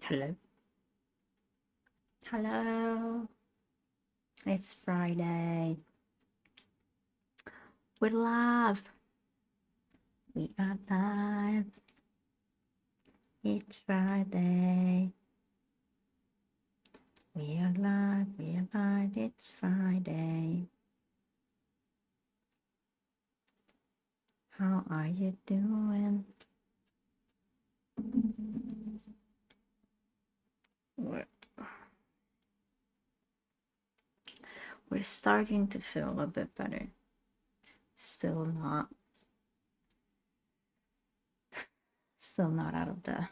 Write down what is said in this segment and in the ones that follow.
Hello. Hello. It's Friday. We're live. We are live. It's Friday. We are live. We are live. It's Friday. How are you doing? We're starting to feel a bit better. Still not out of the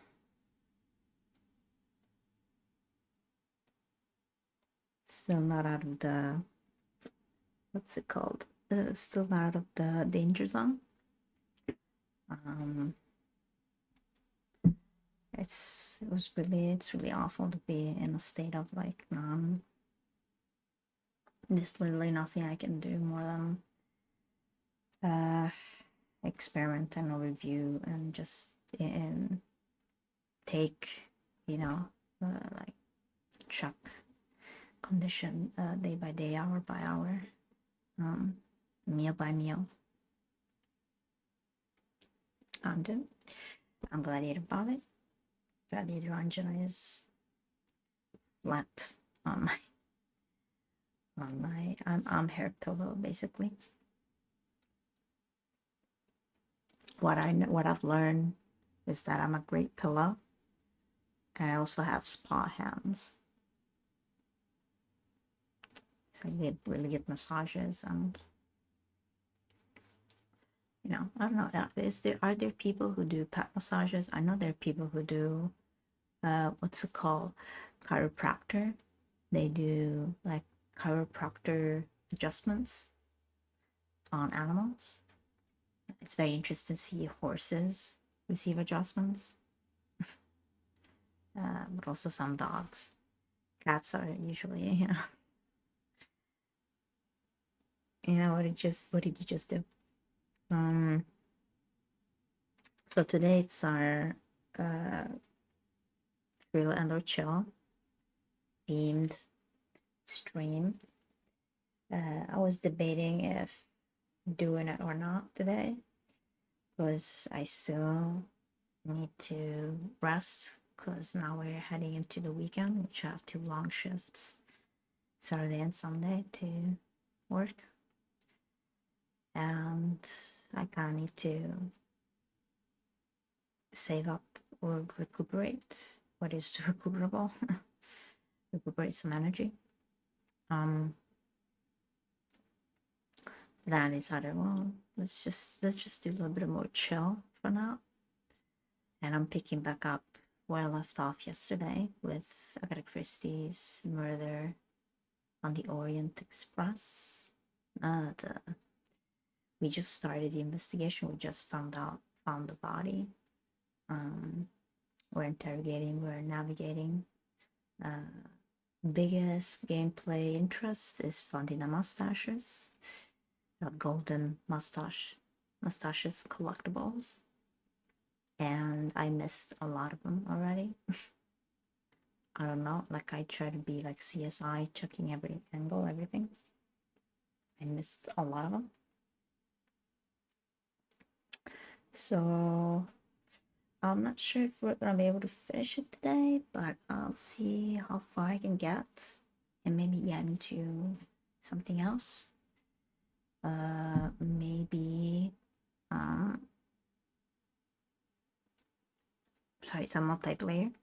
what's it called? Still not out of the danger zone. It's really awful to be in a state of like there's literally nothing I can do more than experiment and review and just take, like check condition day by day, hour by hour, meal by meal. I'm glad about it. Gladiator Anjana is flat on my arm hair pillow, basically. What I've learned is that I'm a great pillow, and I also have spa hands. So I get really good massages, and I don't know. Are there people who do pet massages? I know there are people who do what's it called, chiropractor. They do like chiropractor adjustments on animals. It's very interesting to see horses receive adjustments, but also some dogs. Cats are usually, what did you just do? So today it's our thrill and or chill themed stream. I was debating if doing it or not today because I still need to rest because now we're heading into the weekend, which I have 2 long shifts, Saturday and Sunday, to work, and I kind of need to save up or recuperate what is recuperable, recuperate some energy. Then I decided, well, let's just do a little bit more chill for now. And I'm picking back up where I left off yesterday with Agata Christie's murder on the Orient Express. We just started the investigation. We just found the body. We're interrogating, we're navigating. Biggest gameplay interest is finding the mustaches. Golden mustaches collectibles, and I missed a lot of them already. I don't know, like I try to be like CSI, checking every angle, everything. I missed a lot of them. So I'm not sure if we're gonna be able to finish it today, but I'll see how far I can get and maybe get into something else. Maybe some multiplayer.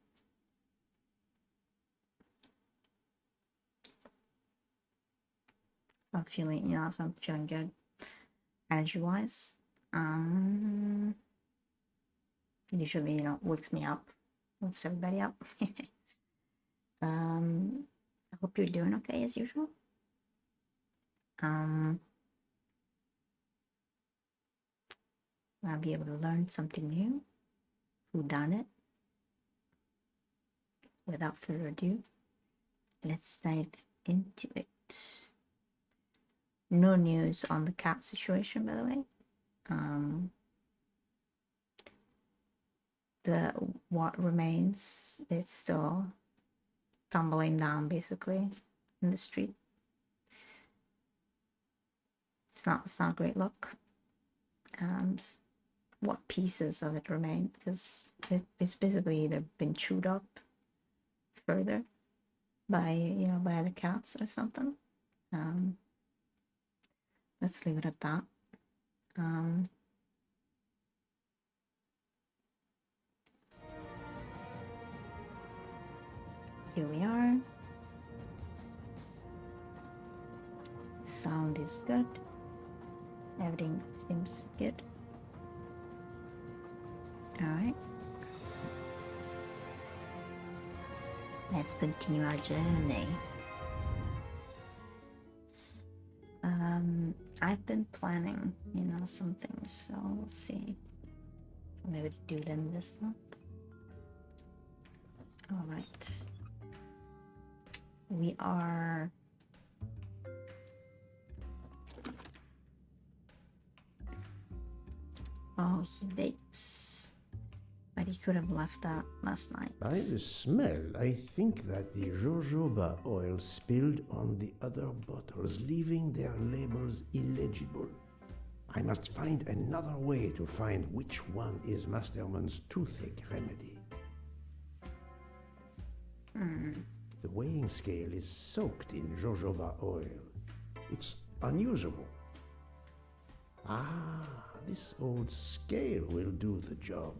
If I'm feeling good energy wise. Usually, wakes me up, wakes everybody up. I hope you're doing okay as usual. I'll be able to learn something new. Who done it? Without further ado, let's dive into it. No news on the cat situation, by the way. what remains, it's still tumbling down basically in the street. It's not a great look. And what pieces of it remain, because it's basically either been chewed up further by by the cats or something. Let's leave it at that. Here we are. Sound is good. Everything seems good. All right. Let's continue our journey. I've been planning, some things, so we'll see. Maybe do them this month. All right. We are he vapes, but he could have left that last night. By the smell, I think that the jojoba oil spilled on the other bottles, leaving their labels illegible. I must find another way to find which one is Masterman's toothache remedy. The weighing scale is soaked in jojoba oil. It's unusable. Ah, this old scale will do the job.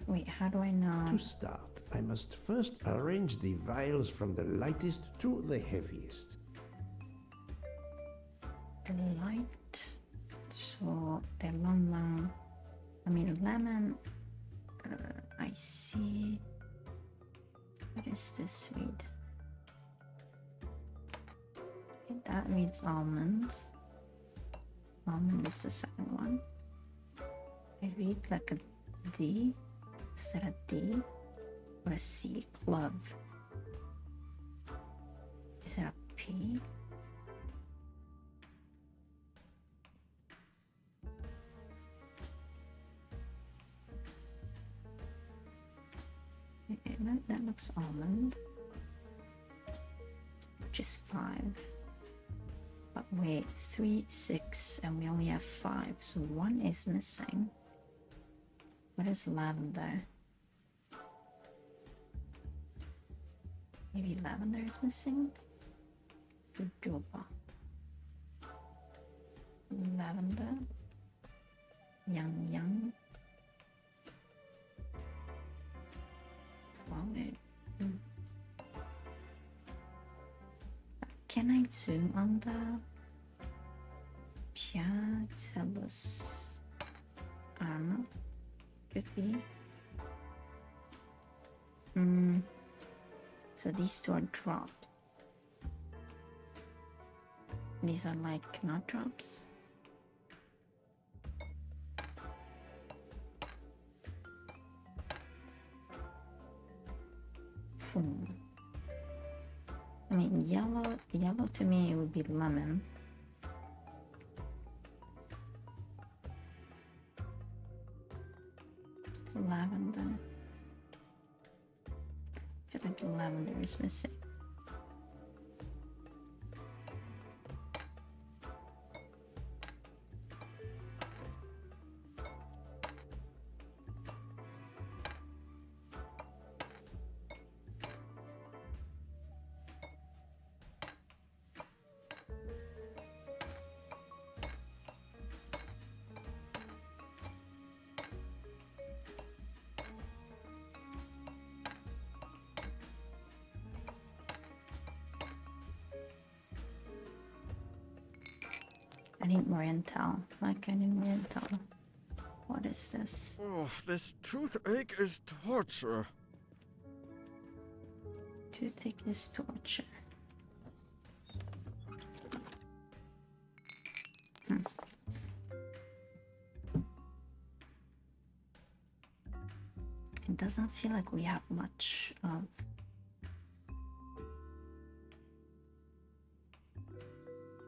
Wait, how do I know? To start, I must first arrange the vials from the lightest to the heaviest. The light. So the lemon. I see. What is this read? Okay, that reads almonds. Almond is the second one. I read like a D. Is that a D or a C? Clove. Is that a P? Okay, that looks almond, which is 5. But wait, 3, 6, and we only have 5, so 1 is missing. What is lavender? Maybe lavender is missing? Jojoba. Lavender. Yang. Can I zoom on the Piacellus? I don't know. Could be. So these two are drops. These are like not drops. I mean, yellow to me would be lemon. Lavender. I feel like the lavender is missing. I need Oriental. Like, I need Oriental. What is this? Oh, this toothache is torture. Toothache is torture. It doesn't feel like we have much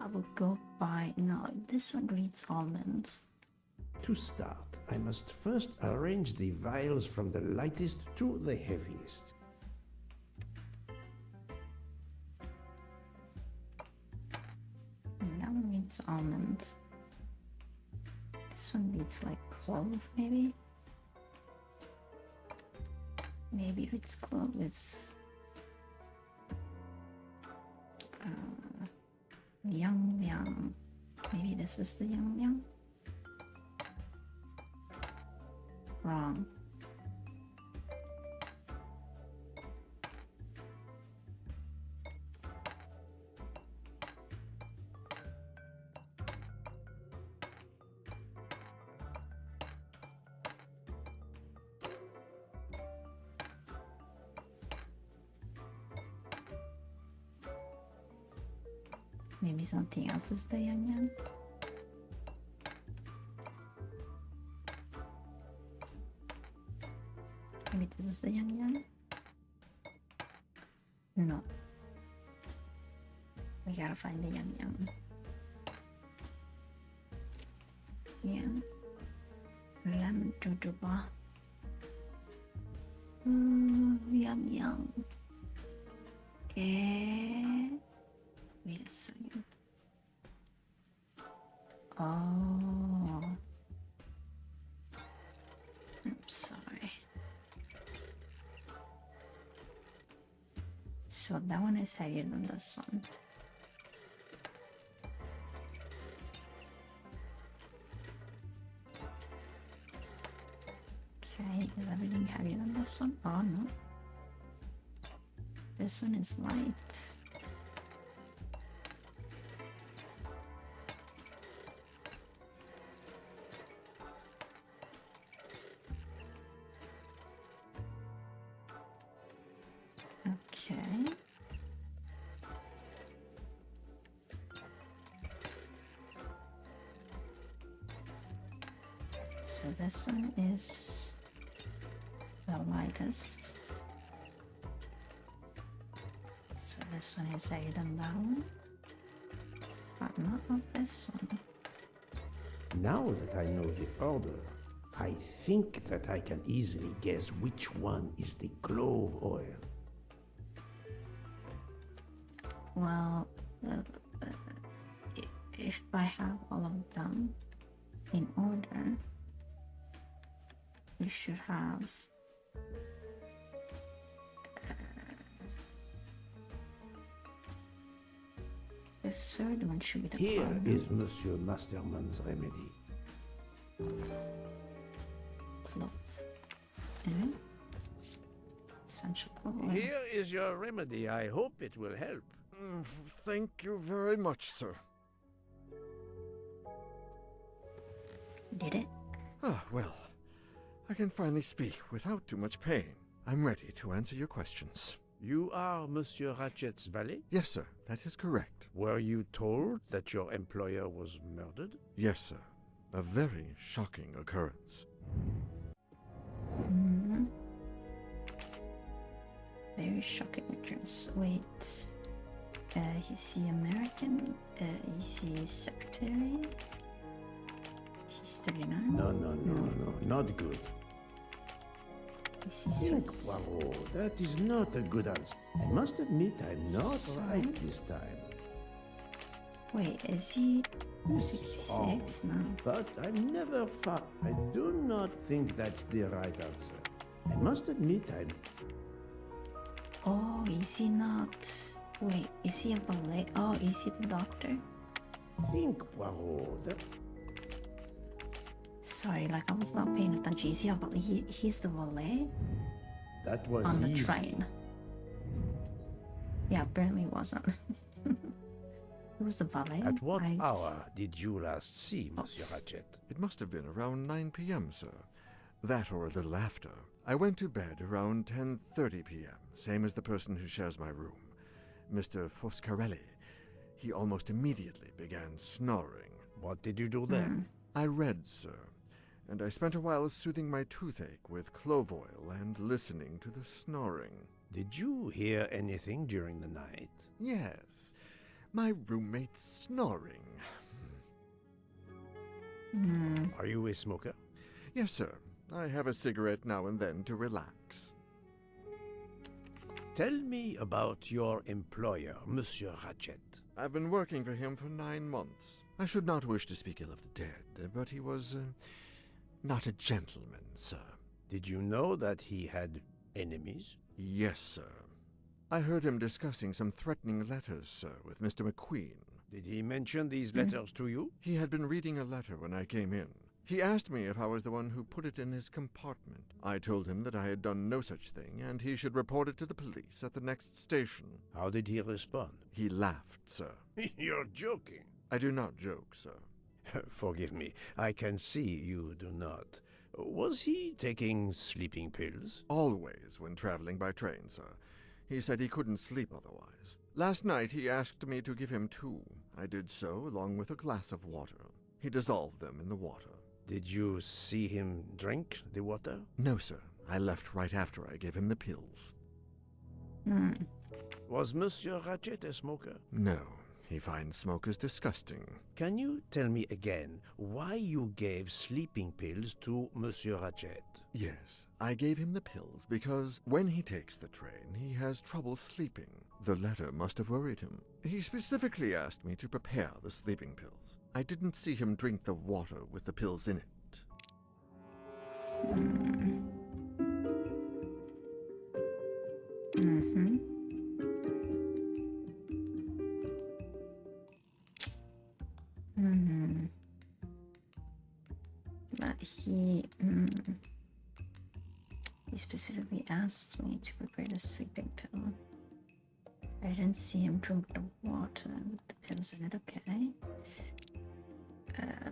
of will go by... No, this one reads almond. To start, I must first arrange the vials from the lightest to the heaviest. That one reads almond. This one reads like clove, maybe? Maybe it reads clove. It's... Yang Yang. Maybe this is the Yang Yang? Wrong. Maybe something else is the Yang Yang. Maybe this is the Yang Yang. No. We gotta find the Yang Yang. Yang. Lemon jojoba. Yang Yang. Wait a second. Oh. I'm sorry. So that one is heavier than this one. Okay, is everything heavier than this one? Oh no. This one is light. Okay. So this one is the lightest. So this one is heavier than that one, but not of this one. Now that I know the order, I think that I can easily guess which one is the clove oil. Well, if I have all of them in order, we should have the third one should be the Here clove. is Monsieur Masterman's remedy. Clove. And essential clove oil. Here is your remedy. I hope it will help. Thank you very much, sir. Did it? Ah, well, I can finally speak without too much pain. I'm ready to answer your questions. You are Monsieur Ratchet's valet? Yes, sir, that is correct. Were you told that your employer was murdered? Yes, sir. A very shocking occurrence. Mm-hmm. Very shocking occurrence. Wait. Is he American? Is he secretary? He's 39? No, not good. Is he Think, Swiss? Poirot, that is not a good answer. I must admit I'm not So? right this time. Wait, is he This is 66? No. But I'm never far. I do not think that's the right answer. I must admit I'm... Oh, is he not? Wait, is he a valet? Oh, is he the doctor? Think, Poirot, that... Sorry, like I was not paying attention. Is he a valet? He's the valet That was on the easy. train. Yeah, apparently it wasn't. It was the valet. At what I just- hour did you last see Monsieur Oops. Ratchet? It must have been around 9 p.m., sir. That or a little after. I went to bed around 10:30 p.m., same as the person who shares my room, Mr. Foscarelli. He almost immediately began snoring. What did you do then? I read, sir, and I spent a while soothing my toothache with clove oil and listening to the snoring. Did you hear anything during the night? Yes. My roommate's snoring. Are you a smoker? Yes, sir. I have a cigarette now and then to relax. Tell me about your employer, Monsieur Ratchet. I've been working for him for 9 months. I should not wish to speak ill of the dead, but he was not a gentleman, sir. Did you know that he had enemies? Yes, sir. I heard him discussing some threatening letters, sir, with Mr. McQueen. Did he mention these letters to you? He had been reading a letter when I came in. He asked me if I was the one who put it in his compartment. I told him that I had done no such thing, and he should report it to the police at the next station. How did he respond? He laughed, sir. You're joking. I do not joke, sir. Forgive me, I can see you do not. Was he taking sleeping pills? Always when traveling by train, sir. He said he couldn't sleep otherwise. Last night he asked me to give him 2. I did so, along with a glass of water. He dissolved them in the water. Did you see him drink the water? No, sir. I left right after I gave him the pills. Was Monsieur Ratchet a smoker? No. He finds smokers disgusting. Can you tell me again why you gave sleeping pills to Monsieur Ratchet? Yes, I gave him the pills because when he takes the train, he has trouble sleeping. The letter must have worried him. He specifically asked me to prepare the sleeping pills. I didn't see him drink the water with the pills in it. But he specifically asked me to prepare the sleeping pill. I didn't see him drink the water with the pills in it, okay?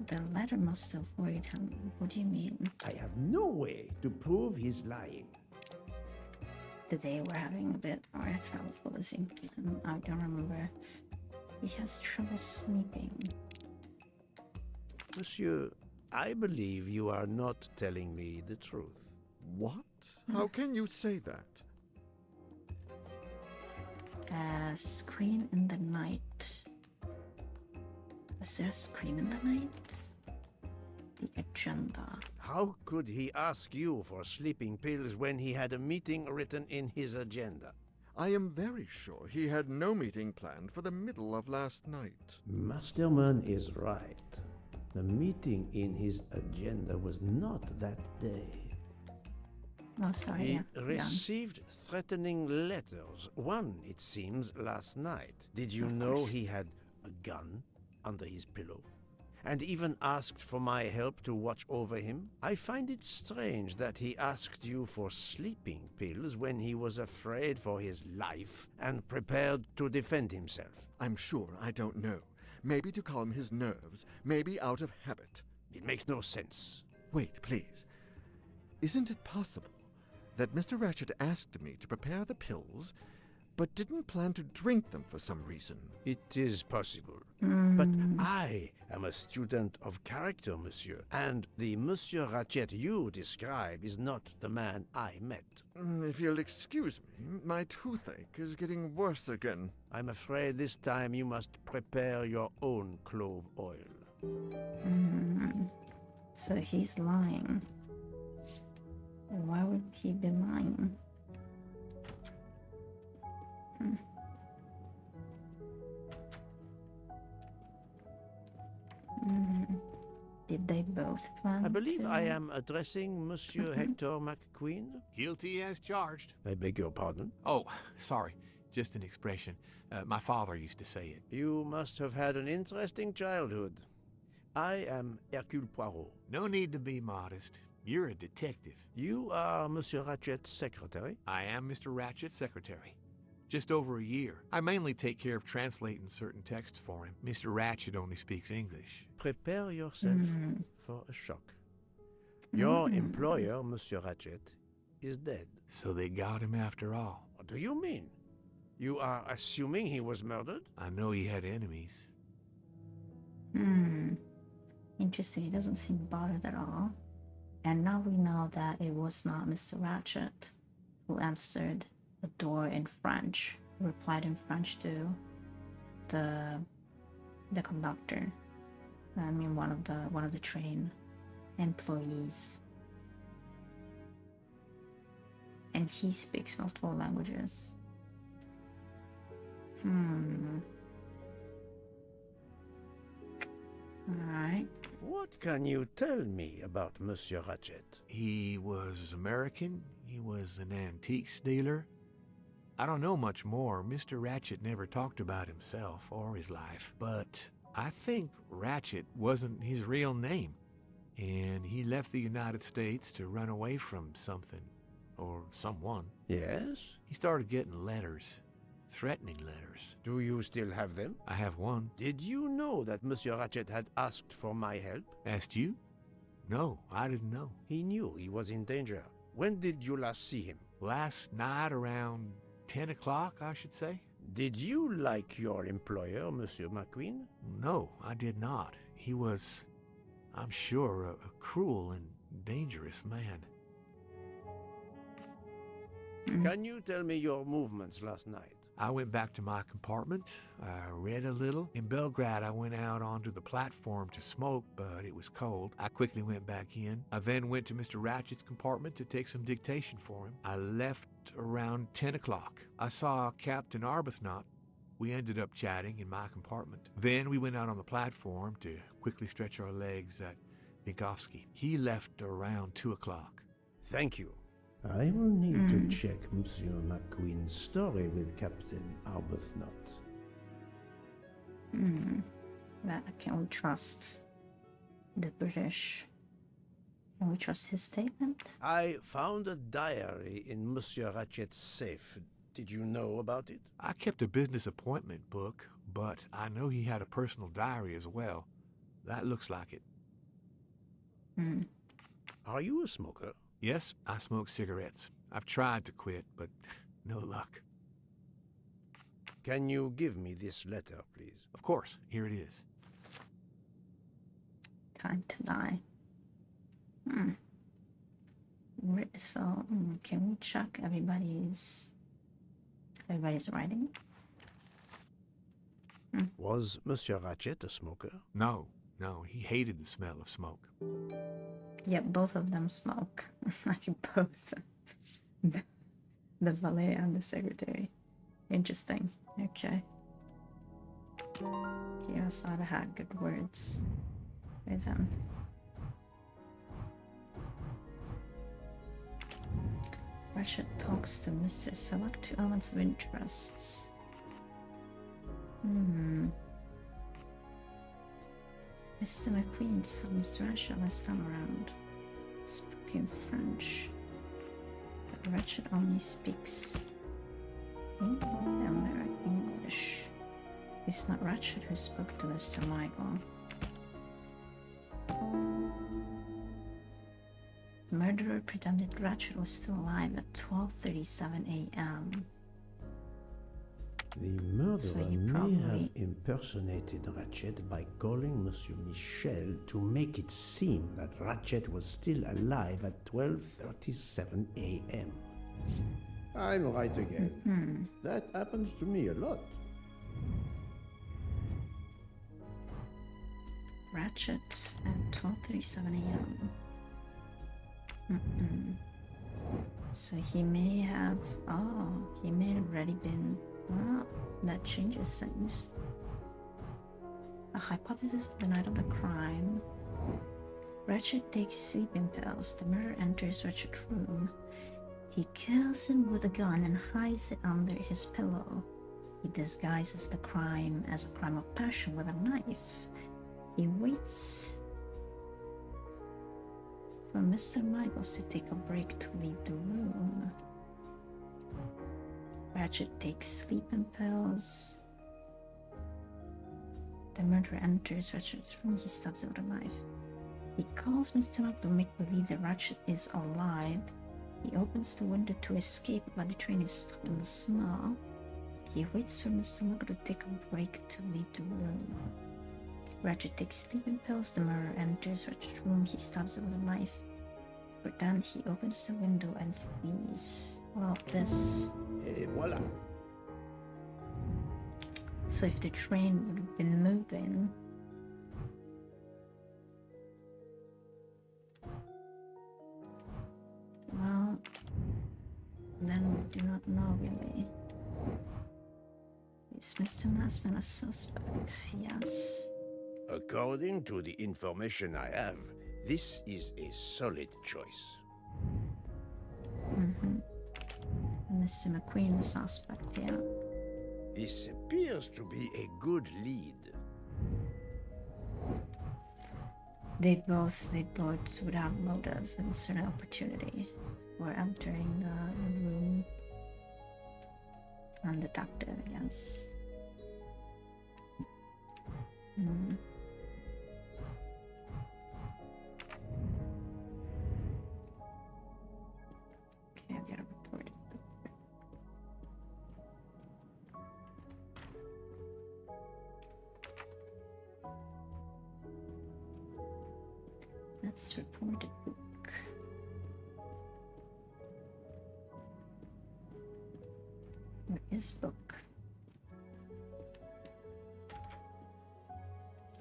The letter must have worried him. What do you mean? I have no way to prove he's lying. Today we're having a bit more trouble focusing. I don't remember. He has trouble sleeping. Monsieur, I believe you are not telling me the truth. What? How can you say that? Scream in the night. Was there a scream in the night? The agenda. How could he ask you for sleeping pills when he had a meeting written in his agenda? I am very sure he had no meeting planned for the middle of last night. Masterman is right. The meeting in his agenda was not that day. Oh, sorry. He yeah. received threatening letters. One, it seems, last night. Did you Of know course. he had a gun under his pillow? And even asked for my help to watch over him? I find it strange that he asked you for sleeping pills when he was afraid for his life and prepared to defend himself. I'm sure I don't know. Maybe to calm his nerves, maybe out of habit. It makes no sense. Wait, please. Isn't it possible that Mr. Ratchet asked me to prepare the pills, but didn't plan to drink them for some reason? It is possible. But I am a student of character, monsieur, and the Monsieur Ratchet you describe is not the man I met. If you'll excuse me, my toothache is getting worse again. I'm afraid this time you must prepare your own clove oil. So he's lying. Why would he be lying? Did they both plan I believe to... I am addressing Monsieur Hector McQueen. Guilty as charged. I beg your pardon. Oh, sorry. Just an expression. My father used to say it. You must have had an interesting childhood. I am Hercule Poirot. No need to be modest. You're a detective. You are Monsieur Ratchet's secretary? I am Mr. Ratchet's secretary. Just over a year. I mainly take care of translating certain texts for him. Mr. Ratchet only speaks English. Prepare yourself for a shock. Your employer, Monsieur Ratchet, is dead. So they got him after all. What do you mean? You are assuming he was murdered? I know he had enemies. Interesting. He doesn't seem bothered at all. And now we know that it was not Mr. Ratchet who answered the door in French, replied in French to the conductor. I mean, one of the train employees, and he speaks multiple languages. Alright. What can you tell me about Monsieur Ratchet? He was American. He was an antiques dealer. I don't know much more. Mr. Ratchet never talked about himself or his life, but I think Ratchet wasn't his real name, and he left the United States to run away from something or someone. Yes? He started getting letters, threatening letters. Do you still have them? I have one. Did you know that Monsieur Ratchet had asked for my help? Asked you? No, I didn't know. He knew he was in danger. When did you last see him? Last night around 10 o'clock, I should say. Did you like your employer, Monsieur McQueen? No, I did not. He was, I'm sure, a cruel and dangerous man. Can you tell me your movements last night? I went back to my compartment. I read a little. In Belgrade, I went out onto the platform to smoke, but it was cold. I quickly went back in. I then went to Mr. Ratchet's compartment to take some dictation for him. I left around 10 o'clock. I saw Captain Arbuthnot. We ended up chatting in my compartment. Then we went out on the platform to quickly stretch our legs at Vinkovsky. He left around 2 o'clock. Thank you. I will need to check Monsieur McQueen's story with Captain Arbuthnot. Can we trust the British? Can we trust his statement? I found a diary in Monsieur Ratchet's safe. Did you know about it? I kept a business appointment book, but I know he had a personal diary as well. That looks like it. Are you a smoker? Yes, I smoke cigarettes. I've tried to quit, but no luck. Can you give me this letter, please? Of course, here it is. Time to die. So, can we check everybody's writing? Was Monsieur Ratchet a smoker? No, he hated the smell of smoke. Yeah, both of them smoke. Like both. The valet and the secretary. Interesting. Okay. Yes, I'd have had good words with him. Ratchet talks to Mr. Select 2 elements of interests. Mr. McQueen saw Mr. Ratchet last time around. Speaking French. But Ratchet only speaks American English. It's not Ratchet who spoke to Mr. Michael. The murderer pretended Ratchet was still alive at 12:37 a.m. The murderer So he may probably- have impersonated Ratchet by calling Monsieur Michel to make it seem that Ratchet was still alive at 12:37 a.m. I'm right again. That happens to me a lot. Ratchet at 12:37 a.m. So he may have already been. Well, that changes things. A hypothesis of the night of the crime. Ratchet takes sleeping pills. The murderer enters Ratchet's room. He kills him with a gun and hides it under his pillow. He disguises the crime as a crime of passion with a knife. He waits for Mr. Michaels to take a break to leave the room. Ratchet takes sleeping pills. The murderer enters Ratchet's room. He stabs him with a knife. He calls Mr. Michael to make believe that Ratchet is alive. He opens the window to escape, but the train is stuck in the snow. He waits for Mr. Michael to take a break to leave the room. Ratchet takes sleeping pills. The murderer enters Ratchet's room. He stabs him with a knife. But then he opens the window and flees. Well, this... Et voilà. So if the train would have been moving, well, then we do not know really. Is Mr. Massman a suspect? Yes. According to the information I have, this is a solid choice. Mr. McQueen a suspect, yeah. This appears to be a good lead. They both would have motive and certain opportunity. We're entering the room undetected, I guess. Okay, I gotta report it. Let's report a book. Where is book?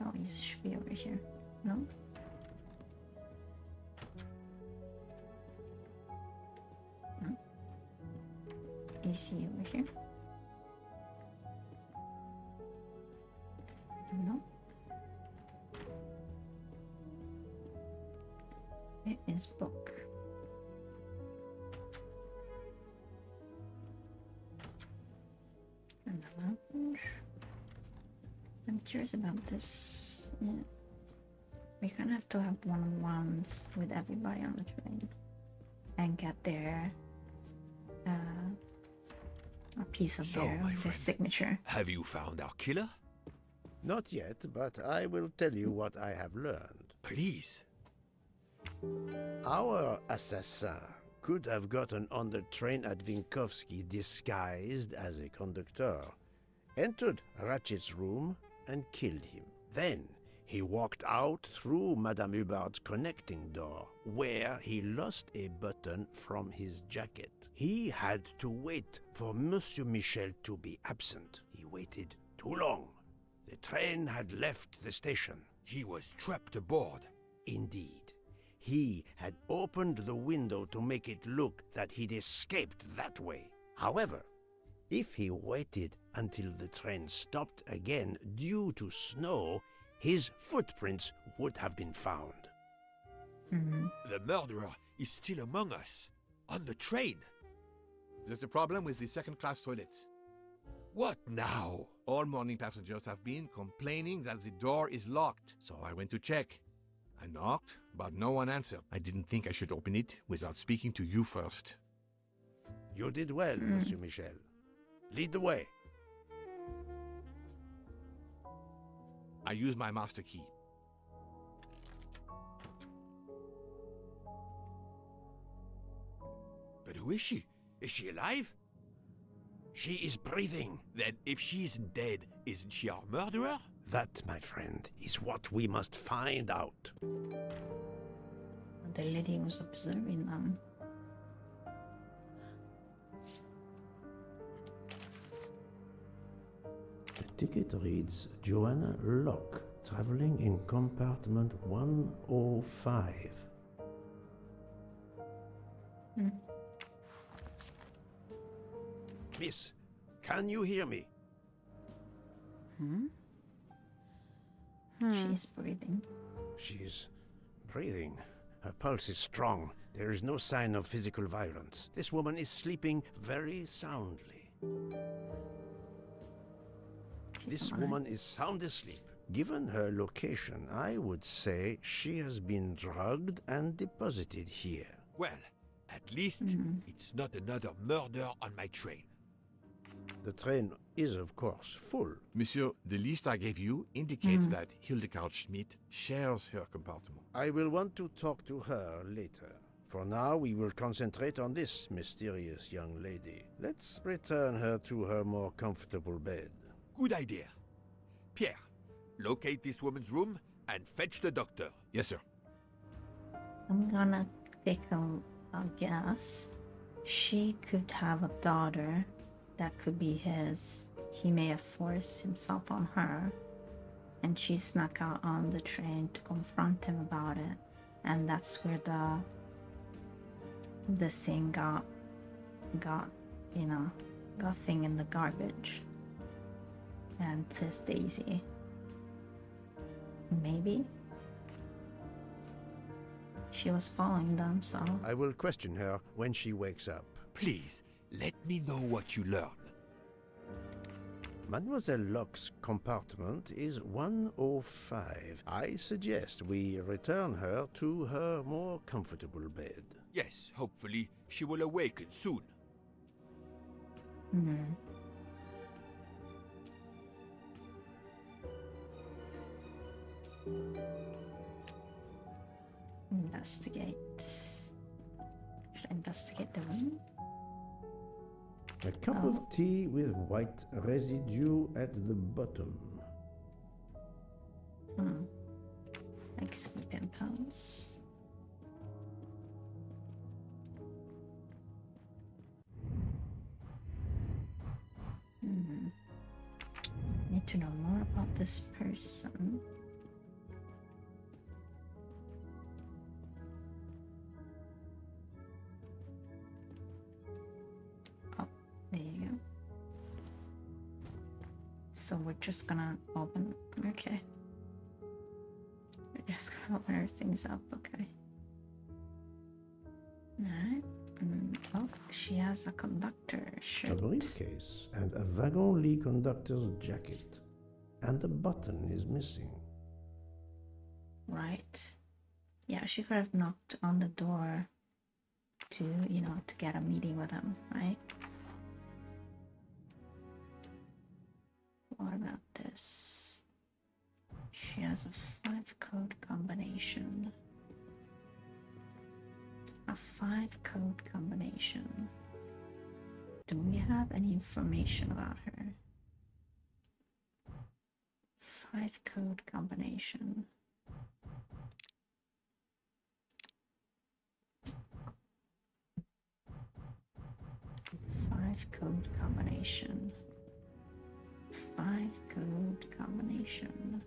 Oh, he should be over here. No? No. Is he over here? No. Where is book? I'm curious about this. Yeah. We're gonna have to have one-on-ones with everybody on the train and get their a piece of So, their my friend, signature. Have you found our killer? Not yet, but I will tell you what I have learned. Please. Our assassin could have gotten on the train at Vinkovsky disguised as a conductor, entered Ratchet's room, and killed him. Then he walked out through Madame Hubbard's connecting door, where he lost a button from his jacket. He had to wait for Monsieur Michel to be absent. He waited too long. The train had left the station. He was trapped aboard. Indeed. He had opened the window to make it look that he'd escaped that way. However, if he waited until the train stopped again due to snow, his footprints would have been found. The murderer is still among us. On the train. There's a problem with the second-class toilets. What now? All morning passengers have been complaining that the door is locked, so I went to check. I knocked, but no one answered. I didn't think I should open it without speaking to you first. You did well, Monsieur Michel. Lead the way. I used my master key. But who is she? Is she alive? She is breathing. Then if she's dead, isn't she our murderer? That, my friend, is what we must find out. The lady was observing them. The ticket reads Joanna Locke, traveling in compartment 105. Miss, can you hear me? She's breathing. She's breathing. Her pulse is strong. There is no sign of physical violence. This woman is sleeping very soundly. This woman is sound asleep. Given her location, I would say she has been drugged and deposited here. Well, at least it's not another murder on my train. The train is, of course, full. Monsieur, the list I gave you indicates that Hildegard Schmidt shares her compartment. I will want to talk to her later. For now, we will concentrate on this mysterious young lady. Let's return her to her more comfortable bed. Good idea. Pierre, locate this woman's room and fetch the doctor. Yes, sir. I'm gonna take a guess. She could have a daughter that could be his. he may have forced himself on her, and she snuck out on the train to confront him about it, and that's where the thing got thing in the garbage. And it says Daisy. Maybe she was following them, so I will question her when she wakes up. Please, let me know what you learn. Mademoiselle Locke's compartment is 105. I suggest we return her to her more comfortable bed. Yes, hopefully she will awaken soon. Investigate. Should I investigate the room? A cup of tea with white residue at the bottom. Like sleeping pills. Need to know more about this person. Oh, there you go. So we're just gonna open. Okay. We're just gonna open our things up. Okay. Alright. Oh, she has a conductor shirt. A briefcase and a wagon-lit conductor's jacket. And the button is missing. Right. Yeah, she could have knocked on the door to, to get a meeting with him, right? What about this? She has a 5-code combination. A 5-code combination. Do we have any information about her? 5-code combination. Five-code combination. 5-code combination.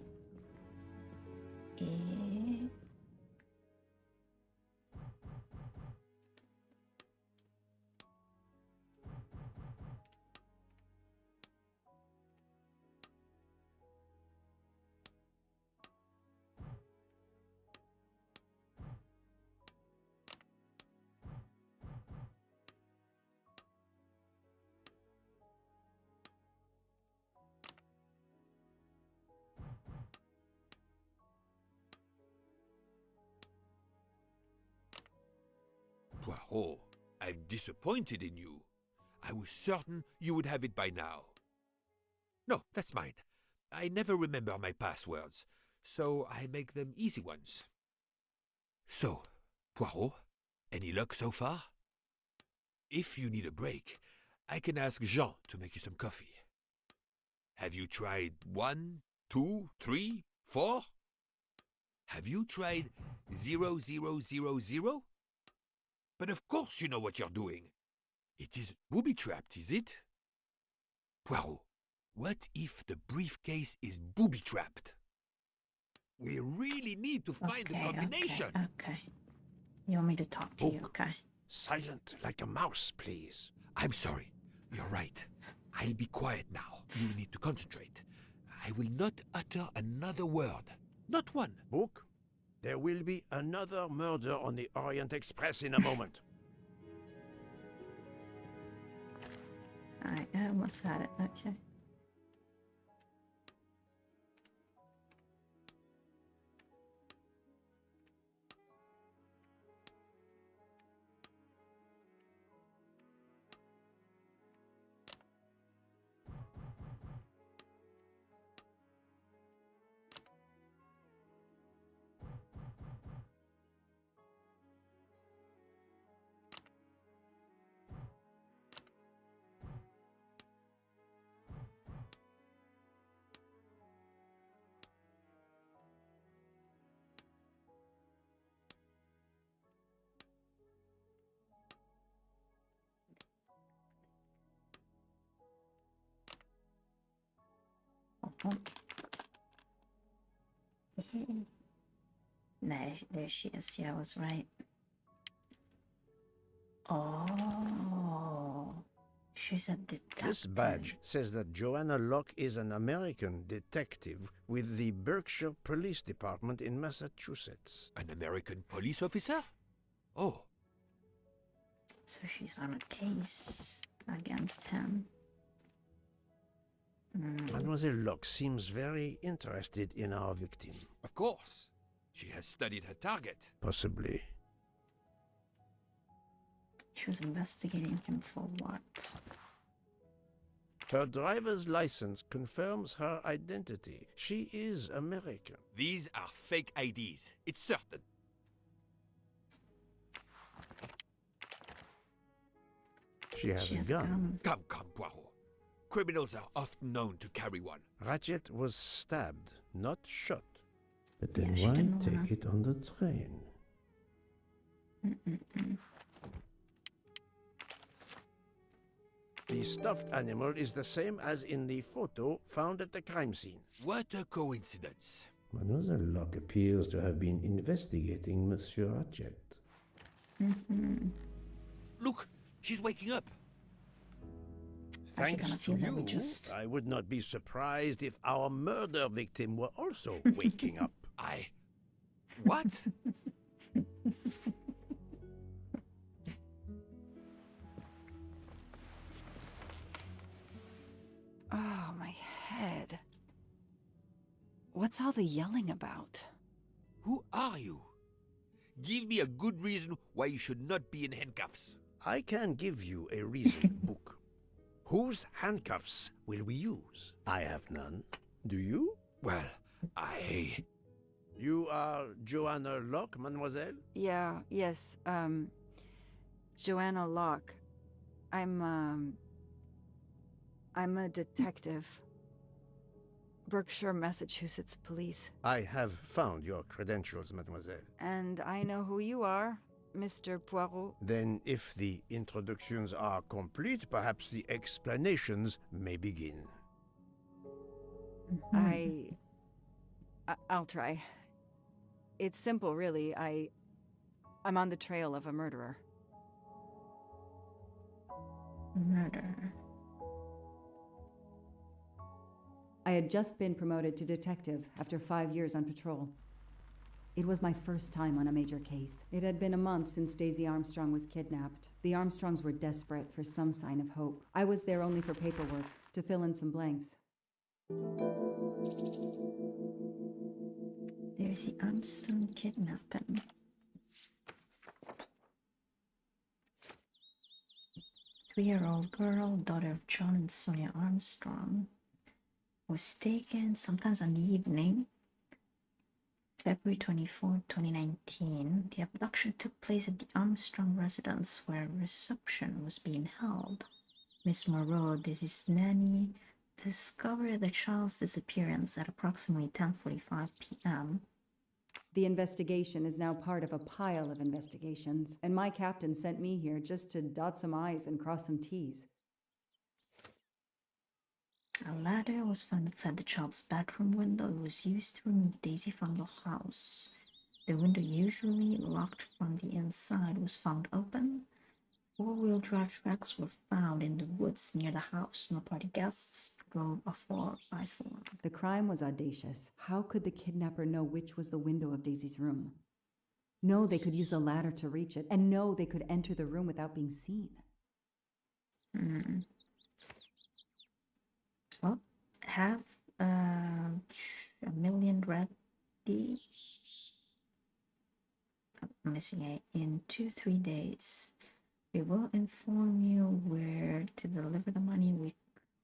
Poirot, I'm disappointed in you. I was certain you would have it by now. No, that's mine. I never remember my passwords, so I make them easy ones. So, Poirot, any luck so far? If you need a break, I can ask Jean to make you some coffee. Have you tried 1, 2, 3, 4? Have you tried 0000? But of course you know what you're doing. It is booby-trapped, is it? Poirot, what if the briefcase is booby-trapped? We really need to find the combination. Okay. You want me to talk to you, okay? Silent like a mouse, please. I'm sorry. You're right. I'll be quiet now. You need to concentrate. I will not utter another word. Not one. Book, there will be another murder on the Orient Express in a moment. I almost had it, okay. Oh. No, there she is. Yeah, I was right. Oh, she's a detective. This badge says that Joanna Locke is an American detective with the Berkshire Police Department in Massachusetts. An American police officer? Oh, So she's on a case against him. Mademoiselle Locke seems very interested in our victim. of course. She has studied her target. Possibly. She was investigating him for what? Her driver's license confirms her identity. She is American. These are fake IDs. It's certain. She has She a gun. Come, Poirot. Criminals are often known to carry one. Ratchet was stabbed, not shot. But Yeah, then she why didn't take wanna- it on the train? The stuffed animal is the same as in the photo found at the crime scene. What a coincidence. Mademoiselle Locke appears to have been investigating Monsieur Ratchet. Look, she's waking up. Actually Thanks kinda to feel that we you, just- I would not be surprised if our murder victim were also waking up. What? Oh, my head. What's all the yelling about? Who are you? Give me a good reason why you should not be in handcuffs. I can give you a reason book. Whose handcuffs will we use? I have none. Do you? Well, You are Joanna Locke, mademoiselle? Yes, Joanna Locke. I'm a detective. Berkshire, Massachusetts Police. I have found your credentials, mademoiselle. And I know who you are, Mr. Poirot. Then, if the introductions are complete, perhaps the explanations may begin. I'll try. It's simple, really. I'm on the trail of a murderer. Murder. I had just been promoted to detective after 5 years on patrol. It was my first time on a major case. It had been a month since Daisy Armstrong was kidnapped. The Armstrongs were desperate for some sign of hope. I was there only for paperwork, to fill in some blanks. There's the Armstrong kidnapping. Three-year-old girl, daughter of John and Sonia Armstrong, was taken sometimes on the evening, February 24, 2019. The abduction took place at the Armstrong residence where a reception was being held. Miss Moreau, Daisy's nanny, discovered the child's disappearance at approximately 10:45 p.m. The investigation is now part of a pile of investigations, and my captain sent me here just to dot some I's and cross some T's. A ladder was found outside the child's bedroom window. It was used to remove Daisy from the house. The window, usually locked from the inside, was found open. Four-wheel drive tracks were found in the woods near the house. No party guests drove a 4x4. The crime was audacious. How could the kidnapper know which was the window of Daisy's room? No, they could use a ladder to reach it, and no, they could enter the room without being seen. Well, have $1 million ready. I'm missing it. In 2-3 days, we will inform you where to deliver the money. We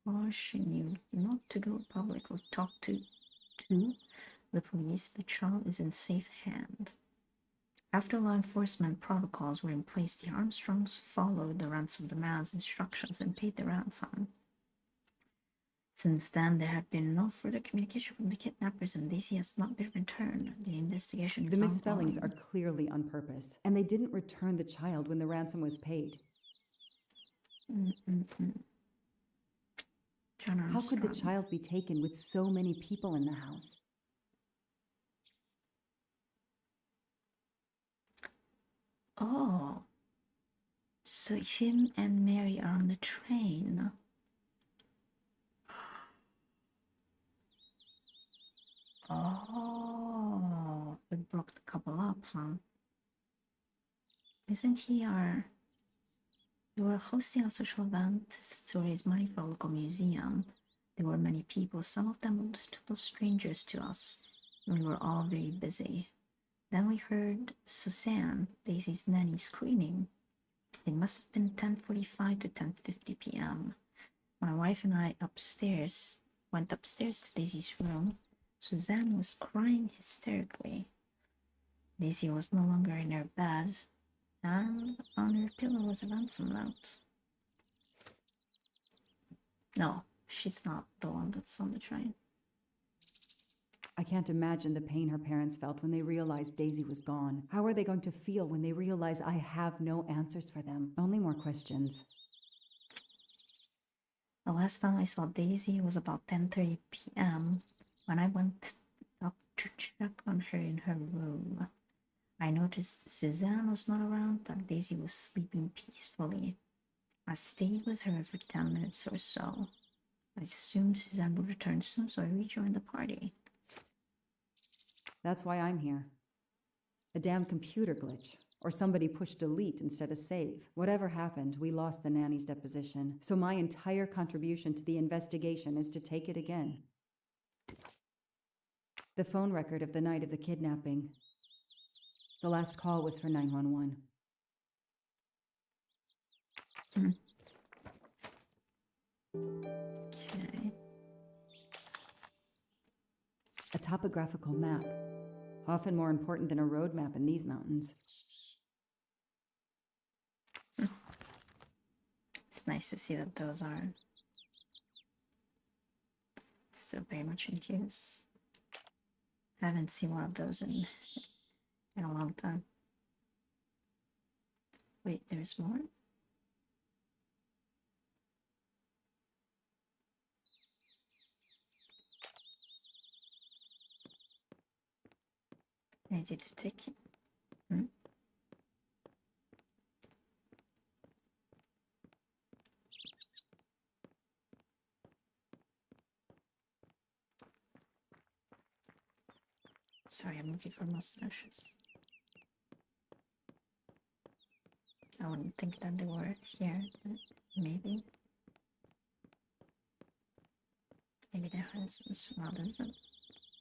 caution you not to go public or talk to the police. The child is in safe hand. After law enforcement protocols were in place, the Armstrongs followed the ransom demand's instructions and paid the ransom. Since then, there have been no further communication from the kidnappers, and Daisy has not been returned. The investigation is The misspellings are ongoing. clearly on purpose, and they didn't return the child when the ransom was paid. John How could the Armstrong. child be taken with so many people in the house? Oh, so him and Mary are on the train. Oh, it broke the couple up, huh? Isn't he our... We were hosting a social event to raise money for a local museum. There were many people, some of them were total strangers to us. We were all very busy. Then we heard Suzanne, Daisy's nanny, screaming. It must have been 10:45 to 10:50 p.m. My wife and I went upstairs to Daisy's room. Suzanne was crying hysterically. Daisy was no longer in her bed, and on her pillow was a ransom note. No, she's not the one that's on the train. I can't imagine the pain her parents felt when they realized Daisy was gone. How are they going to feel when they realize I have no answers for them? Only more questions. The last time I saw Daisy was about 10:30 p.m. when I went up to check on her in her room. I noticed Suzanne was not around, but Daisy was sleeping peacefully. I stayed with her for 10 minutes or so. I assumed Suzanne would return soon, so I rejoined the party. That's why I'm here. A damn computer glitch. Or somebody pushed delete instead of save. Whatever happened, we lost the nanny's deposition. So my entire contribution to the investigation is to take it again. The phone record of the night of the kidnapping. The last call was for 911. Okay. A topographical map. Often more important than a road map in these mountains. It's nice to see that those are still very much in use. I haven't seen one of those in a long time. Wait, there's more? I need you to take it. Sorry, I'm looking for mustaches. I wouldn't think that they were here, but maybe. Maybe there has well, this is a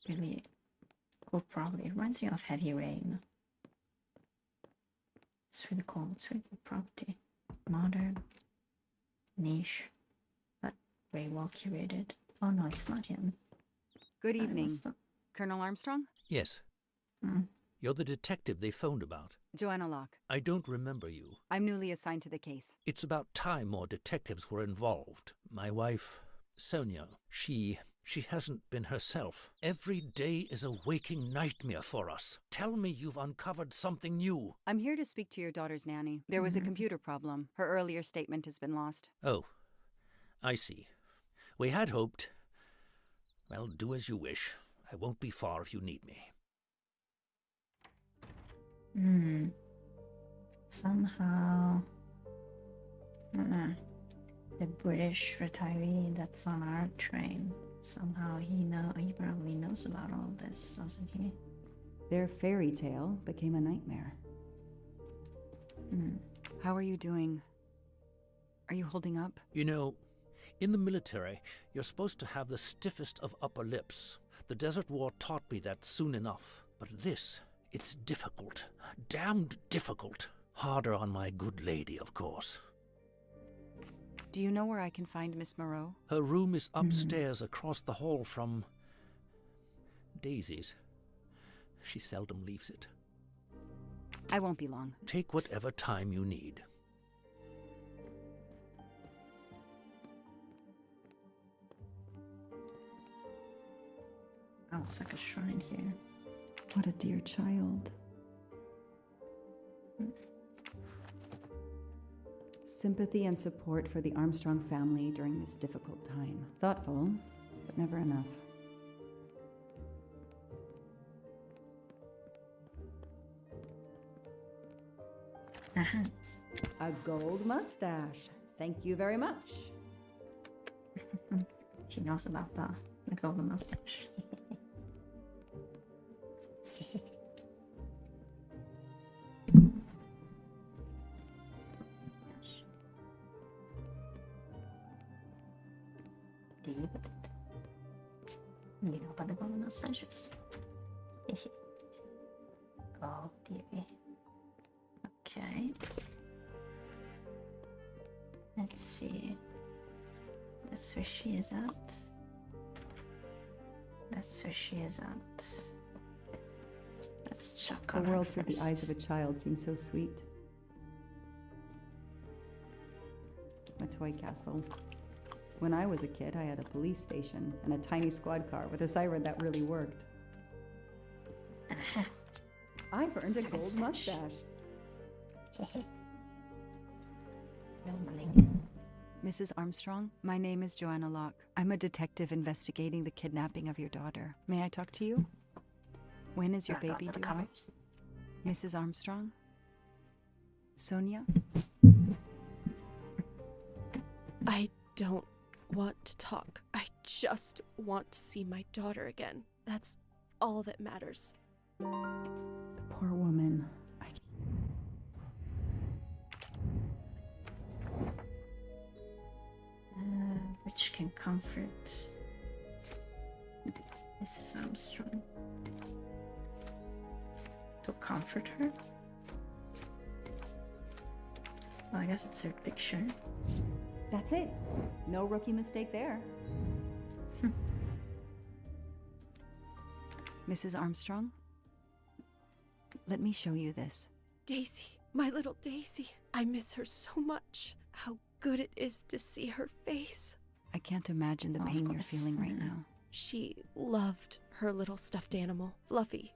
really cool property. It reminds me of Heavy Rain. It's really cool. It's really cool property. Modern, niche, but very well curated. Oh no, it's not him. Good evening. Colonel Armstrong? Yes. You're the detective they phoned about. Joanna Locke. I don't remember you. I'm newly assigned to the case. It's about time more detectives were involved. My wife, Sonia, she hasn't been herself. Every day is a waking nightmare for us. Tell me you've uncovered something new. I'm here to speak to your daughter's nanny. There was a computer problem. Her earlier statement has been lost. Oh, I see. We had hoped. Well, do as you wish. I won't be far if you need me. Somehow, the British retiree that's on our train. Somehow he probably knows about all this, doesn't he? Their fairy tale became a nightmare. How are you doing? Are you holding up? You know, in the military, you're supposed to have the stiffest of upper lips. The Desert War taught me that soon enough. But this, it's difficult. Damned difficult. Harder on my good lady, of course. Do you know where I can find Miss Moreau? Her room is upstairs across the hall from Daisy's. She seldom leaves it. I won't be long. Take whatever time you need. Oh, it's like a shrine here. What a dear child. Sympathy and support for the Armstrong family during this difficult time. Thoughtful, but never enough. Uh-huh. A gold mustache. Thank you very much. She knows about the golden mustache. Deep. You know about the golden mustaches. Oh dear. Okay. Let's see. That's where she is at. That's where she is at. Let's check The on her world through the eyes first. of a child seems so sweet. A toy castle. When I was a kid, I had a police station and a tiny squad car with a siren that really worked. Uh-huh. I've earned a Siren gold stash. mustache. Normally. Mrs. Armstrong, my name is Joanna Locke. I'm a detective investigating the kidnapping of your daughter. May I talk to you? When is your Not baby for the due? covers. Mrs. Armstrong? Sonia? I don't want to talk. I just want to see my daughter again. That's all that matters. The poor woman. Which can comfort Mrs. Armstrong. To comfort her? Well, I guess it's her picture. That's it. No rookie mistake there. Mrs. Armstrong? Let me show you this. Daisy, my little Daisy. I miss her so much. How good it is to see her face. I can't imagine the Of pain you're course, feeling right yeah. now. She loved her little stuffed animal, Fluffy.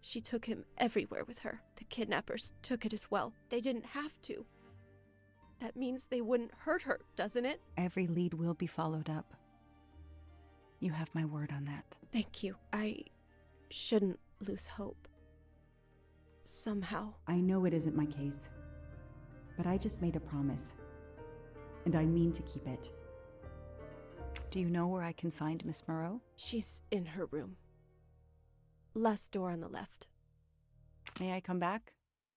She took him everywhere with her. The kidnappers took it as well. They didn't have to. That means they wouldn't hurt her, doesn't it? Every lead will be followed up. You have my word on that. Thank you. I shouldn't lose hope. Somehow. I know it isn't my case, but I just made a promise, and I mean to keep it. Do you know where I can find Miss Moreau? She's in her room. Last door on the left. May I come back?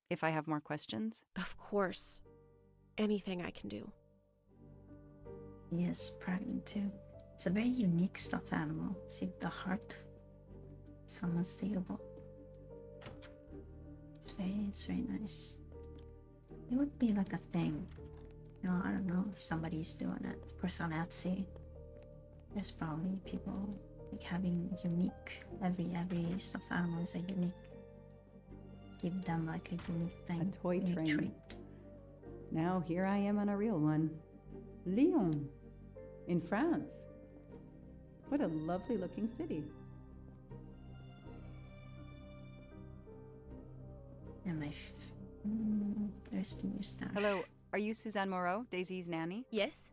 If I have more questions? Of course. Anything I can do. She is pregnant too. It's a very unique stuffed animal. See the heart. It's unmistakable. It's very nice. It would be like a thing. You know, I don't know if somebody's doing it. Of course on Etsy. There's probably people like having unique every stuffed animal is a unique. Give them like a unique thing. A toy unique train. trait. Now here I am on a real one. Lyon, in France. What a lovely looking city. And there's the mustache. Hello, are you Suzanne Moreau, Daisy's nanny? Yes?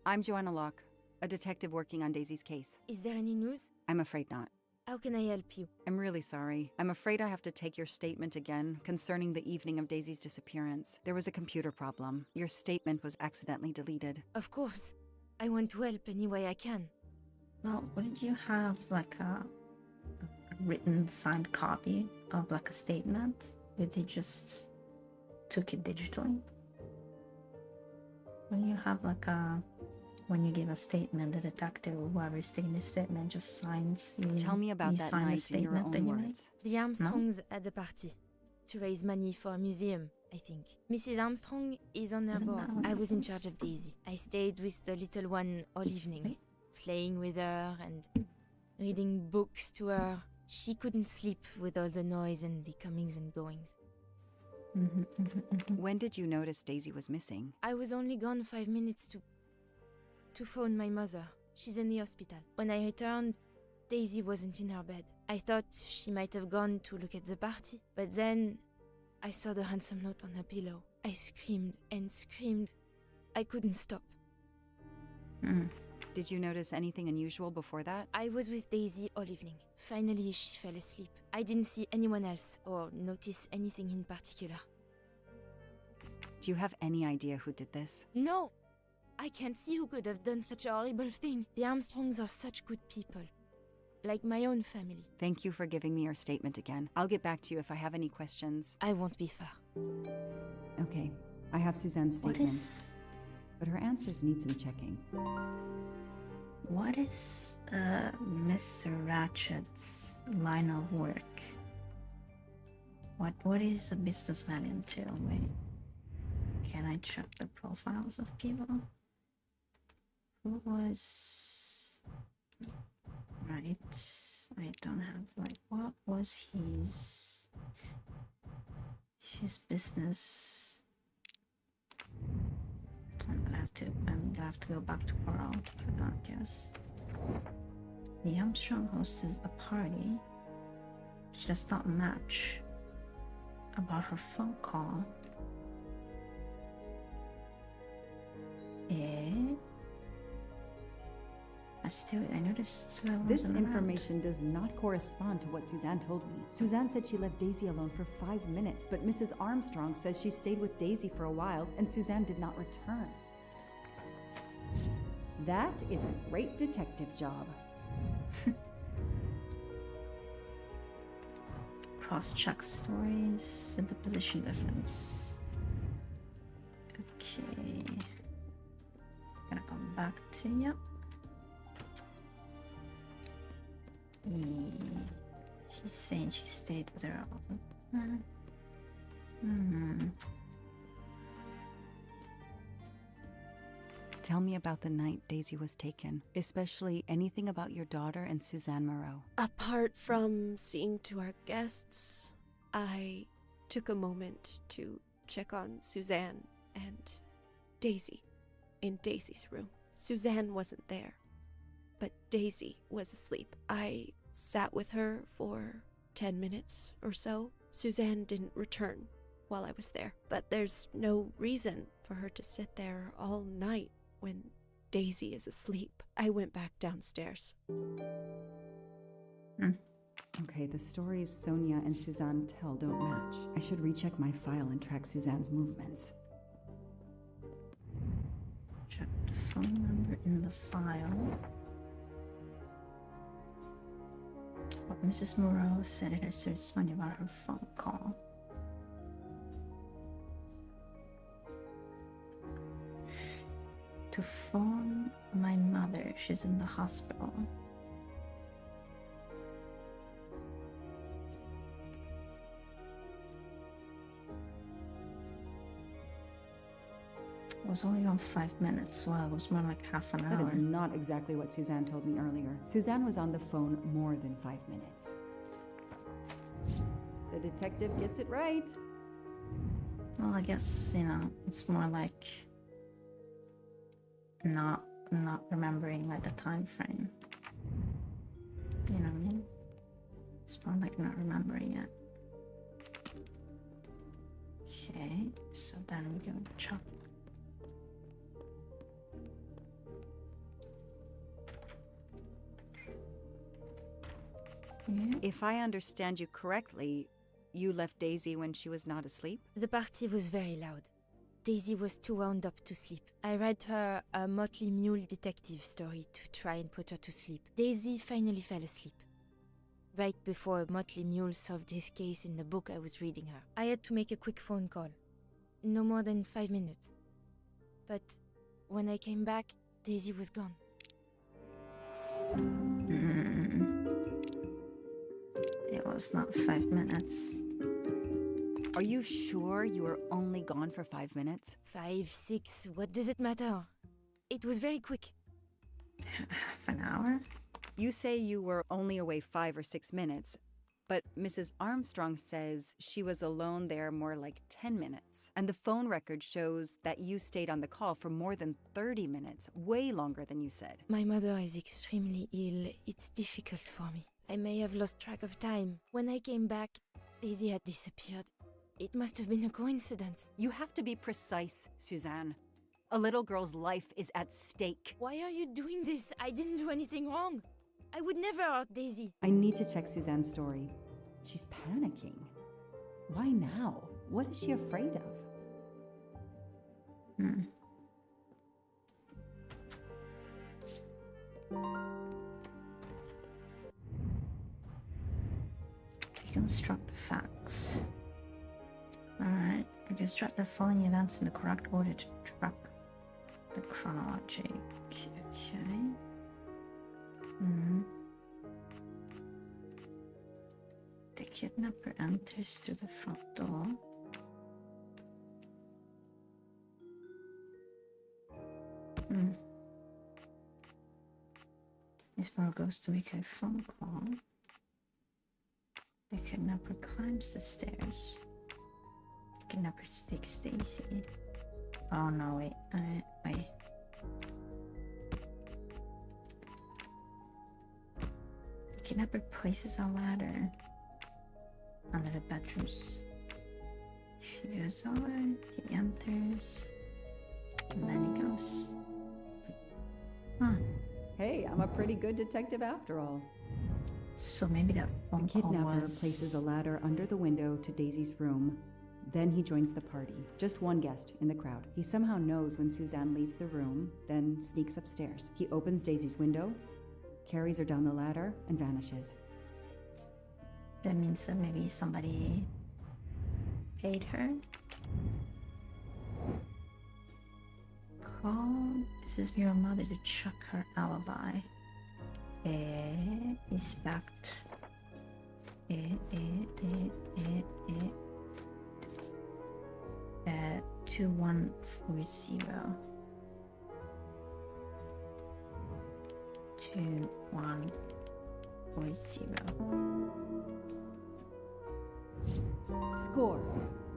I'm Joanna Locke, a detective working on Daisy's case. Is there any news? I'm afraid not. How can I help you? I'm really sorry. I'm afraid I have to take your statement again concerning the evening of Daisy's disappearance. There was a computer problem. Your statement was accidentally deleted. Of course. I want to help any way I can. Well, wouldn't you have like a written signed copy of like a statement? Or they just took it digitally? When you have like when you give a statement, the detective or whoever is taking the statement just signs. Tell me about you that sign the night in your statement that own you made? words. The Armstrongs had a party to raise money for a museum, I think. Mrs. Armstrong is on their Isn't board. that what I it was in was? charge of Daisy. I stayed with the little one all evening, playing with her and reading books to her. She couldn't sleep with all the noise and the comings and goings. When did you notice Daisy was missing? I was only gone 5 minutes to phone my mother. She's in the hospital. When I returned, Daisy wasn't in her bed. I thought she might have gone to look at the party, but then I saw the handsome note on her pillow. I screamed and screamed. I couldn't stop. Did you notice anything unusual before that? I was with Daisy all evening. Finally, she fell asleep. I didn't see anyone else or notice anything in particular. Do you have any idea who did this? No! I can't see who could have done such a horrible thing. The Armstrongs are such good people. Like my own family. Thank you for giving me your statement again. I'll get back to you if I have any questions. I won't be far. Okay, I have Suzanne's What statement, is... but her answers need some checking. What is Mr. Ratchet's line of work? What is a businessman into? Wait. Can I check the profiles of people? Who was... Right. I don't have, like, what was his business? I'm gonna have to go back to Coral for that, I guess. The Armstrong hosted a party which does not match about her phone call. I noticed Sue This wasn't around. information does not correspond to what Suzanne told me. Suzanne said she left Daisy alone for 5 minutes, but Mrs. Armstrong says she stayed with Daisy for a while and Suzanne did not return. That is a great detective job. Cross-check stories and the position difference. Okay. Gonna come back to you. She's saying she stayed with her. Tell me about the night Daisy was taken, especially anything about your daughter and Suzanne Moreau. Apart from seeing to our guests, I took a moment to check on Suzanne and Daisy in Daisy's room. Suzanne wasn't there, but Daisy was asleep. I sat with her for 10 minutes or so. Suzanne didn't return while I was there, but there's no reason for her to sit there all night when Daisy is asleep. I went back downstairs. Okay, the stories Sonia and Suzanne tell don't match. I should recheck my file and track Suzanne's movements. Check the phone number in the file. What Mrs. Moreau said in her testimony about her phone call. To phone my mother, she's in the hospital. It was only on 5 minutes, well, it was more like half an hour. That is not exactly what Suzanne told me earlier. Suzanne was on the phone more than 5 minutes. The detective gets it right. Well, I guess, it's more like not remembering like the time frame. You know what I mean? It's more like not remembering it. Okay, so then we go chop. Yeah. If I understand you correctly, you left Daisy when she was not asleep? The party was very loud. Daisy was too wound up to sleep. I read her a Motley Mule detective story to try and put her to sleep. Daisy finally fell asleep. Right before Motley Mule solved his case in the book I was reading her. I had to make a quick phone call. No more than 5 minutes. But when I came back, Daisy was gone. It was not 5 minutes. Are you sure you were only gone for 5 minutes? 5, 6, what does it matter? It was very quick. Half an hour? You say you were only away 5 or 6 minutes, but Mrs. Armstrong says she was alone there more like 10 minutes. And the phone record shows that you stayed on the call for more than 30 minutes, way longer than you said. My mother is extremely ill. It's difficult for me. I may have lost track of time. When I came back, Daisy had disappeared. It must have been a coincidence. You have to be precise, Suzanne. A little girl's life is at stake. Why are you doing this? I didn't do anything wrong. I would never hurt Daisy. I need to check Suzanne's story. She's panicking. Why now? What is she afraid of? Reconstruct facts. Alright, reconstruct the following events in the correct order to track the chronology. Okay. The kidnapper enters through the front door. Miss Morrow goes to make a phone call. The kidnapper climbs the stairs. The kidnapper takes Daisy. Oh no, wait. Wait. The kidnapper places a ladder under the bedrooms. She goes over, he enters, and then he goes. Huh. Hey, I'm a pretty good detective after all. So maybe that phone The call kidnapper was... places a ladder under the window to Daisy's room. Then he joins the party. Just one guest in the crowd. He somehow knows when Suzanne leaves the room, then sneaks upstairs. He opens Daisy's window, carries her down the ladder, and vanishes. That means that maybe somebody paid her. Call Mrs. Muir mother to check her alibi. Inspect. 2140. 2140. Score.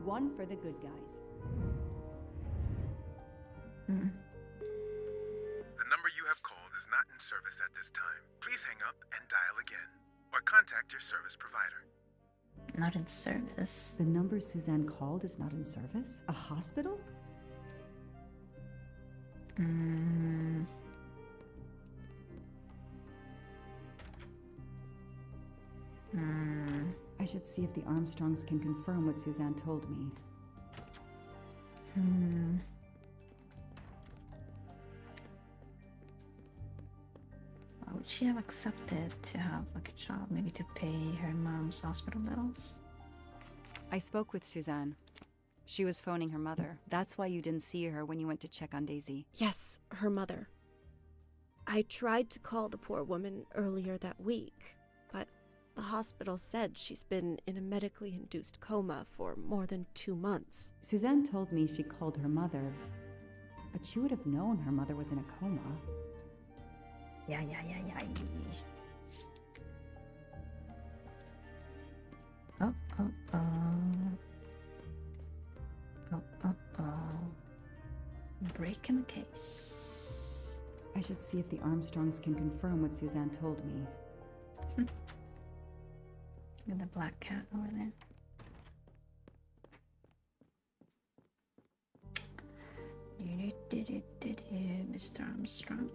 1 for the good guys. The number you have called is not in service at this time. Please hang up and dial again, or contact your service provider. Not in service. The number Suzanne called is not in service? A hospital? I should see if the Armstrongs can confirm what Suzanne told me. Why would she have accepted to have like a job, maybe to pay her mom's hospital bills? I spoke with Suzanne. She was phoning her mother. That's why you didn't see her when you went to check on Daisy. Yes, her mother. I tried to call the poor woman earlier that week, but the hospital said she's been in a medically induced coma for more than 2 months. Suzanne told me she called her mother, but she would have known her mother was in a coma. Yeah. Oh. Break in the case. I should see if the Armstrongs can confirm what Suzanne told me. Look at the black cat over there. Mr. Armstrong.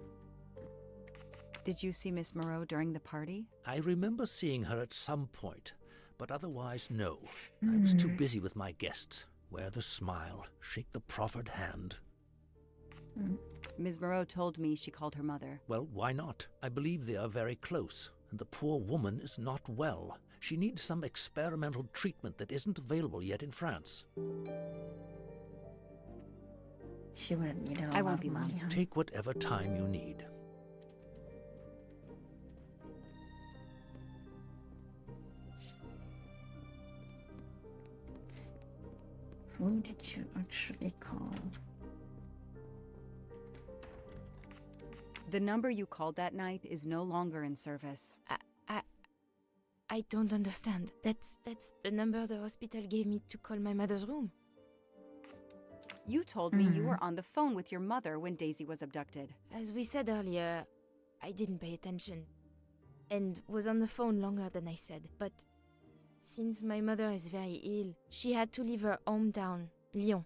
Did you see Miss Moreau during the party? I remember seeing her at some point, but otherwise, no. I was too busy with my guests. Wear the smile, shake the proffered hand. Ms. Moreau told me she called her mother. Well, why not? I believe they are very close, and the poor woman is not well. She needs some experimental treatment that isn't available yet in France. She would need a I lot won't of be money, long. huh? Take whatever time you need. Who did you actually call? The number you called that night is no longer in service. I don't understand. That's the number the hospital gave me to call my mother's room. You told me you were on the phone with your mother when Daisy was abducted. As we said earlier, I didn't pay attention and was on the phone longer than I said. But Since my mother is very ill, she had to leave her hometown, Lyon,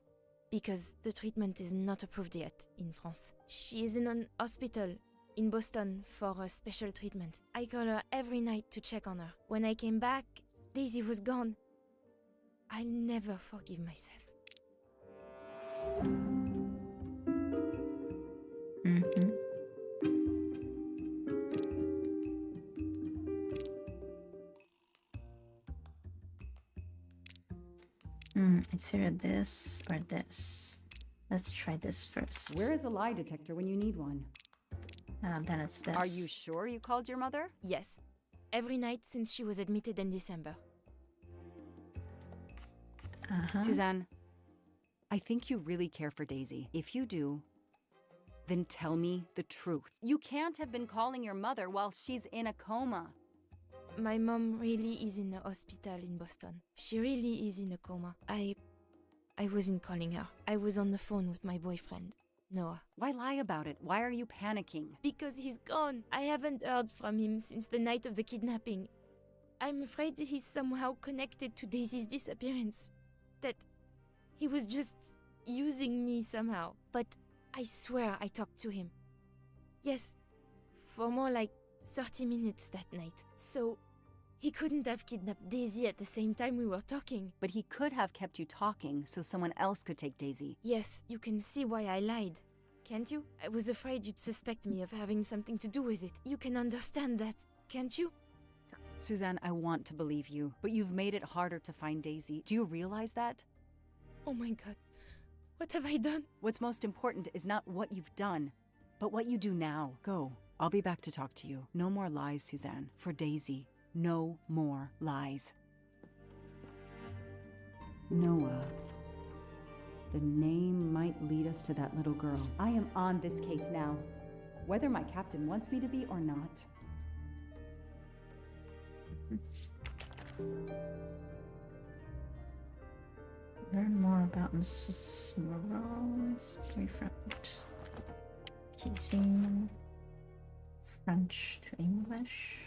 because the treatment is not approved yet in France. She is in an hospital in Boston for a special treatment. I call her every night to check on her. When I came back, Daisy was gone. I'll never forgive myself. Mm-hmm. It's either this or this. Let's try this first. Where is a lie detector when you need one? Then it's this. Are you sure you called your mother? Yes, every night since she was admitted in December. Suzanne, I think you really care for Daisy. If you do, then tell me the truth. You can't have been calling your mother while she's in a coma. My mom really is in a hospital in Boston. She really is in a coma. I wasn't calling her. I was on the phone with my boyfriend, Noah. Why lie about it? Why are you panicking? Because he's gone. I haven't heard from him since the night of the kidnapping. I'm afraid he's somehow connected to Daisy's disappearance. That he was just using me somehow. But I swear I talked to him. Yes, for more like 30 minutes that night. So he couldn't have kidnapped Daisy at the same time we were talking. But he could have kept you talking so someone else could take Daisy. Yes, you can see why I lied. Can't you? I was afraid you'd suspect me of having something to do with it. You can understand that, can't you? Suzanne, I want to believe you, but you've made it harder to find Daisy. Do you realize that? Oh my god. What have I done? What's most important is not what you've done, but what you do now. Go. I'll be back to talk to you. No more lies, Suzanne. For Daisy. No more lies. Noah. The name might lead us to that little girl. I am on this case now, whether my captain wants me to be or not. Learn more about Mrs. Moreau's boyfriend. Cuisine. French to English.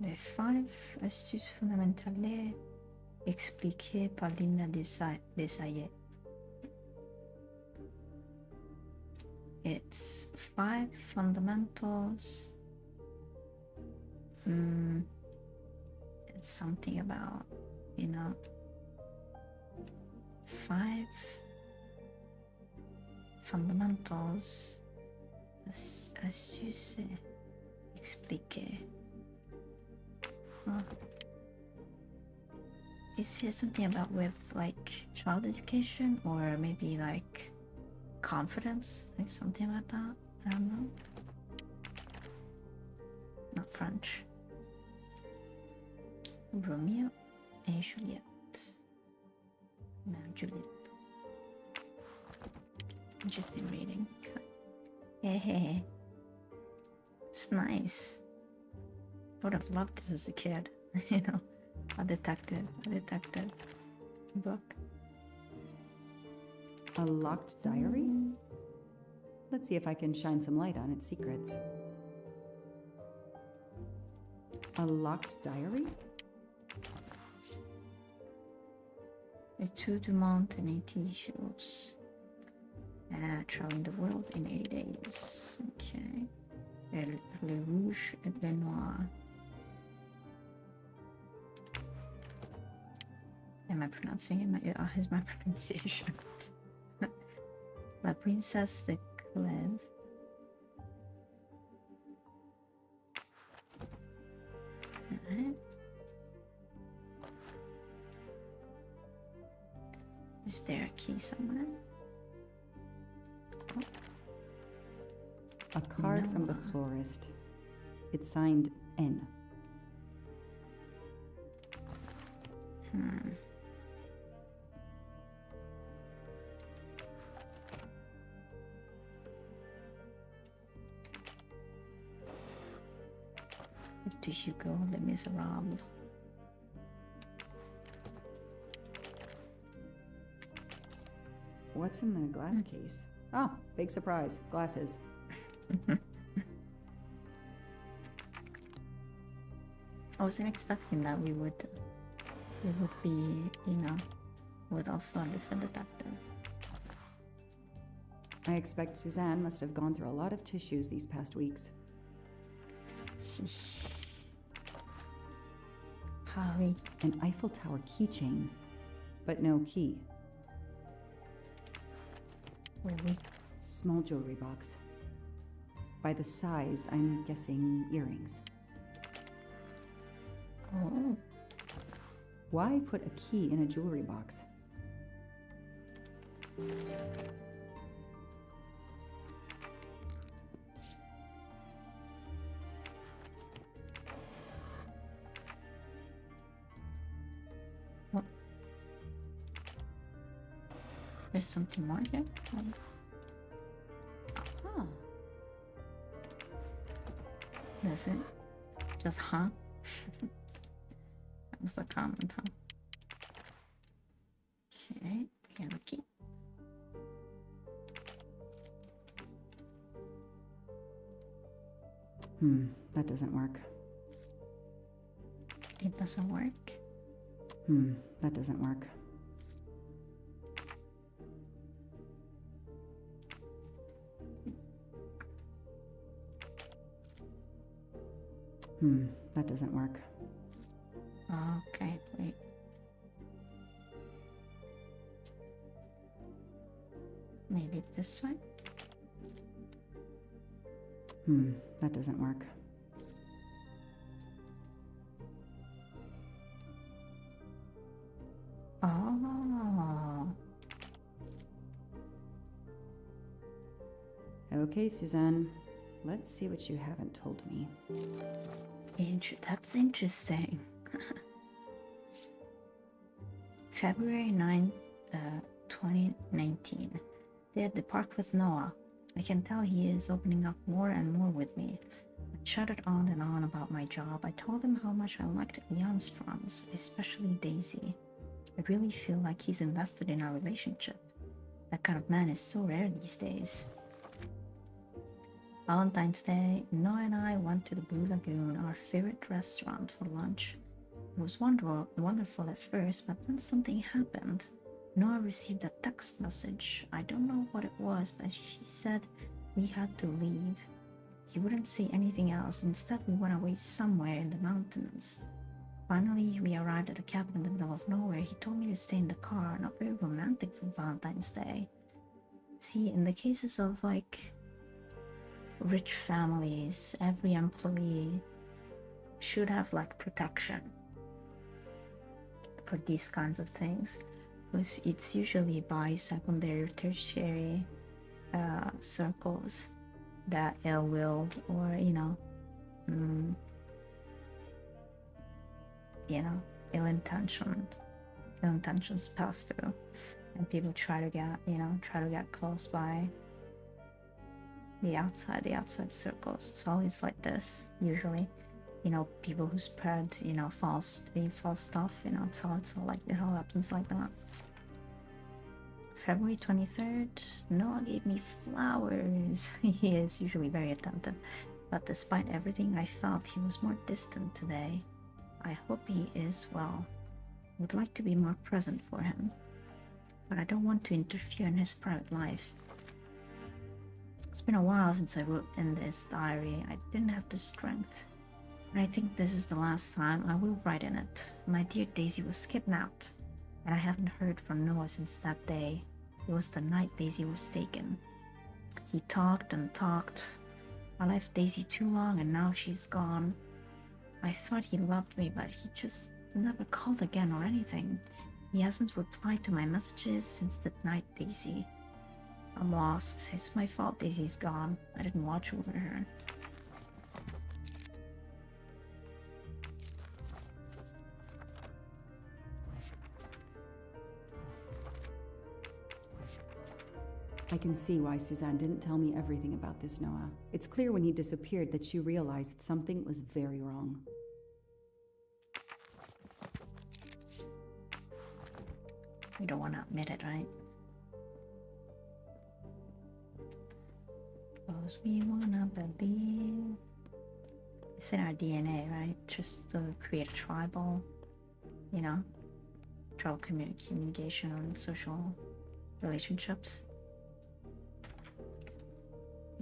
Les 5 astuces fondamentales expliquées par Linda Desayet. It's 5 fundamentals. It's something about, 5 fundamentals. Astuces expliquées. It says something about with like child education or maybe like confidence, like something like that. I don't know. Not French. Romeo and Juliet. No, Juliet. Interesting reading. Hey. It's nice. I would have loved this as a kid. A detective book. A locked diary? Let's see if I can shine some light on its secrets. A locked diary? Études du monde in 80 jours. Traveling the world in 80 days. Okay. Le rouge et le noir. Am I pronouncing it? Is my pronunciation? La Princesse de Clèves. Alright. Is there a key somewhere? A card from the florist. It's signed N. To Hugo, Les Miserables. What's in the glass case? Oh, big surprise. Glasses. I wasn't expecting that we would be, you know, with also a different detective. I expect Suzanne must have gone through a lot of tissues these past weeks. Harry. An Eiffel Tower keychain, but no key. Really? Small jewelry box. By the size, I'm guessing earrings. Oh. Why put a key in a jewelry box? What? There's something more here? Huh. That's it? Just huh? That was the comment, huh? Okay, we have a key. That doesn't work. It doesn't work. That doesn't work. That doesn't work. Okay, wait. Maybe this way? That doesn't work. Oh. Okay, Suzanne. Let's see what you haven't told me. That's interesting. February 9th, 2019. Day at the park with Noah. I can tell he is opening up more and more with me. I chatted on and on about my job. I told him how much I liked the Armstrongs, especially Daisy. I really feel like he's invested in our relationship. That kind of man is so rare these days. Valentine's Day, Noah and I went to the Blue Lagoon, our favorite restaurant, for lunch. It was wonderful at first, but then something happened. Noah received a text message. I don't know what it was, but she said we had to leave. He wouldn't say anything else. Instead, we went away somewhere in the mountains. Finally, we arrived at a cabin in the middle of nowhere. He told me to stay in the car. Not very romantic for Valentine's Day. See, in the cases of, like, rich families, every employee should have, like, protection for these kinds of things. Because it's usually by secondary or tertiary circles that ill-willed or, ill-intentions pass through, and people try to get close by the outside circles. It's always like this, usually. People who spread, false stuff, it's all like, it all happens like that. February 23rd, Noah gave me flowers. He is usually very attentive, but despite everything I felt, he was more distant today. I hope he is well. I would like to be more present for him, but I don't want to interfere in his private life. It's been a while since I wrote in this diary. I didn't have the strength. And I think this is the last time I will write in it. My dear Daisy was kidnapped, and I haven't heard from Noah since that day. It was the night Daisy was taken. He talked and talked. I left Daisy too long, and now she's gone. I thought he loved me, but he just never called again or anything. He hasn't replied to my messages since that night, Daisy. I'm lost. It's my fault Daisy's gone. I didn't watch over her. I can see why Suzanne didn't tell me everything about this, Noah. It's clear when he disappeared that she realized something was very wrong. We don't want to admit it, right? 'Cause we wanna believe. It's in our DNA, right? Just to create a tribal, you know, tribal communication on social relationships.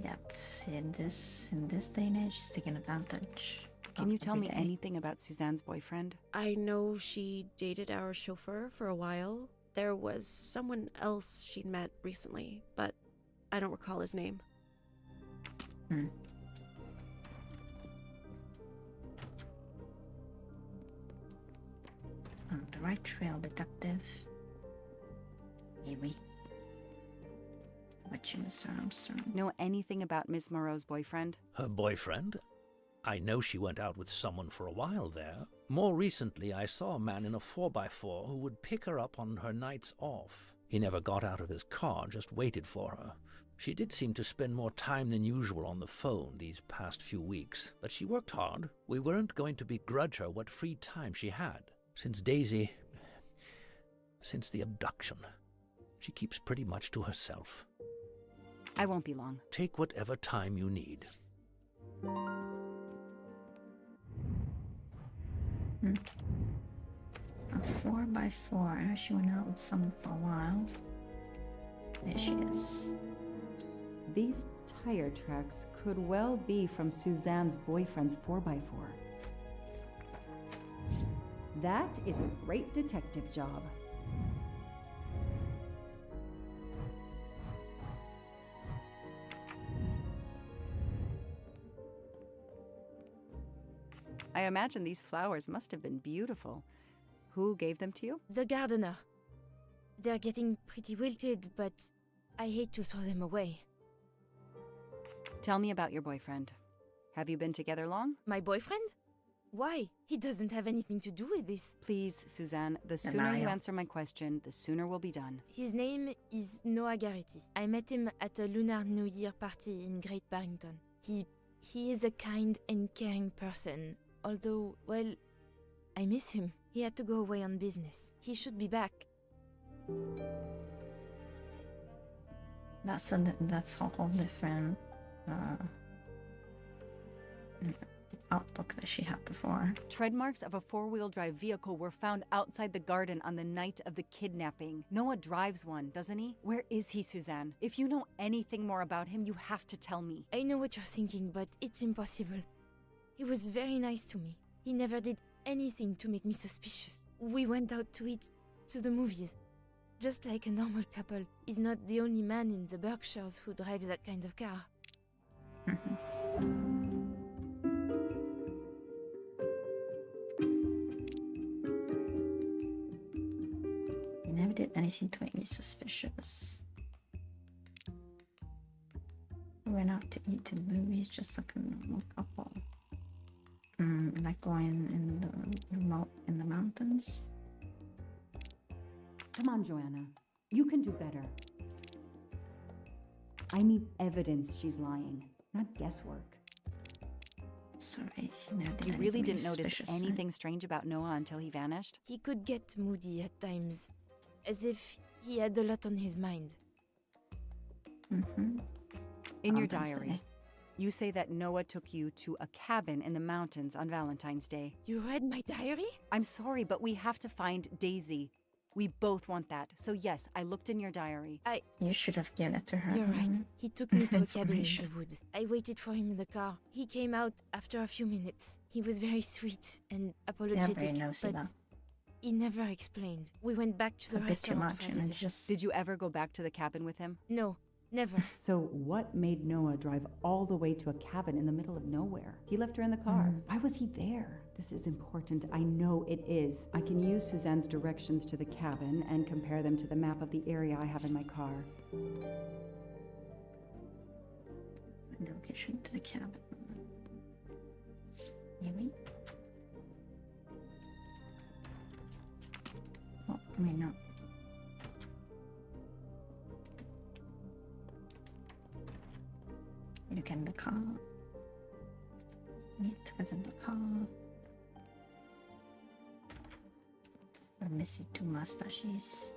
Yet in this day and age, it's taking advantage. Can you tell me every day. anything about Suzanne's boyfriend? I know she dated our chauffeur for a while. There was someone else she'd met recently, but I don't recall his name. On the right trail, detective. Maybe. What you, Mr. Armstrong? Know anything about Miss Moreau's boyfriend? Her boyfriend? I know she went out with someone for a while there. More recently, I saw a man in a 4x4 who would pick her up on her nights off. He never got out of his car, just waited for her. She did seem to spend more time than usual on the phone these past few weeks, but she worked hard. We weren't going to begrudge her what free time she had. Since the abduction, she keeps pretty much to herself. I won't be long. Take whatever time you need. A 4x4. She went out with someone for a while. There she is. These tire tracks could well be from Suzanne's boyfriend's 4x4. That is a great detective job. I imagine these flowers must have been beautiful. Who gave them to you? The gardener. They're getting pretty wilted, but I hate to throw them away. Tell me about your boyfriend. Have you been together long? My boyfriend? Why? He doesn't have anything to do with this. Please, Suzanne, the sooner you answer my question, the sooner we'll be done. His name is Noah Garrity. I met him at a Lunar New Year party in Great Barrington. He is a kind and caring person, although, well, I miss him. He had to go away on business. He should be back. That's a whole different outlook that she had before. Tread marks of a four-wheel drive vehicle were found outside the garden on the night of the kidnapping. Noah drives one, doesn't he? Where is he, Suzanne? If you know anything more about him, you have to tell me. I know what you're thinking, but it's impossible. He was very nice to me. He never did anything to make me suspicious. We went out to eat, to the movies. Just like a normal couple. He's not the only man in the Berkshires who drives that kind of car. He never did anything to make me suspicious. We went out to eat to the movies just like a normal couple. Like going in the mountains. Come on, Joanna. You can do better. I need evidence she's lying, not guesswork. Sorry, she never did You anything really to didn't make me notice suspicious, anything strange about Noah until he vanished? He could get moody at times, as if he had a lot on his mind. In your diary, you say that Noah took you to a cabin in the mountains on Valentine's Day. You read my diary? I'm sorry, but we have to find Daisy. We both want that. So yes, I looked in your diary. You should have given it to her. You're right. He took me to a cabin in Information. the woods. I waited for him in the car. He came out after a few minutes. He was very sweet and apologetic, very nosy, but though. he never explained. We went back to the A bit too restaurant much, for and dessert. just Did you ever go back to the cabin with him? No, never. So what made Noah drive all the way to a cabin in the middle of nowhere? He left her in the car. Why was he there? This is important. I know it is. I can use Suzanne's directions to the cabin and compare them to the map of the area I have in my car. the location to the cabin. Maybe. Oh, I mean, no. Look in the car. It was in the car. We're missing 2 mustaches.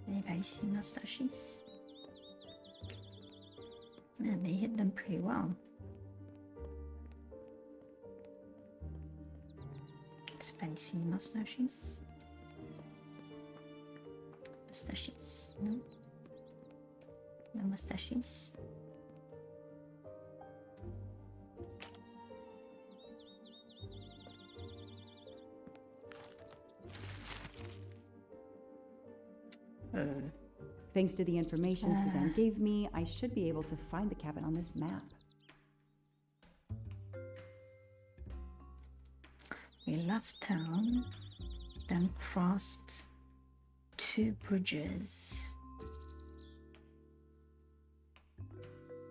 Anybody see mustaches? Man, they hit them pretty well. Spicy mustaches. Mustaches. No. No mustaches. Thanks to the information Suzanne gave me, I should be able to find the cabin on this map. We left town, then crossed 2 bridges.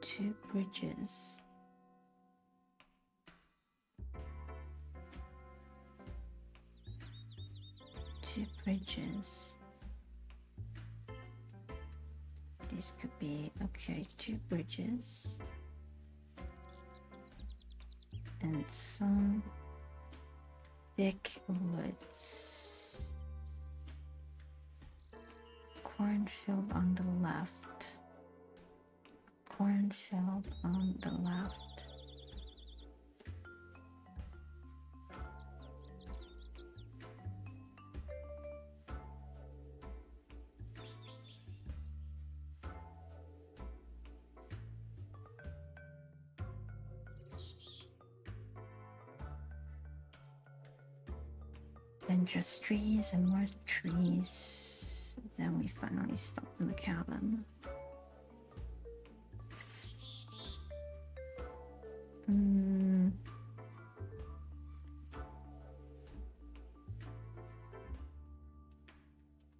2 bridges. Two bridges. This could be, okay, 2 bridges. And some thick woods. Cornfield on the left. Cornfield on the left. Then just trees and more trees. Then we finally stopped in the cabin.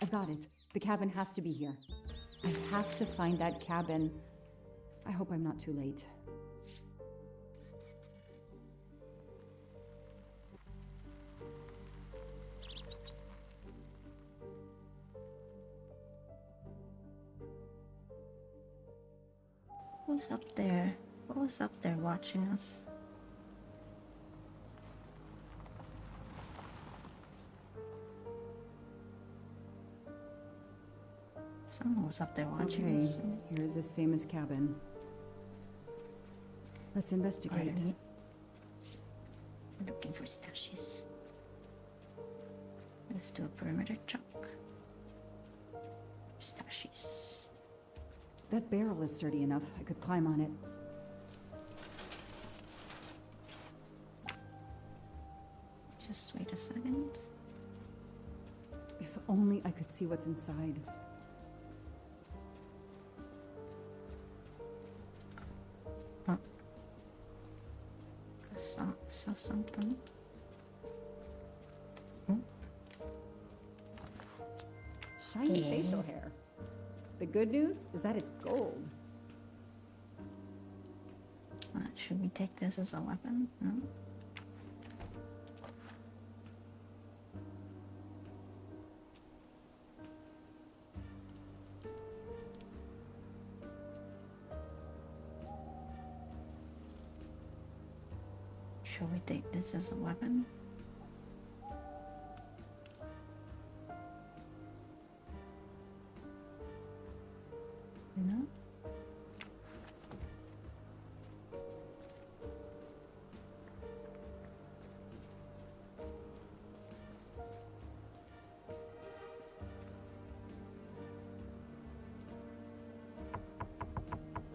I've got it. The cabin has to be here. I have to find that cabin. I hope I'm not too late. Who's up there? What was up there watching us? Someone was up there watching us. Here's this famous cabin. Let's investigate. Alright. Looking for stashes. Let's do a perimeter check. Stashes. That barrel is sturdy enough. I could climb on it. Just wait a second. If only I could see what's inside. Oh. I saw something. Oh. Shiny facial hair. The good news is that it's gold. Should we take this as a weapon? No? Should we take this as a weapon? No?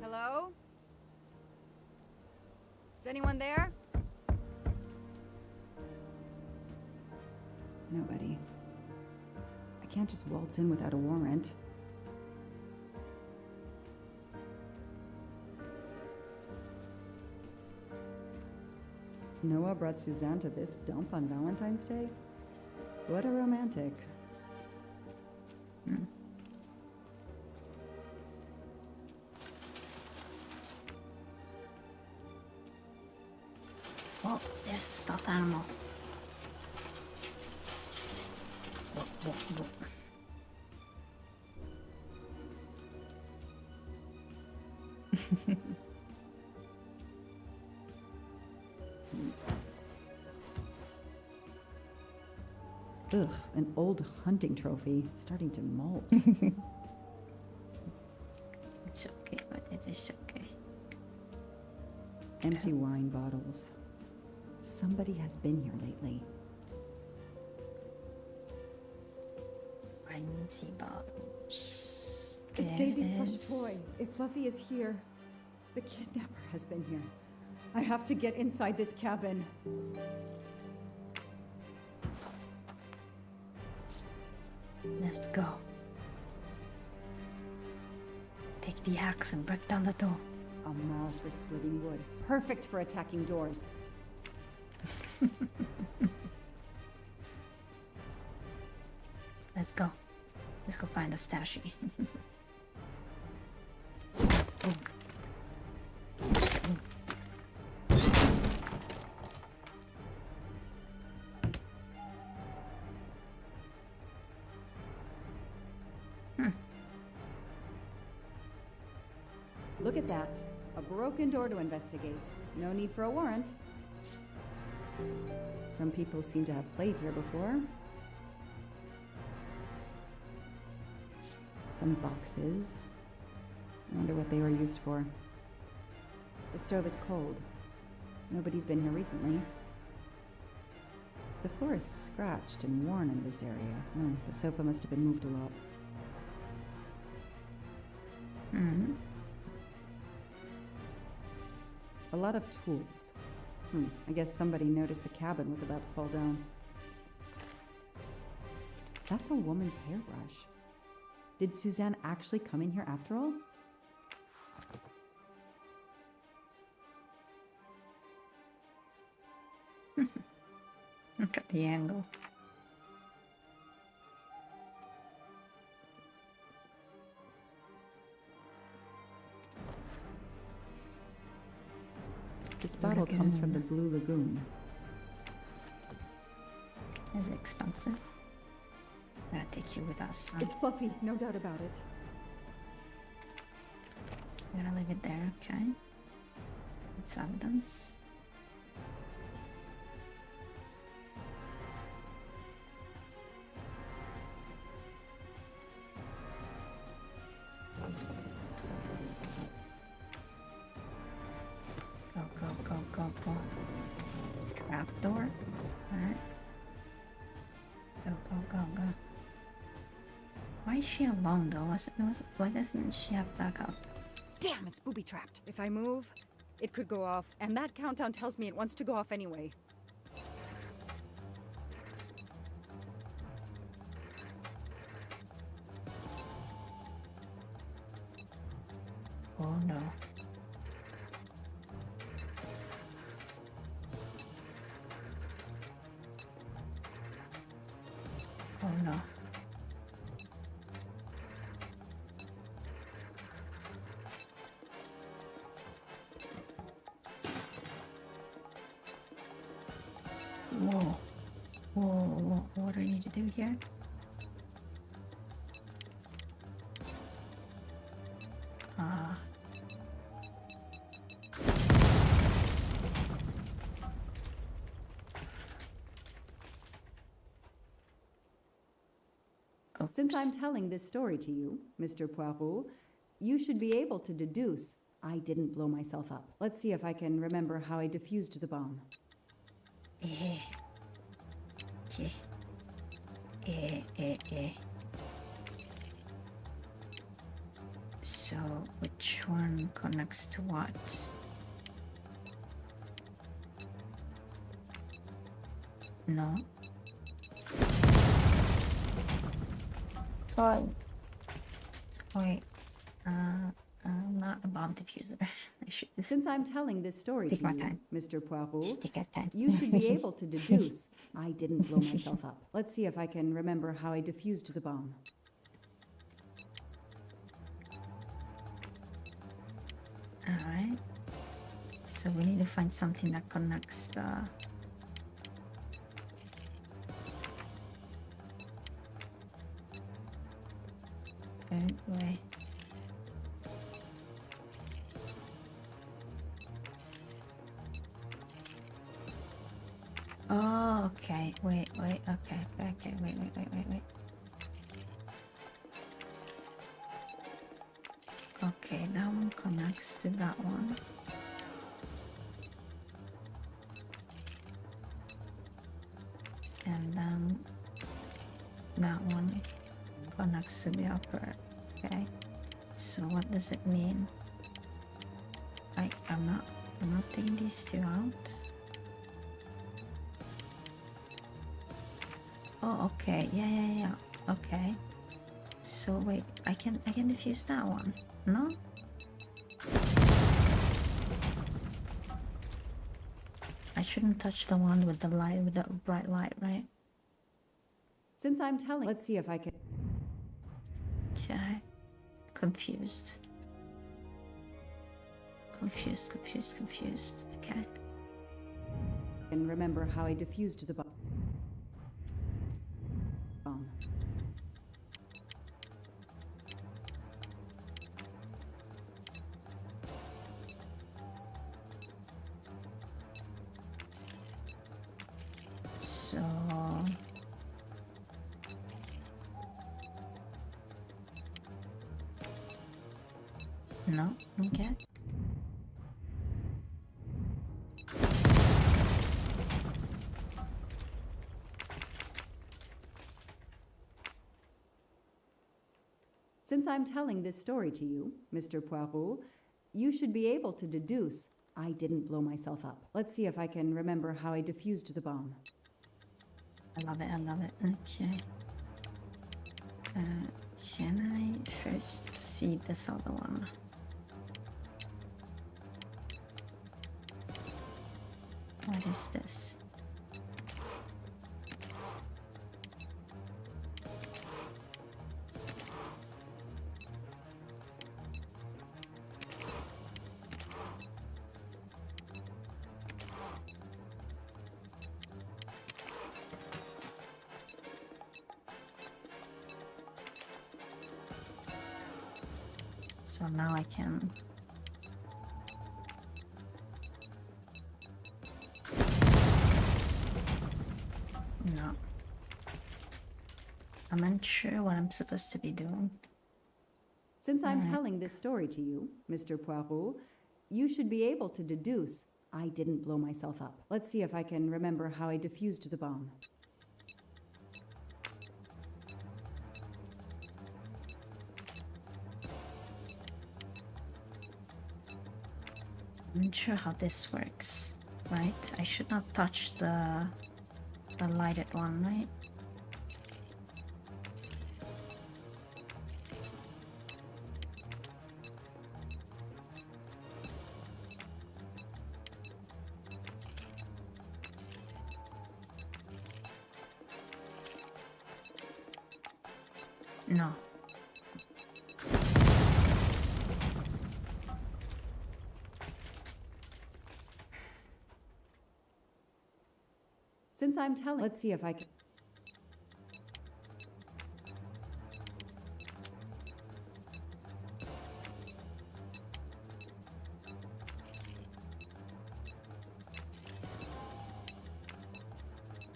Hello? Is anyone there? Nobody. I can't just waltz in without a warrant. Noah brought Suzanne to this dump on Valentine's Day? What a romantic. Oh, there's a stuffed animal. Whoa, whoa, whoa. Ugh, an old hunting trophy starting to mold. It's okay, but it is okay. Empty wine bottles. Somebody has been here lately. Empty bottles. It's There Daisy's it plush is. toy. If Fluffy is here, the kidnapper has been here. I have to get inside this cabin. Let's go. Take the axe and break down the door. A maul for splitting wood. Perfect for attacking doors. Let's go. Let's go find the stashy. Look at that. A broken door to investigate. No need for a warrant. Some people seem to have played here before. Some boxes. I wonder what they were used for. The stove is cold. Nobody's been here recently. The floor is scratched and worn in this area. The sofa must have been moved a lot. A lot of tools. I guess somebody noticed the cabin was about to fall down. That's a woman's hairbrush. Did Suzanne actually come in here after all? Look at the angle. This bottle comes from the Blue Lagoon. Is it expensive? I'm gonna take you with us. It's Fluffy, no doubt about it. I'm gonna leave it there, okay? It's evidence. Go. Trapdoor. Alright. Go. Why is she alone though? Why doesn't she have backup? Damn, it's booby-trapped. If I move, it could go off, and that countdown tells me it wants to go off anyway. Oh no. Oh no. Whoa. What do I need to do here? Since I'm telling this story to you, Mr. Poirot, you should be able to deduce I didn't blow myself up. Let's see if I can remember how I defused the bomb. So, which one connects to what? No. Fine. Wait. I'm not a bomb diffuser. Since I'm telling this story to you, Mr. Poirot, you should be able to deduce I didn't blow myself up. Let's see if I can remember how I defused the bomb. Alright. So we need to find something that connects the... way. Oh, okay. Wait. Okay. Wait. Okay, that one connects to that one. and then that one connects to the upper. Okay, so what does it mean? I'm not taking these two out. Oh, okay, yeah. Okay, so wait, I can diffuse that one. No. I shouldn't touch the one with the light, with the bright light, right? Since I'm telling, let's see if I can. Okay. Confused. Okay. And remember how I diffused the bomb. So no, okay. Since I'm telling this story to you, Mr. Poirot, you should be able to deduce I didn't blow myself up. Let's see if I can remember how I diffused the bomb. I love it. Okay. Can I first see this other one? What is this? So now I can no. I'm unsure what I'm supposed to be doing. Since I'm telling this story to you, Mr. Poirot, you should be able to deduce I didn't blow myself up. Let's see if I can remember how I diffused the bomb. I'm not sure how this works, right? I should not touch the lighted one, right? No. Since I'm telling, let's see if I can.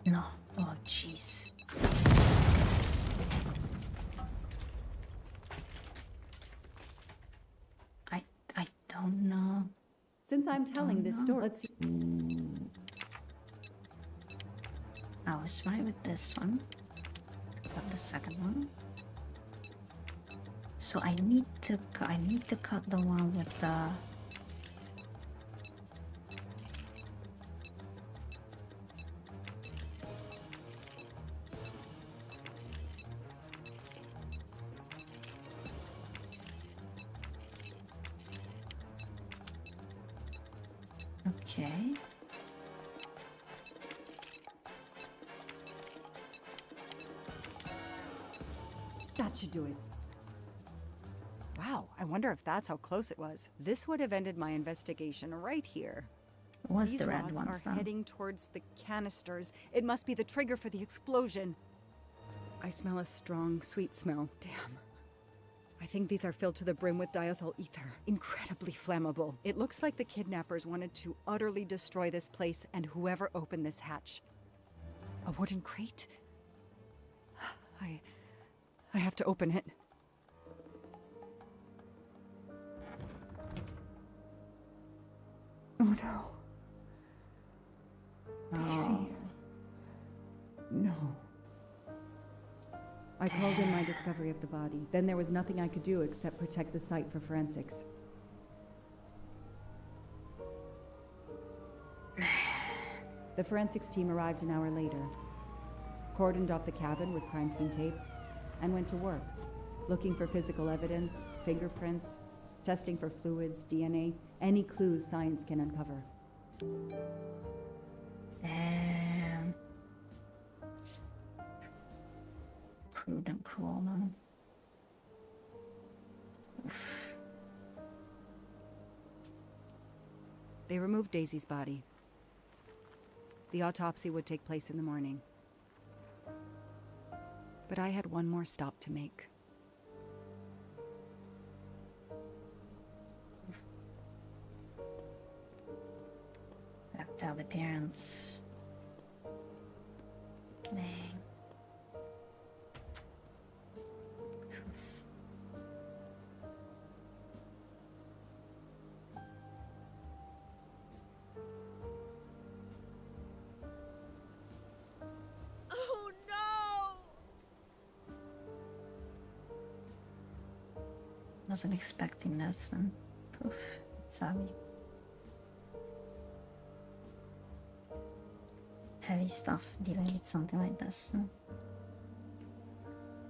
No. Oh, jeez. I don't know. Since I'm telling this story, let's see. I was right with this one. Got the second one. So I need to cut the one with the okay. That should do it. Wow, I wonder if that's how close it was. This would have ended my investigation right here. Was These the red rods ones are then? heading towards the canisters. It must be the trigger for the explosion. I smell a strong, sweet smell. Damn. I think these are filled to the brim with diethyl ether. Incredibly flammable. It looks like the kidnappers wanted to utterly destroy this place and whoever opened this hatch. A wooden crate? I have to open it. Oh no. Daisy. No. I called in my discovery of the body. Then there was nothing I could do except protect the site for forensics. The forensics team arrived an hour later, cordoned off the cabin with crime scene tape, and went to work, looking for physical evidence, fingerprints, testing for fluids, DNA, any clues science can uncover. Damn. Crude and cruel, man. Oof. They removed Daisy's body. The autopsy would take place in the morning. But I had one more stop to make. Have to tell the parents. Dang. Oof. Oh no! Wasn't expecting this, and oof, sorry. Heavy stuff dealing with something like this.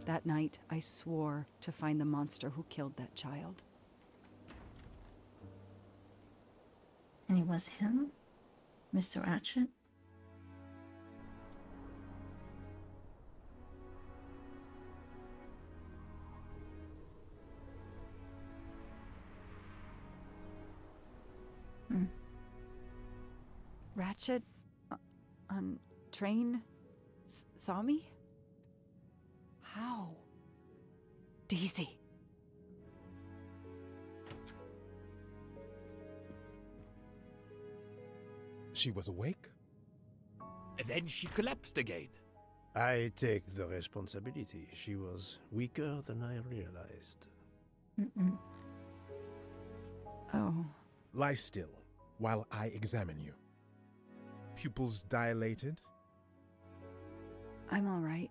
That night, I swore to find the monster who killed that child. And it was him? Mr. Ratchet? Ratchet on train saw me? How? Daisy. She was awake? And then she collapsed again. I take the responsibility. She was weaker than I realized. Mm-mm. Oh. Lie still while I examine you. Pupils dilated? I'm all right.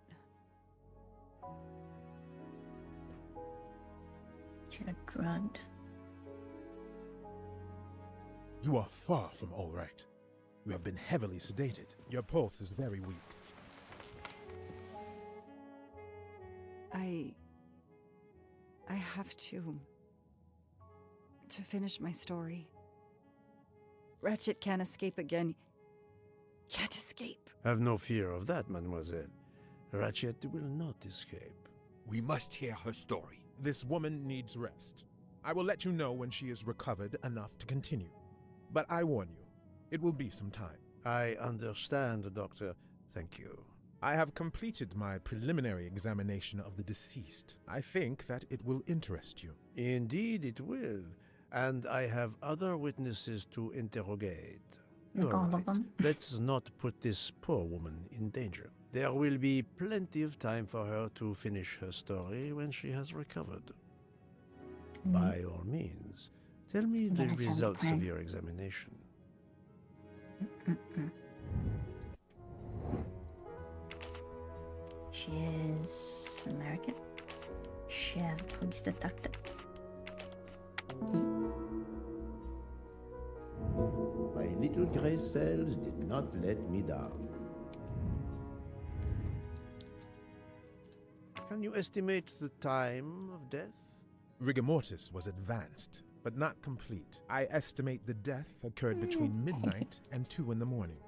You're drugged. You are far from all right. You have been heavily sedated. Your pulse is very weak. I have to finish my story. Ratchet can't escape again. Can't escape. Have no fear of that, mademoiselle. Ratchet will not escape. We must hear her story. This woman needs rest. I will let you know when she is recovered enough to continue. But I warn you, it will be some time. I understand, Doctor. Thank you. I have completed my preliminary examination of the deceased. I think that it will interest you. Indeed it will. And I have other witnesses to interrogate. Like You're all of right. them. Let's not put this poor woman in danger. There will be plenty of time for her to finish her story when she has recovered. By all means, tell me the That sounds results of fine. your examination. She is American. She has a police detective. My little gray cells did not let me down. Can you estimate the time of death? Rigor mortis was advanced, but not complete. I estimate the death occurred between midnight and 2 in the morning.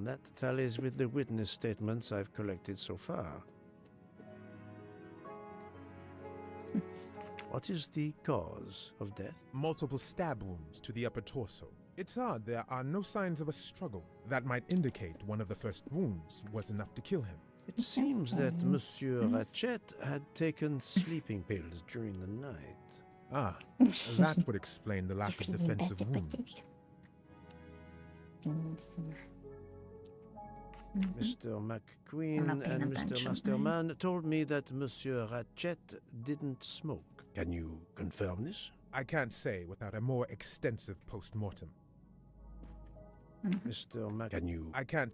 That tallies with the witness statements I've collected so far. What is the cause of death? Multiple stab wounds to the upper torso. It's odd there are no signs of a struggle. That might indicate one of the first wounds was enough to kill him. It seems that Monsieur Ratchet had taken sleeping pills during the night. Ah, that would explain the lack of defensive wounds. Mr. McQueen not paying and Mr. attention. Masterman told me that Monsieur Ratchet didn't smoke. Can you confirm this? I can't say without a more extensive post-mortem. Mr. Can you... I can't...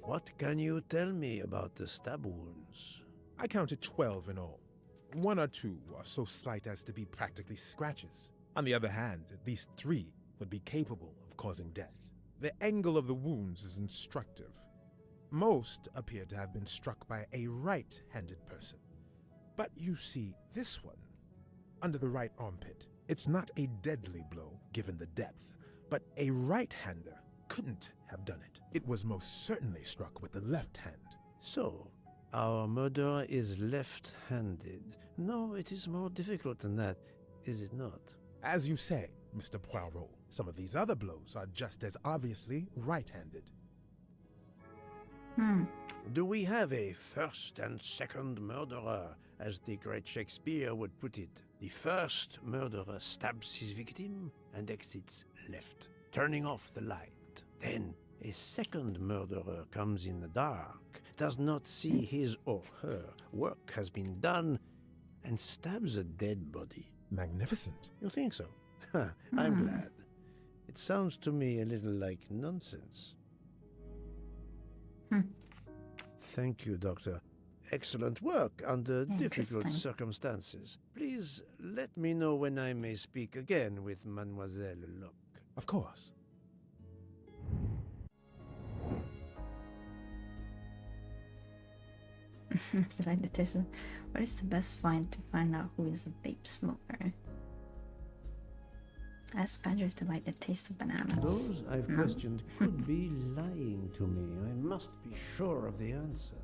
What can you tell me about the stab wounds? I counted 12 in all. 1 or 2 are so slight as to be practically scratches. On the other hand, at least 3 would be capable of causing death. The angle of the wounds is instructive. Most appear to have been struck by a right-handed person. But you see, this one, under the right armpit, it's not a deadly blow given the depth, but a right-hander couldn't have done it. It was most certainly struck with the left hand. So, our murderer is left-handed. No, it is more difficult than that, is it not? As you say, Mr. Poirot, some of these other blows are just as obviously right-handed. Do we have a first and second murderer, as the great Shakespeare would put it? The first murderer stabs his victim and exits left, turning off the light. Then a second murderer comes in the dark, does not see his or her work has been done, and stabs a dead body. Magnificent. You think so? I'm glad. It sounds to me a little like nonsense. Thank you, Doctor. Excellent work under difficult circumstances. Please let me know when I may speak again with Mademoiselle Locke. Of course. After like the taste of, what is the best find to find out who is a vape smoker? Ask Badger if they like the taste of bananas. Those I've questioned could be lying to me. I must be sure of the answer.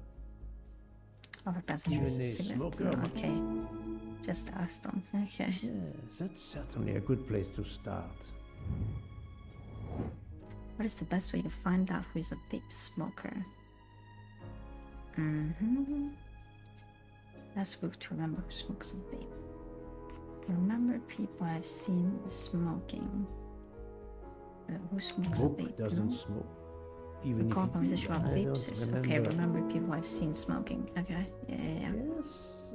Other passengers Even a cigarette. smoker? No, okay. Just ask them. Okay. Yes, that's certainly a good place to start. What is the best way to find out who is a vape smoker? Last book to remember who smokes a vape. Remember people I've seen smoking. Who smokes a Book vape? doesn't smoke. Even Recall if conversation about I vapes. don't Okay, remember. remember people I've seen smoking. Okay, yeah. Yes,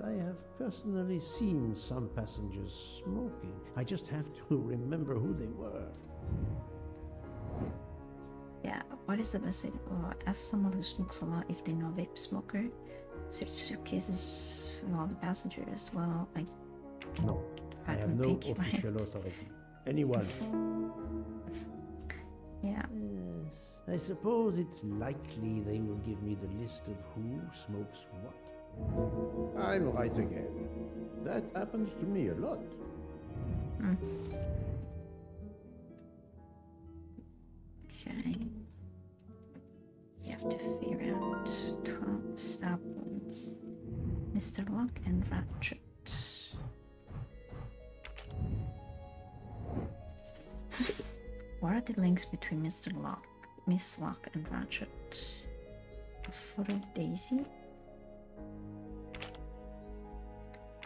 I have personally seen some passengers smoking. I just have to remember who they were. Yeah, what is the best way to ask someone who smokes a lot if they know a vape smoker? Search suitcases for all the passengers. Well, No, I have don't no think you might. official authority. Anyone? Yeah. Yes, I suppose it's likely they will give me the list of who smokes what. I'm right again. That happens to me a lot. Okay. You have to figure out 12 stab wounds. Mr. Locke and Ratchet. What are the links between Mr. Locke, Miss Locke, and Ratchet? A photo of Daisy?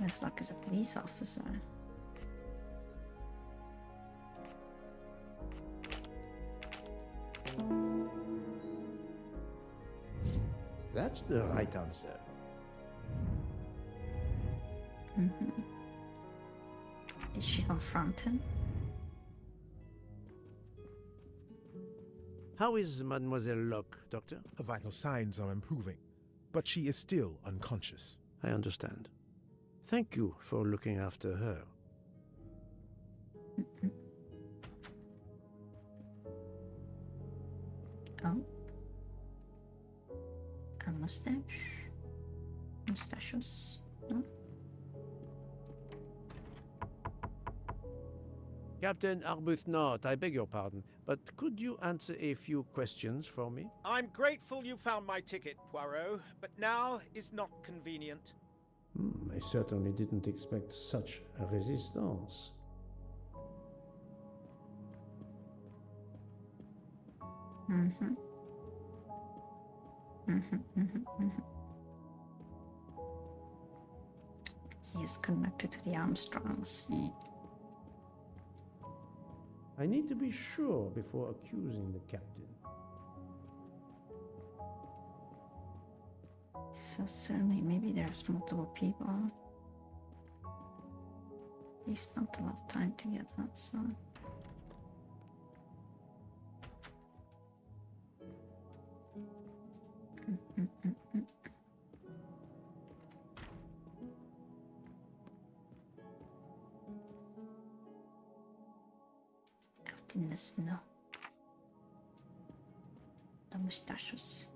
Miss Locke is a police officer. That's the right answer. Did she confront him? How is Mademoiselle Locke, Doctor? Her vital signs are improving, but she is still unconscious. I understand. Thank you for looking after her. Oh. A mustache? Mustachios? No? Captain Arbuthnot, I beg your pardon, but could you answer a few questions for me? I'm grateful you found my ticket, Poirot, but now is not convenient. I certainly didn't expect such a resistance. He is connected to the Armstrongs. I need to be sure before accusing the captain. So certainly, maybe there's multiple people. They spent a lot of time together, so... Out in the snow. The mustaches.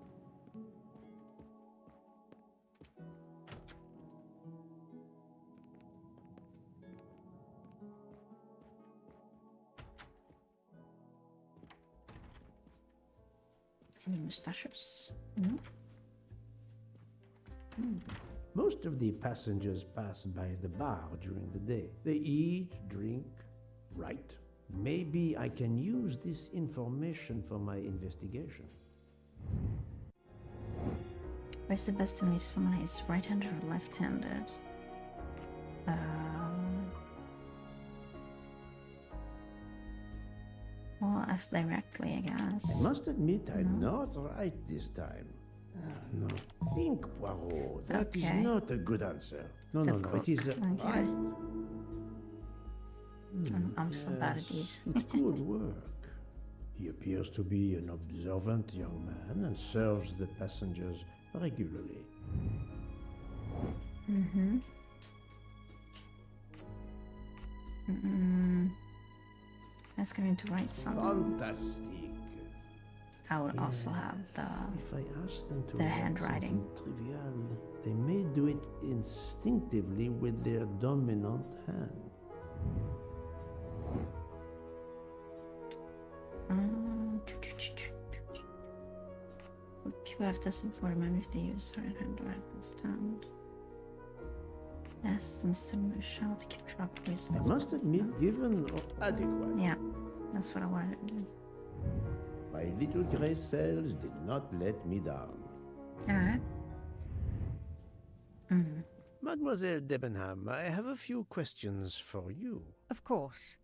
Any mustaches? No. Most of the passengers pass by the bar during the day. They eat, drink, write. Maybe I can use this information for my investigation. Where's the best to know if someone is right-handed or left-handed? Well, ask directly, I guess. I must admit I'm not right this time. No, think, Poirot. That is not a good answer. No, it is right. I'm so bad at these. Good work. He appears to be an observant young man and serves the passengers regularly. Ask him to write something. Fantastic. I would also have If I ask them to their write handwriting. something trivial, they may do it instinctively with their dominant hand. People have tested for reminders they use right hand or left hand. Ask Mr. Michel to keep track of his. I must admit, given or adequate. Yeah, that's what I wanted to do. My little grey cells did not let me down. Alright. Mademoiselle Debenham, I have a few questions for you. Of course.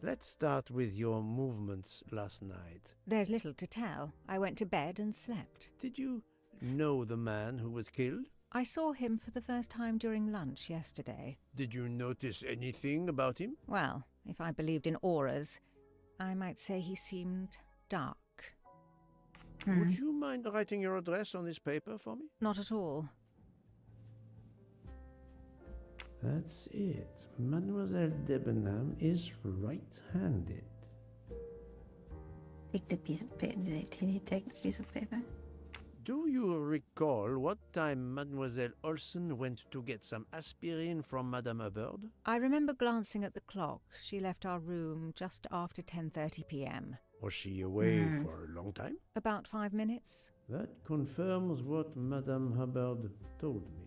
Let's start with your movements last night. There's little to tell. I went to bed and slept. Did you know the man who was killed? I saw him for the first time during lunch yesterday. Did you notice anything about him? Well, if I believed in auras, I might say he seemed dark. Would you mind writing your address on this paper for me? Not at all. That's it. Mademoiselle Debenham is right-handed. Take the piece of paper. Did he take the piece of paper? Do you recall what time Mademoiselle Olsen went to get some aspirin from Madame Hubbard? I remember glancing at the clock. She left our room just after 10:30 p.m. Was she away for a long time? About 5 minutes. That confirms what Madame Hubbard told me.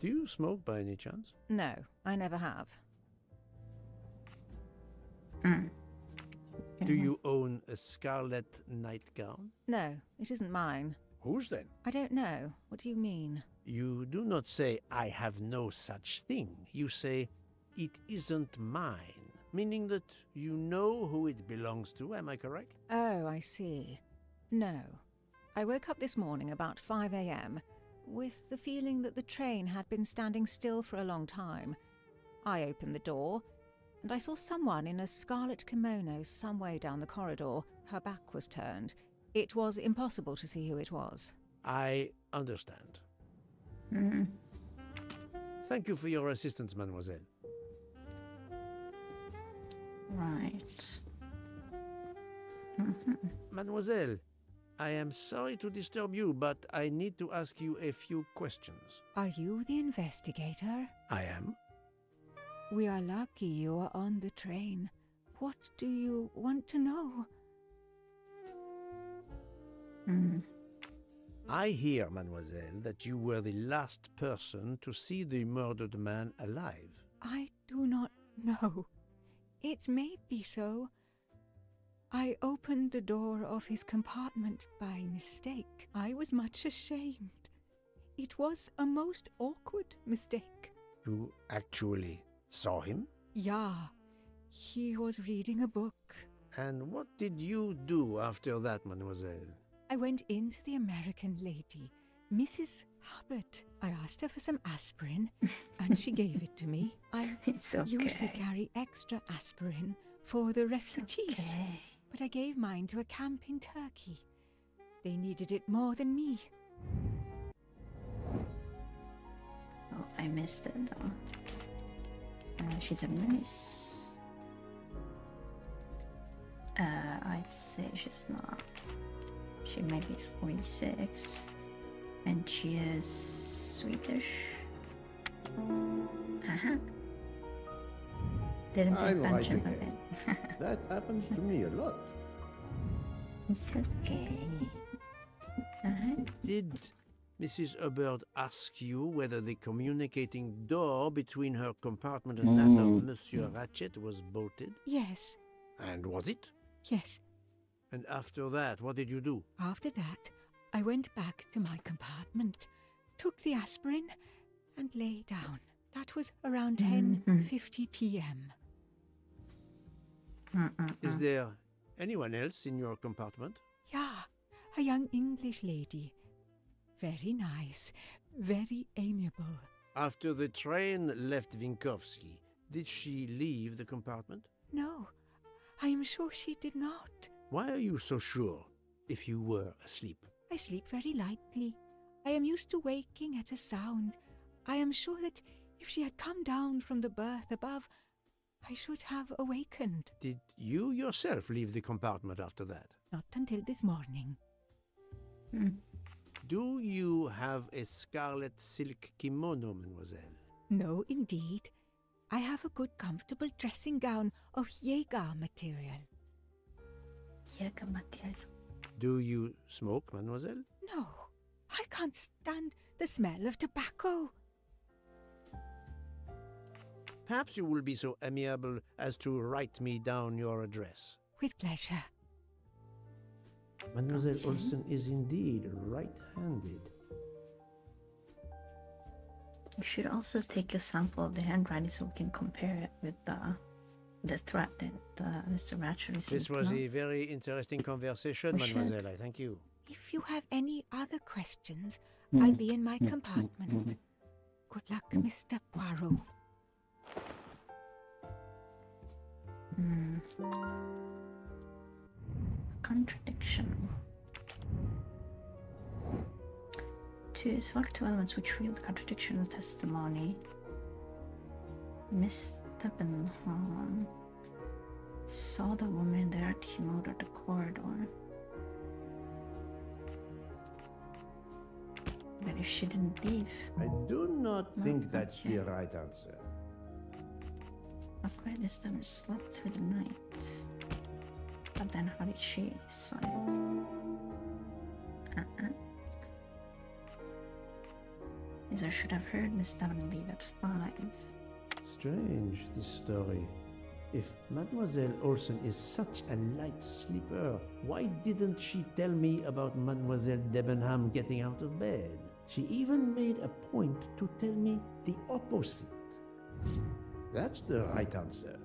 Do you smoke by any chance? No, I never have. Do you own a scarlet nightgown? No, it isn't mine. Whose then? I don't know. What do you mean? You do not say, I have no such thing. You say, it isn't mine, meaning that you know who it belongs to, am I correct? Oh, I see. No. I woke up this morning about 5 a.m. with the feeling that the train had been standing still for a long time. I opened the door, and I saw someone in a scarlet kimono some way down the corridor. Her back was turned. It was impossible to see who it was. I understand. Thank you for your assistance, mademoiselle. Right. Mademoiselle, I am sorry to disturb you, but I need to ask you a few questions. Are you the investigator? I am. We are lucky you are on the train. What do you want to know? I hear, mademoiselle, that you were the last person to see the murdered man alive. I do not know. It may be so. I opened the door of his compartment by mistake. I was much ashamed. It was a most awkward mistake. You actually saw him? Yeah, he was reading a book. And what did you do after that, mademoiselle? I went into the American lady, Mrs. Hubbard. I asked her for some aspirin, and she gave it to me. I usually carry extra aspirin for the refugees, but I gave mine to a camp in Turkey. They needed it more than me. Oh, I missed it though. She's a nurse. I'd say she's not. She might be 46. And she is Swedish. Uh-huh. Didn't pay I'm right attention a again. bit. That happens to me a lot. It's okay. Uh-huh. Did Mrs. Hubbard ask you whether the communicating door between her compartment and that of Monsieur Ratchet was bolted? Yes, And was it? yes. And after that, what did you do? After that, I went back to my compartment, took the aspirin, and lay down. That was around 10:50 p.m. Is there anyone else in your compartment? Yeah, a young English lady. Very nice, very amiable. After the train left Vinkovsky, did she leave the compartment? No, I am sure she did not. Why are you so sure, if you were asleep? I sleep very lightly. I am used to waking at a sound. I am sure that if she had come down from the berth above, I should have awakened. Did you yourself leave the compartment after that? Not until this morning. Do you have a scarlet silk kimono, mademoiselle? No, indeed. I have a good, comfortable dressing gown of Jaeger material. Jaeger material. Do you smoke, mademoiselle? No, I can't stand the smell of tobacco. Perhaps you will be so amiable as to write me down your address. With pleasure. Mademoiselle Olsen is indeed right-handed. You should also take a sample of the handwriting so we can compare it with the threat that Mr. Ratchet received. This was a very interesting conversation, mademoiselle. I thank you. If you have any other questions, I'll be in my compartment. Good luck, Mr. Poirot. Contradiction. To select two elements which reveal the contradiction of testimony. Miss Debenham saw the woman in the red kimono at the corridor. But if she didn't leave, I do not think that's the right answer. Aquarius this time slept through the night. But then how did she sign? As I should have heard Miss Devon leave at 5. Strange, this story. If Mademoiselle Olsen is such a light sleeper, why didn't she tell me about Mademoiselle Debenham getting out of bed? She even made a point to tell me the opposite. That's the right answer.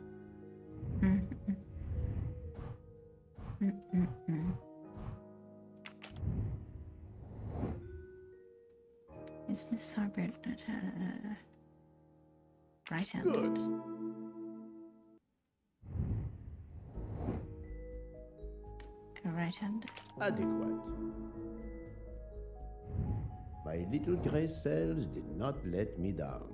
Is Miss Harbert right-handed? Good. Right-handed. Adequate. My little gray cells did not let me down.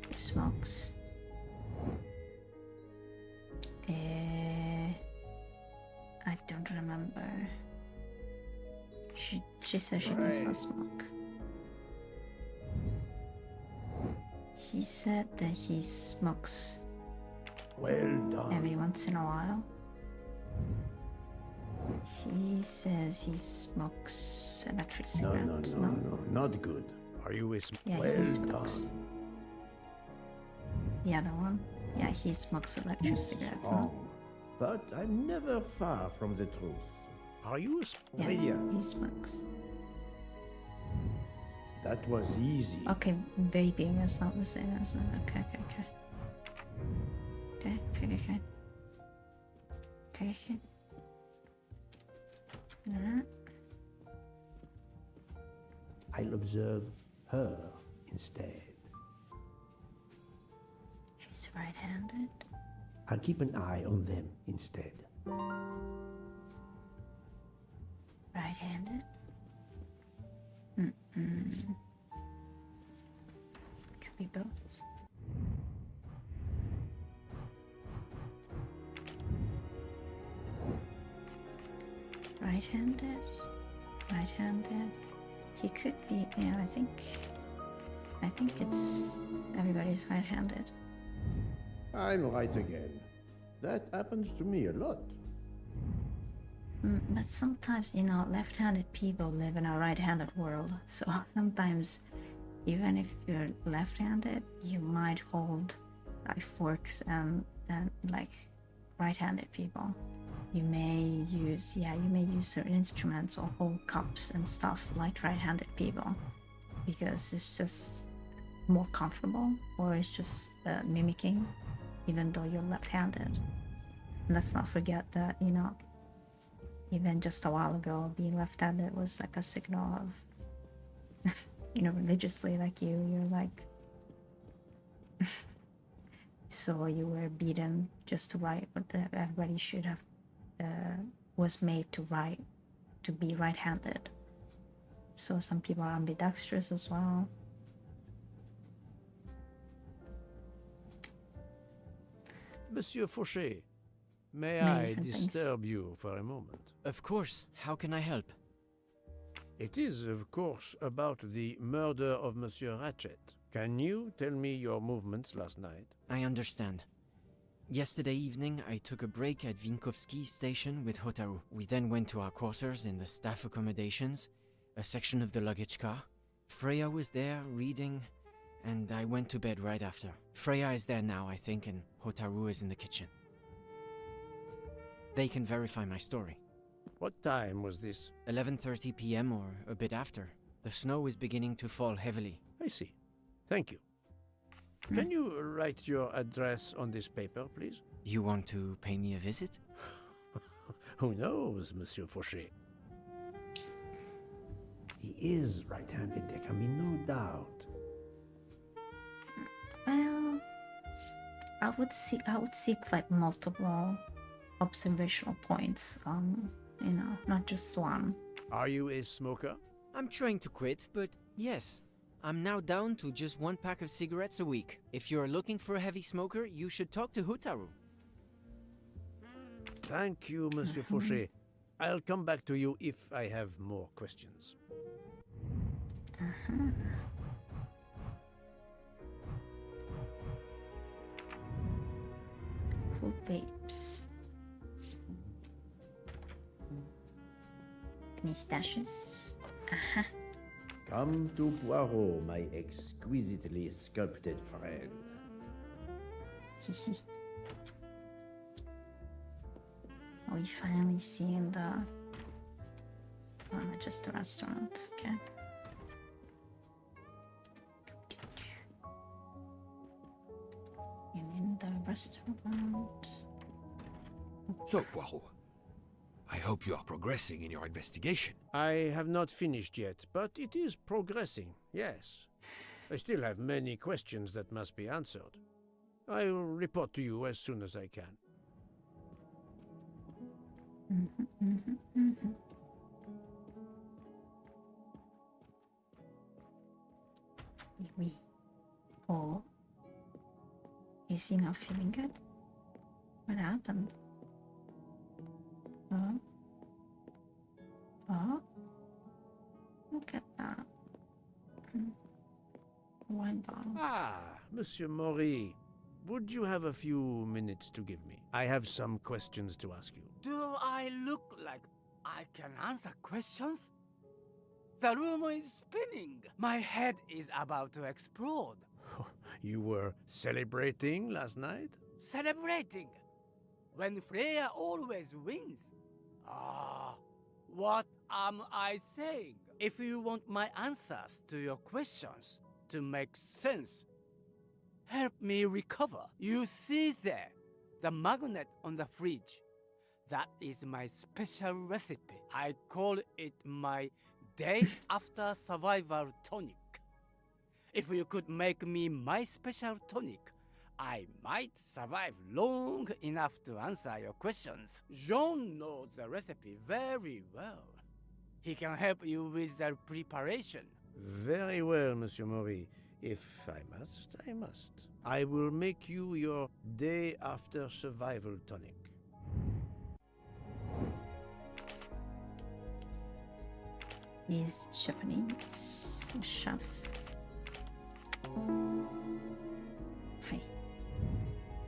Who smokes? I don't remember. She says she does not smoke. He said that he smokes Well done. every once in a while. He says he smokes electric cigarettes. No, not good. Are you a Yeah, Well he smokes. done. The other one? Yeah, he smokes electric cigarettes. No? Wrong. But I'm never far from the truth. Are you a Yeah, Brilliant. he smokes. That was easy. Okay, vaping is not the same as okay. Alright. I'll observe her instead. She's right-handed. I'll keep an eye on them instead. Right-handed. Could be both. Right-handed? Right-handed? He could be, yeah, I think it's everybody's right-handed. I'm right again. That happens to me a lot. But sometimes, left-handed people live in a right-handed world. So sometimes, even if you're left-handed, you might hold like forks and like right-handed people. You may use certain instruments or hold cups and stuff like right-handed people because it's just more comfortable, or it's just mimicking, even though you're left-handed. And let's not forget that, even just a while ago, being left-handed was like a signal of, religiously, like you're like, so you were beaten just to write what everybody should have, was made to write, to be right-handed. So some people are ambidextrous as well. Monsieur Fauché, may Many I different things. disturb you for a moment? Of course. How can I help? It is, of course, about the murder of Monsieur Ratchet. Can you tell me your movements last night? I understand. Yesterday evening, I took a break at Vinkovsky station with Hotaru. We then went to our quarters in the staff accommodations, a section of the luggage car. Freya was there, reading, and I went to bed right after. Freya is there now, I think, and Hotaru is in the kitchen. They can verify my story. What time was this? 11:30 p.m. or a bit after. The snow is beginning to fall heavily. I see. Thank you. Can you write your address on this paper, please? You want to pay me a visit? Who knows, Monsieur Fauché? He is right-handed, there can be no doubt. Well, I would seek like multiple observational points, not just one. Are you a smoker? I'm trying to quit, but yes. I'm now down to just one pack of cigarettes a week. If you're looking for a heavy smoker, you should talk to Hotaru. Thank you, Monsieur Fauché. I'll come back to you if I have more questions. Who vapes? Any stashes? Come to Poirot, my exquisitely sculpted friend. We finally seen the... Oh, not just the restaurant, okay. You mean the restaurant? So, Poirot, I hope you are progressing in your investigation. I have not finished yet, but it is progressing, yes. I still have many questions that must be answered. I will report to you as soon as I can. Oui. Oh. Is he not feeling good? What happened? Oh. Oh. Look at that. Wine bottle. Ah, Monsieur Maury. Would you have a few minutes to give me? I have some questions to ask you. Do I look like I can answer questions? The room is spinning. My head is about to explode. You were celebrating last night? Celebrating? When Freya always wins. Ah, what am I saying? If you want my answers to your questions to make sense, help me recover. You see there, the magnet on the fridge. That is my special recipe. I call it my day after survival tonic. If you could make me my special tonic, I might survive long enough to answer your questions. Jean knows the recipe very well. He can help you with the preparation. Very well, Monsieur Maury. If I must, I must. I will make you your day after survival tonic. is Japanese chef. Hi.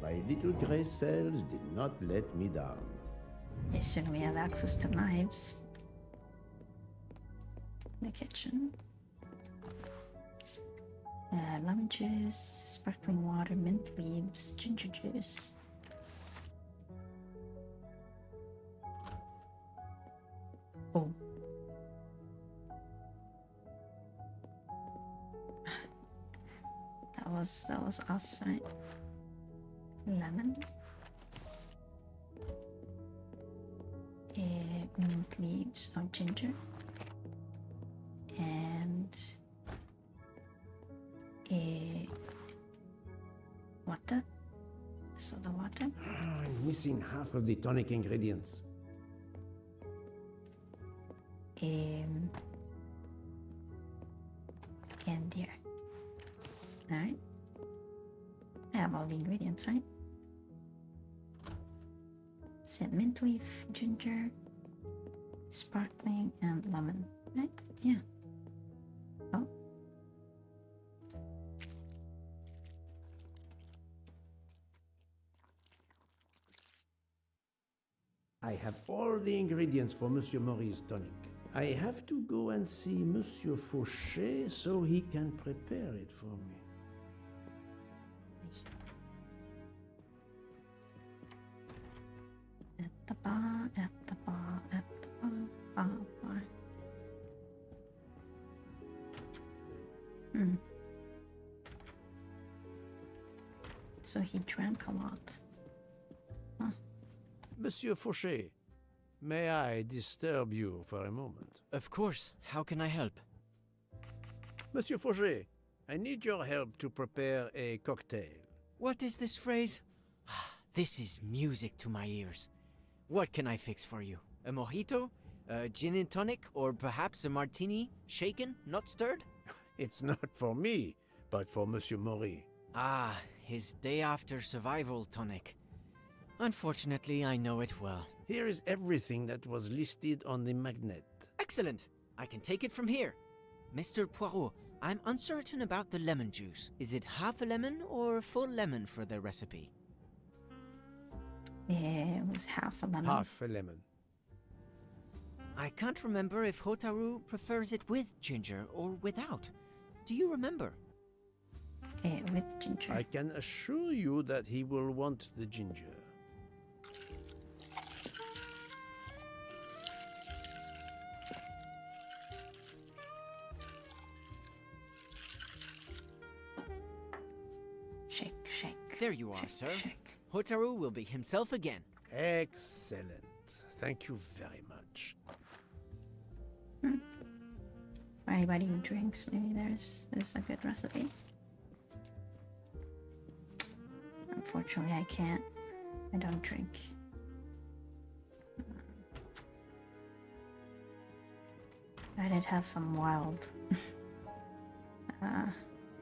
My little gray cells did not let me down. Yes, soon we have access to knives. The kitchen. Lemon juice, sparkling water, mint leaves, ginger juice. Oh. That was us, right? Lemon. Mint leaves of ginger. And water. Soda water. I'm missing half of the tonic ingredients. And here. Alright. I have all the ingredients, right? Said mint leaf, ginger, sparkling, and lemon. Right? Yeah. Oh. I have all the ingredients for Monsieur Maurice's tonic. I have to go and see Monsieur Fauché so he can prepare it for me. At the bar, at the bar, at the bar. So he drank a lot. Huh. Monsieur Fauché, may I disturb you for a moment? Of course. How can I help? Monsieur Fauché, I need your help to prepare a cocktail. What is this phrase? This is music to my ears. What can I fix for you? A mojito? A gin and tonic? Or perhaps a martini? Shaken, not stirred? It's not for me, but for Monsieur Maurice. Ah, his day after survival tonic. Unfortunately, I know it well. Here is everything that was listed on the magnet. Excellent! I can take it from here. Mr. Poirot, I'm uncertain about the lemon juice. Is it half a lemon or a full lemon for the recipe? It was half a lemon. Half a lemon. I can't remember if Hotaru prefers it with ginger or without. Do you remember? With ginger. I can assure you that he will want the ginger. Shake, shake. There you are, shake, sir. Shake. Hotaru will be himself again. Excellent. Thank you very much. For anybody who drinks, maybe there's a good recipe. Unfortunately, I can't. I don't drink. I did have some wild,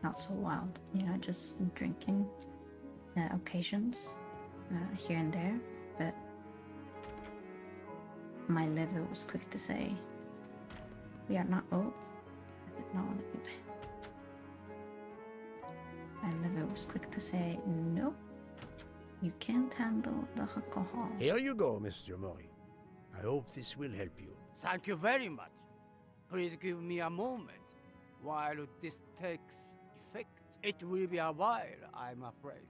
not so wild, just drinking occasions here and there, but my liver was quick to say, we are not, oh, I did not want to do that. My liver was quick to say, nope, you can't handle the alcohol. Here you go, Mr. Mori. I hope this will help you. Thank you very much. Please give me a moment while this takes effect. It will be a while, I'm afraid.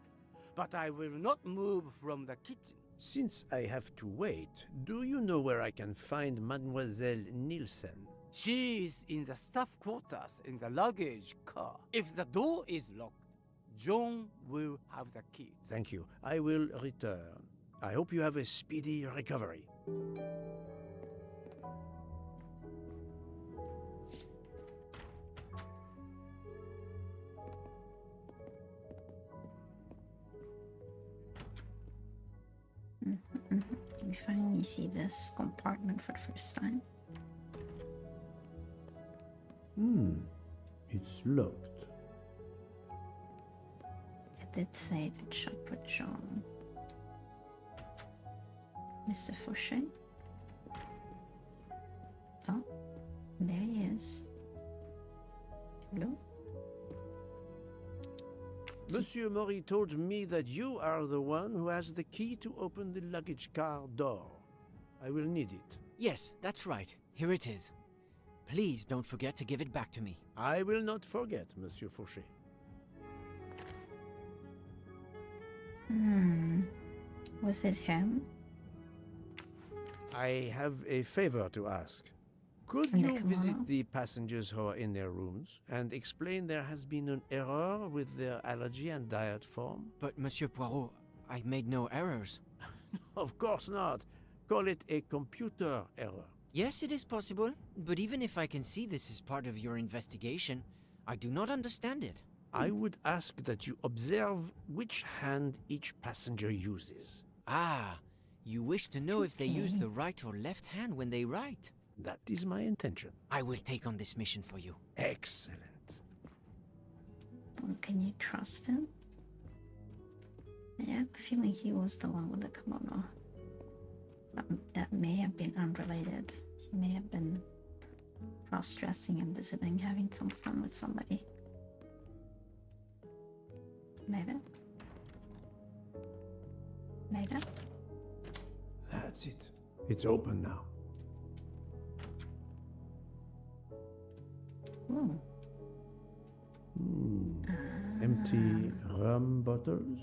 But I will not move from the kitchen. Since I have to wait, do you know where I can find Mademoiselle Nielsen? She is in the staff quarters in the luggage car. If the door is locked, John will have the key. Thank you. I will return. I hope you have a speedy recovery. We finally see this compartment for the first time. It's locked. It did say that shop with Jean. Mr. Fauché. Oh, there he bottles. Hello? Monsieur Mori told me that you are the one who has the key to open the luggage car door. I will need it. Yes, that's right. Here it is. Please don't forget to give it back to me. I will not forget, Monsieur Fauché. Was it him? I have a favor to ask. Could And the you visit kimono? the passengers who are in their rooms and explain there has been an error with their allergy and diet form? But, Monsieur Poirot, I made no errors. Of course not. Call it a computer error. Yes, it is possible, but even if I can see this is part of your investigation, I do not understand it. I would ask that you observe which hand each passenger uses. Ah, you wish to know if they use Okay. the right or left hand when they write. That is my intention. I will take on this mission for you. Excellent. Well, can you trust him? I have a feeling he was the one with the kimono. That may have been unrelated. He may have been cross-dressing and visiting, having some fun with somebody. Maybe. Maybe. That's it. It's open now. Ooh. Empty rum bottles.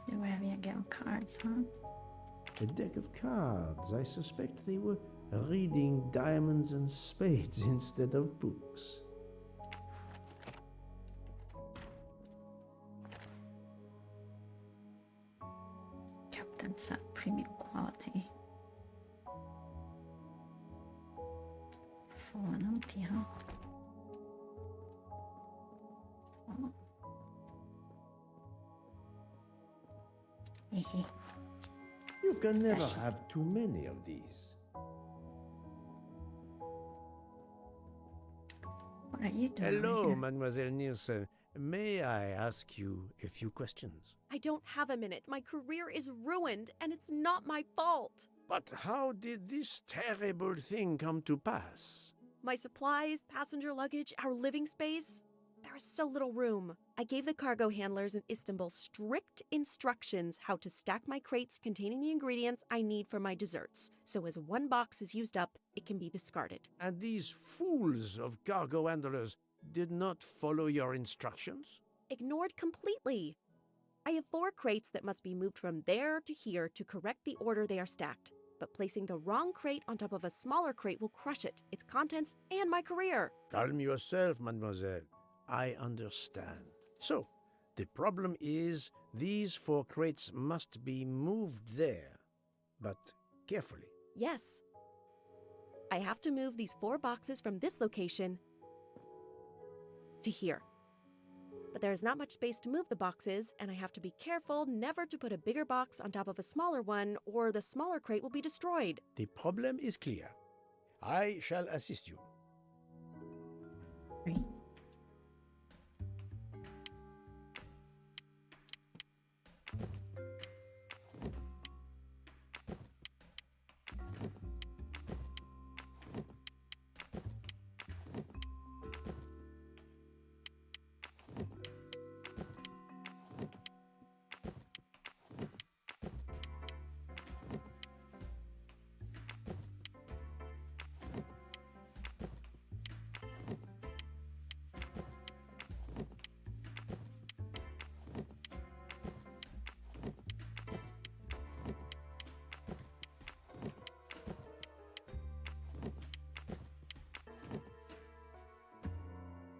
Do we have your cards, huh? A deck of cards. I suspect they were reading diamonds and spades instead of books. Captain Set premium quality. Full and empty, huh? Oh. Hehe. You can never Special. have too many of these. What are you doing? Hello, here? Mademoiselle Nielsen. May I ask you a few questions? I don't have a minute. My career is ruined, and it's not my fault. But how did this terrible thing come to pass? My supplies, passenger luggage, our living space. There is so little room. I gave the cargo handlers in Istanbul strict instructions how to stack my crates containing the ingredients I need for my desserts, so as one box is used up, it can be discarded. And these fools of cargo handlers did not follow your instructions? Ignored completely. I have 4 crates that must be moved from there to here to correct the order they are stacked. But placing the wrong crate on top of a smaller crate will crush it, its contents, and my career. Calm yourself, mademoiselle. I understand. So, the problem is these 4 crates must be moved there, but carefully. Yes. I have to move these 4 boxes from this location to here. But there is not much space to move the boxes, and I have to be careful never to put a bigger box on top of a smaller one, or the smaller crate will be destroyed. The problem is clear. I shall assist you. Right.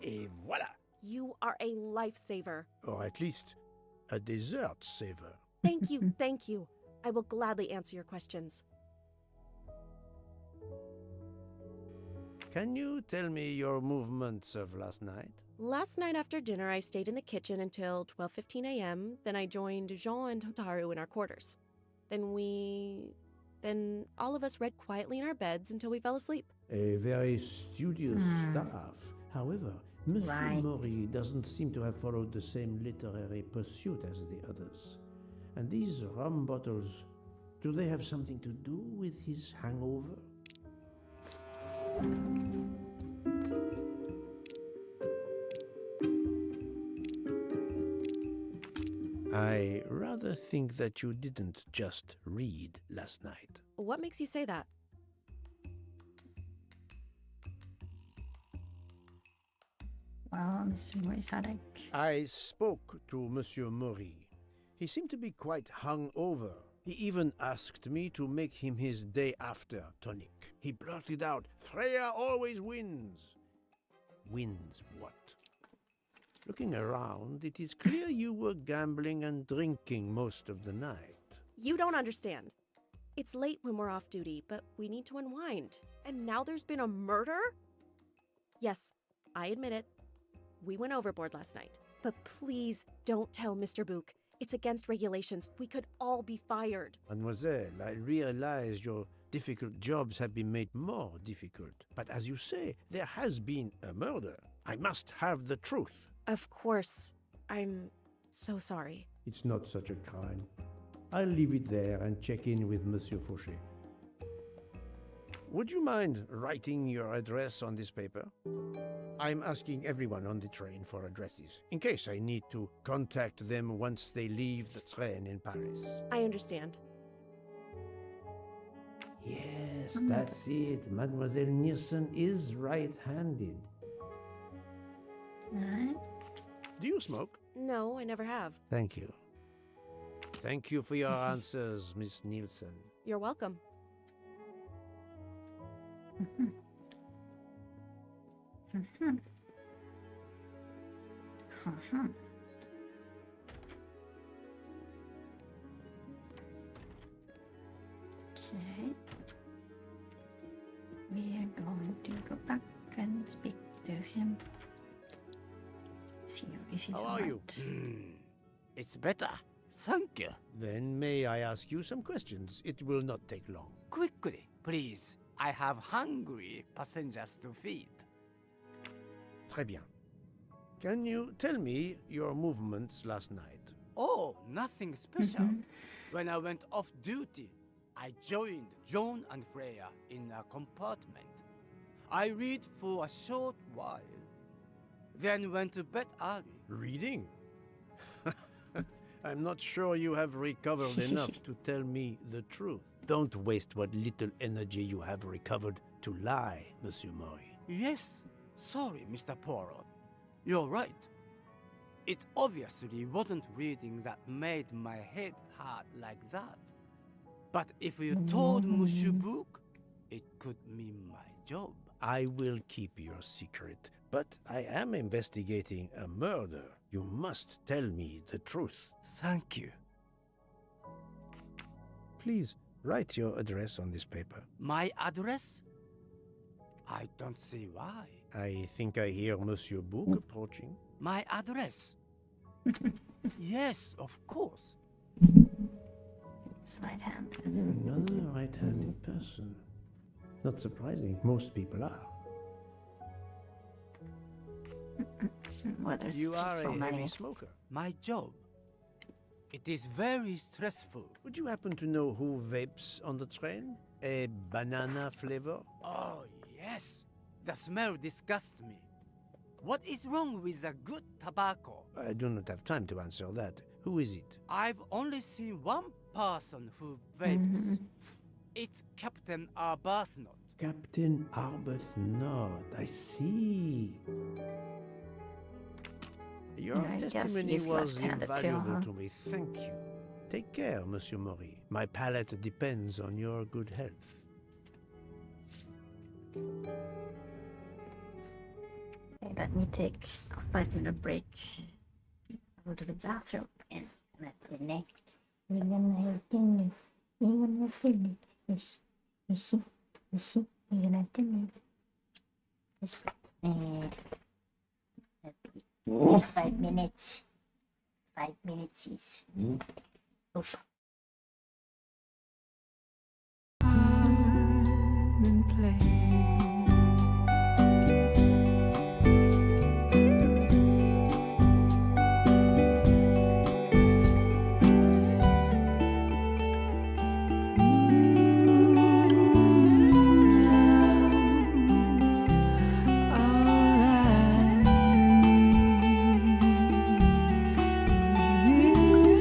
Et voilà! You are a lifesaver. Or at least a dessert saver. Thank you, thank you. I will gladly answer your questions. Can you tell me your movements of last night? Last night after dinner, I stayed in the kitchen until 12:15 a.m. Then I joined Jean and Hotaru in our quarters. Then all of us read quietly in our beds until we fell asleep. A very studious staff. However, Monsieur Right. Mori doesn't seem to have followed the same literary pursuit as the others. And these rum bottles, do they have something to do with his hangover? I rather think that you didn't just read last night. What makes you say that? Well, Mr. Morisadek. I spoke to Monsieur Maury. He seemed to be quite hung over. He even asked me to make him his day after tonic. He blurted out, "Freya always wins." Wins what? Looking around, it is clear you were gambling and drinking most of the night. You don't understand. It's late when we're off duty, but we need to unwind. And now there's been a murder? Yes, I admit it. We went overboard last night. But please don't tell Mr. Book. It's against regulations. We could all be fired. Mademoiselle, I realize your difficult jobs have been made more difficult. But as you say, there has been a murder. I must have the truth. Of course. I'm so sorry. It's not such a crime. I'll leave it there and check in with Monsieur Fauché. Would you mind writing your address on this paper? I'm asking everyone on the train for addresses, in case I need to contact them once they leave the train in Paris. I understand. Yes, that's it. Mademoiselle Niersen is right-handed. Alright. Do you smoke? No, I never have. Thank you. Thank you for your answers, Miss Nielsen. You're welcome. Okay. We are going to go back and speak to him. See if he's How are you? It's better. Thank you. Then may I ask you some questions? It will not take long. Quickly, please. I have hungry passengers to feed. Très bien. Can you tell me your movements last night? Oh, nothing special. When I went off duty, I joined John and Freya in a compartment. I read for a short while, then went to bed early. Reading? I'm not sure you have recovered enough to tell me the truth. Don't waste what little energy you have recovered to lie, Monsieur Maury. Yes, sorry, Mr. Poirot. You're right. It obviously wasn't reading that made my head hurt like that. But if you told Monsieur Book, it could mean my job. I will keep your secret, but I am investigating a murder. You must tell me the truth. Thank you. Please, write your address on this paper. My address? I don't see why. I think I hear Monsieur Book approaching. My address? Yes, of course. It's right-handed. Another right-handed person. Not surprising, most people are. Well, there's You are so a many. heavy smoker. My job. It is very stressful. Would you happen to know who vapes on the train? A banana flavor? Oh, yes. The smell disgusts me. What is wrong with a good tobacco? I do not have time to answer that. Who is it? I've only seen one person who vapes. It's Captain Arbuthnot. Captain Arbuthnot, I see. Your I guess testimony he's was left-handed too, invaluable huh? to me. Thank you. Take care, Monsieur Maury. My palate depends on your good health. Okay, let me take a 5-minute break. Go to the bathroom and matinee. You're gonna have dinner. You're gonna have dinner. Yes. You're gonna have dinner. Let's go. 5 minutes. 5 minutes is. Oh. Is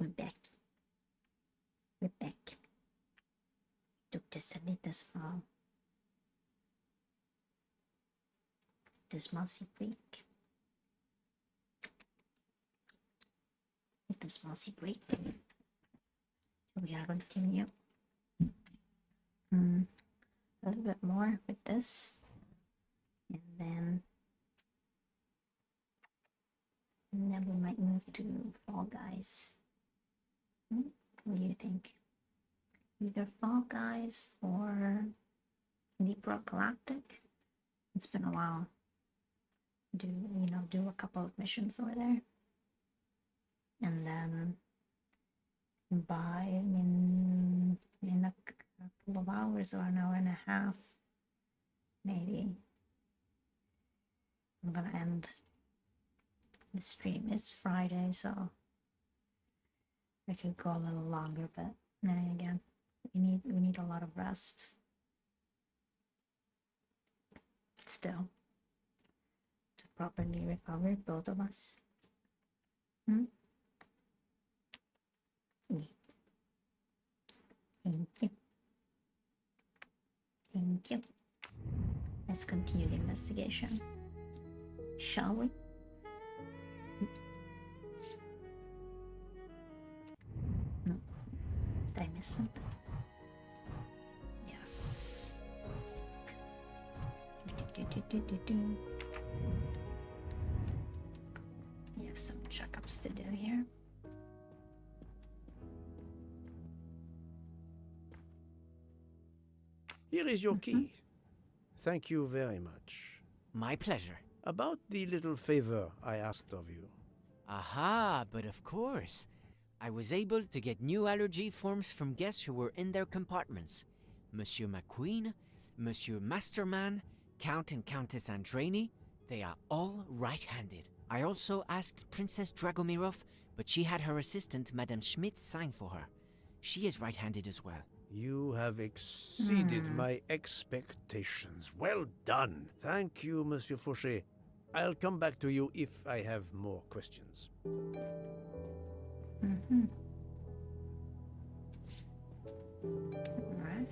We're back. We're back. Took just a little small. Little mousy break. Little mousy break. So we are continue. A little bit more with this. And then we might move to Fall Guys. What do you think? Either Fall Guys or Deep Rock Galactic. It's been a while. Do a couple of missions over there, and then by in a couple of hours or an hour and a half, maybe I'm gonna end the stream. It's Friday, so I could go a little longer, but then again, we need a lot of rest still to properly recover, both of us. Yeah. Thank you. Thank you. Let's continue the investigation, shall we? No. Did I miss something? Yes. We have some checkups to do here. Here is your key. Thank you very much. My pleasure. About the little favor I asked of you. Aha, but of course. I was able to get new allergy forms from guests who were in their compartments. Monsieur McQueen, Monsieur Masterman, Count and Countess Andreni, they are all right-handed. I also asked Princess Dragomirov, but she had her assistant, Madame Schmidt, sign for her. She is right-handed as well. You have exceeded my expectations. Well done. Thank you, Monsieur Fauché. I'll come back to you if I have more questions. Alright.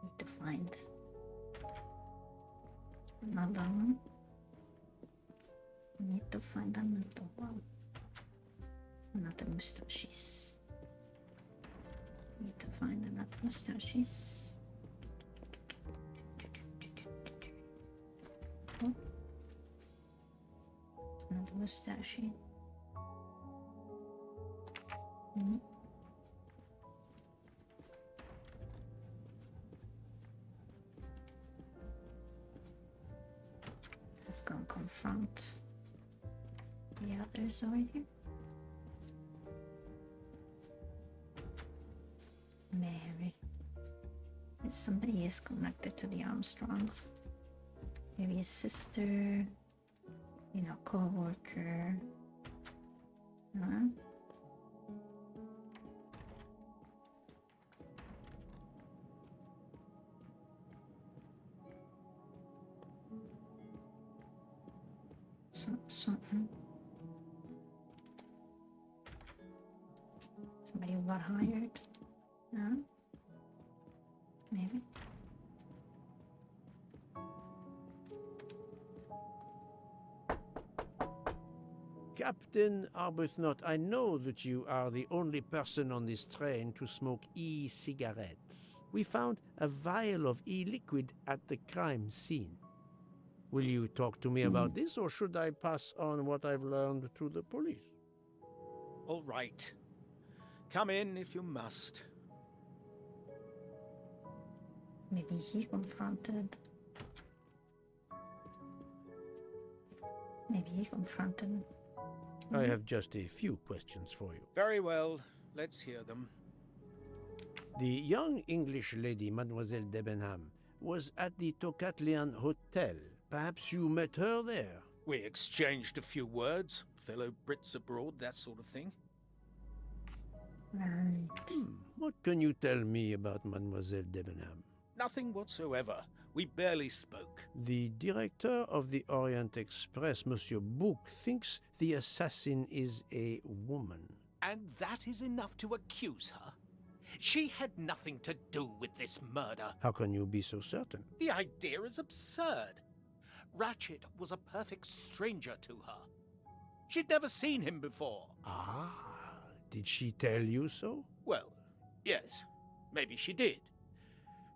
Need to find another one. Need to find another one. Another mustaches. Need to find another mustaches. Oh. Another mustache. Let's go and confront the others over here. Mary. Somebody is connected to the Armstrongs. Maybe his sister, co-worker. Huh? Something. Somebody who got hired. Huh? Maybe. Captain Arbuthnot, I know that you are the only person on this train to smoke e-cigarettes. We found a vial of e-liquid at the crime scene. Will you talk to me about this, or should I pass on what I've learned to the police? All right. Come in if you must. Maybe he confronted. I have just a few questions for you. Very well. Let's hear them. The young English lady, Mademoiselle Debenham, was at the Tocatlian Hotel. Perhaps you met her there? We exchanged a few words. Fellow Brits abroad, that sort of thing. Right. What can you tell me about Mademoiselle Debenham? Nothing whatsoever. We barely spoke. The director of the Orient Express, Monsieur Bouc, thinks the assassin is a woman. And that is enough to accuse her? She had nothing to do with this murder. How can you be so certain? The idea is absurd. Ratchet was a perfect stranger to her. She'd never seen him before. Ah, did she tell you so? Well, yes, maybe she did.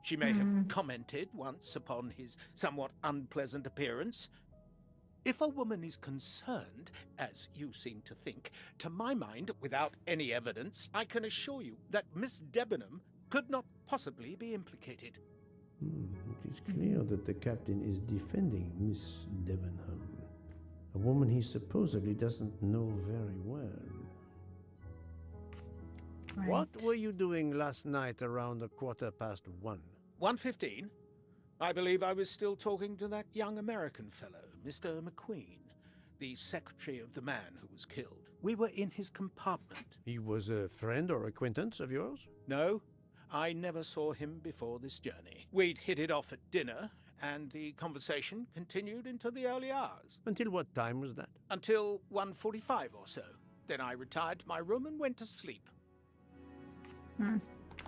She may have commented once upon his somewhat unpleasant appearance. If a woman is concerned, as you seem to think, to my mind, without any evidence, I can assure you that Miss Debenham could not possibly be implicated. It is clear that the captain is defending Miss Debenham, a woman he supposedly doesn't know very well. Right. What were you doing last night around 1:15? 1:15? I believe I was still talking to that young American fellow, Mr. McQueen, the secretary of the man who was killed. We were in his compartment. He was a friend or acquaintance of yours? No, I never saw him before this journey. We'd hit it off at dinner, and the conversation continued into the early hours. Until what time was that? Until 1:45 or so. Then I retired to my room and went to sleep.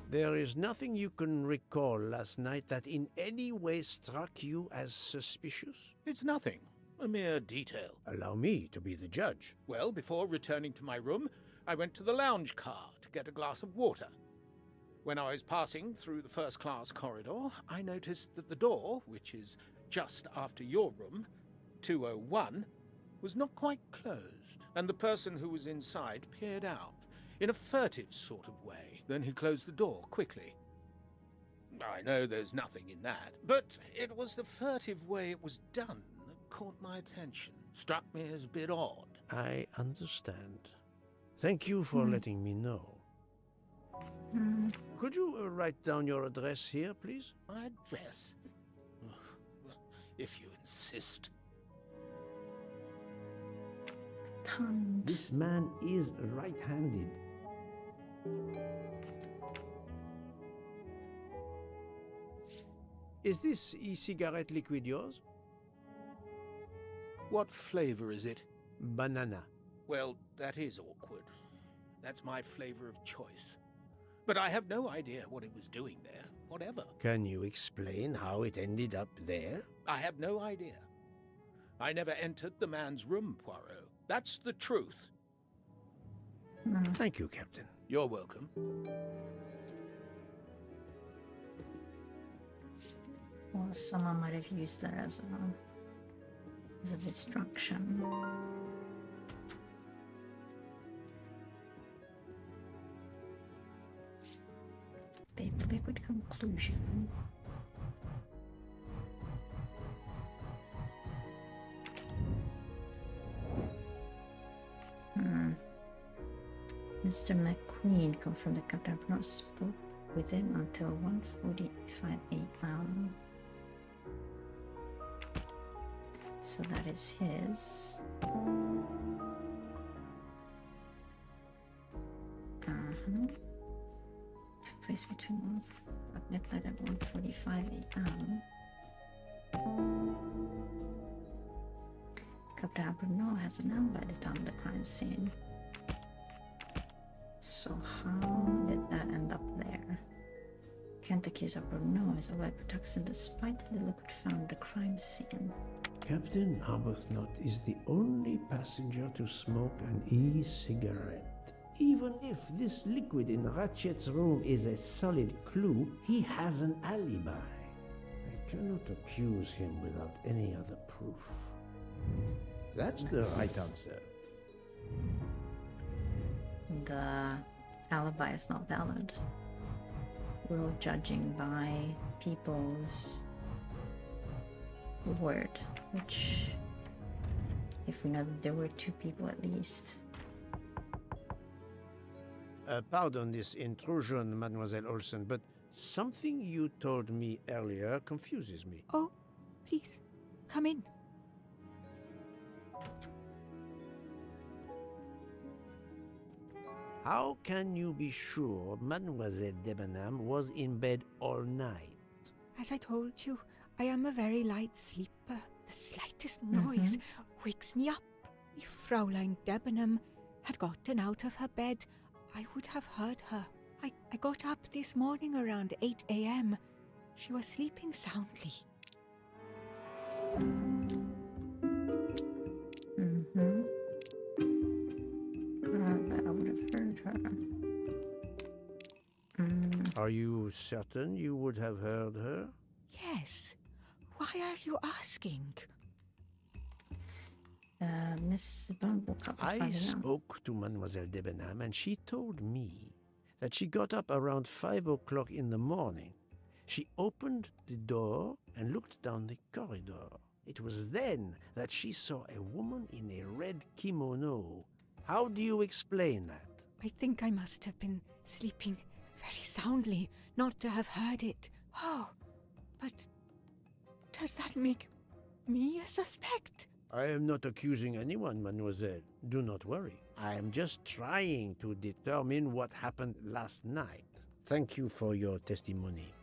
There is nothing you can recall last night that in any way struck you as suspicious? It's nothing. A mere detail. Allow me to be the judge. Well, before returning to my room, I went to the lounge car to get a glass of water. When I was passing through the first-class corridor, I noticed that the door, which is just after your room, 201, was not quite closed, and the person who was inside peered out in a furtive sort of way. Then he closed the door quickly. I know there's nothing in that, but it was the furtive way it was done that caught my attention. Struck me as a bit odd. I understand. Thank you for letting me know. Could you write down your address here, please? My address? If you insist. This man is right-handed. Is this e-cigarette liquid yours? What flavor is it? Banana. Well, that is awkward. That's my flavor of choice. But I have no idea what it was doing there, whatever. Can you explain how it ended up there? I have no idea. I never entered the man's room, Poirot. That's the truth. Thank you, Captain. You're welcome. Well, someone might have used that as a distraction. Vape liquid conclusion. Mr. McQueen confirmed that Captain Bernard spoke with him until 1:45 a.m. So that is his. Took place between midnight and 1:45 a.m. Captain Bruno has an alibi at the time of the crime scene. So how did that end up there? Can't accuse of Bruno as alibi protection despite the liquid found at the crime scene. Captain Arbuthnot is the only passenger to smoke an e-cigarette. Even if this liquid in Ratchet's room is a solid clue, he has an alibi. I cannot accuse him without any other proof. That's the right answer. The alibi is not valid. We're all judging by people's word, which, if we know that there were two people at least. Pardon this intrusion, Mademoiselle Olsen, but something you told me earlier confuses me. Oh, please, come in. How can you be sure Mademoiselle Debenham was in bed all night? As I told you, I am a very light sleeper. The slightest noise wakes me up. If Fraulein Debenham had gotten out of her bed, I would have heard her. I got up this morning around 8 a.m. She was sleeping soundly. I would have heard her. Are you certain you would have heard her? Yes. Why are you asking? Miss Bond woke up at 5 I a.m. spoke to Mademoiselle Debenham, and she told me that she got up around 5 o'clock in the morning. She opened the door and looked down the corridor. It was then that she saw a woman in a red kimono. How do you explain that? I think I must have been sleeping very soundly not to have heard it. Oh, but does that make me a suspect? I am not accusing anyone, mademoiselle. Do not worry. I am just trying to determine what happened last night. Thank you for your testimony.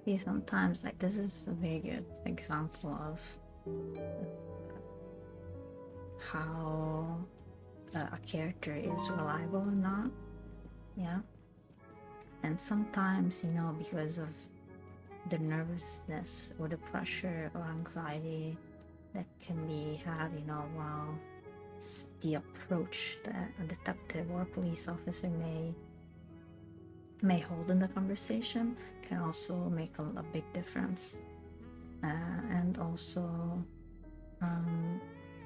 See, sometimes, like, this is a very good example of how a character is reliable or not. Yeah. And sometimes, you know, because of the nervousness or the pressure or anxiety that can be had, you know, while the approach that a detective or a police officer may hold in the conversation can also make a big difference. And also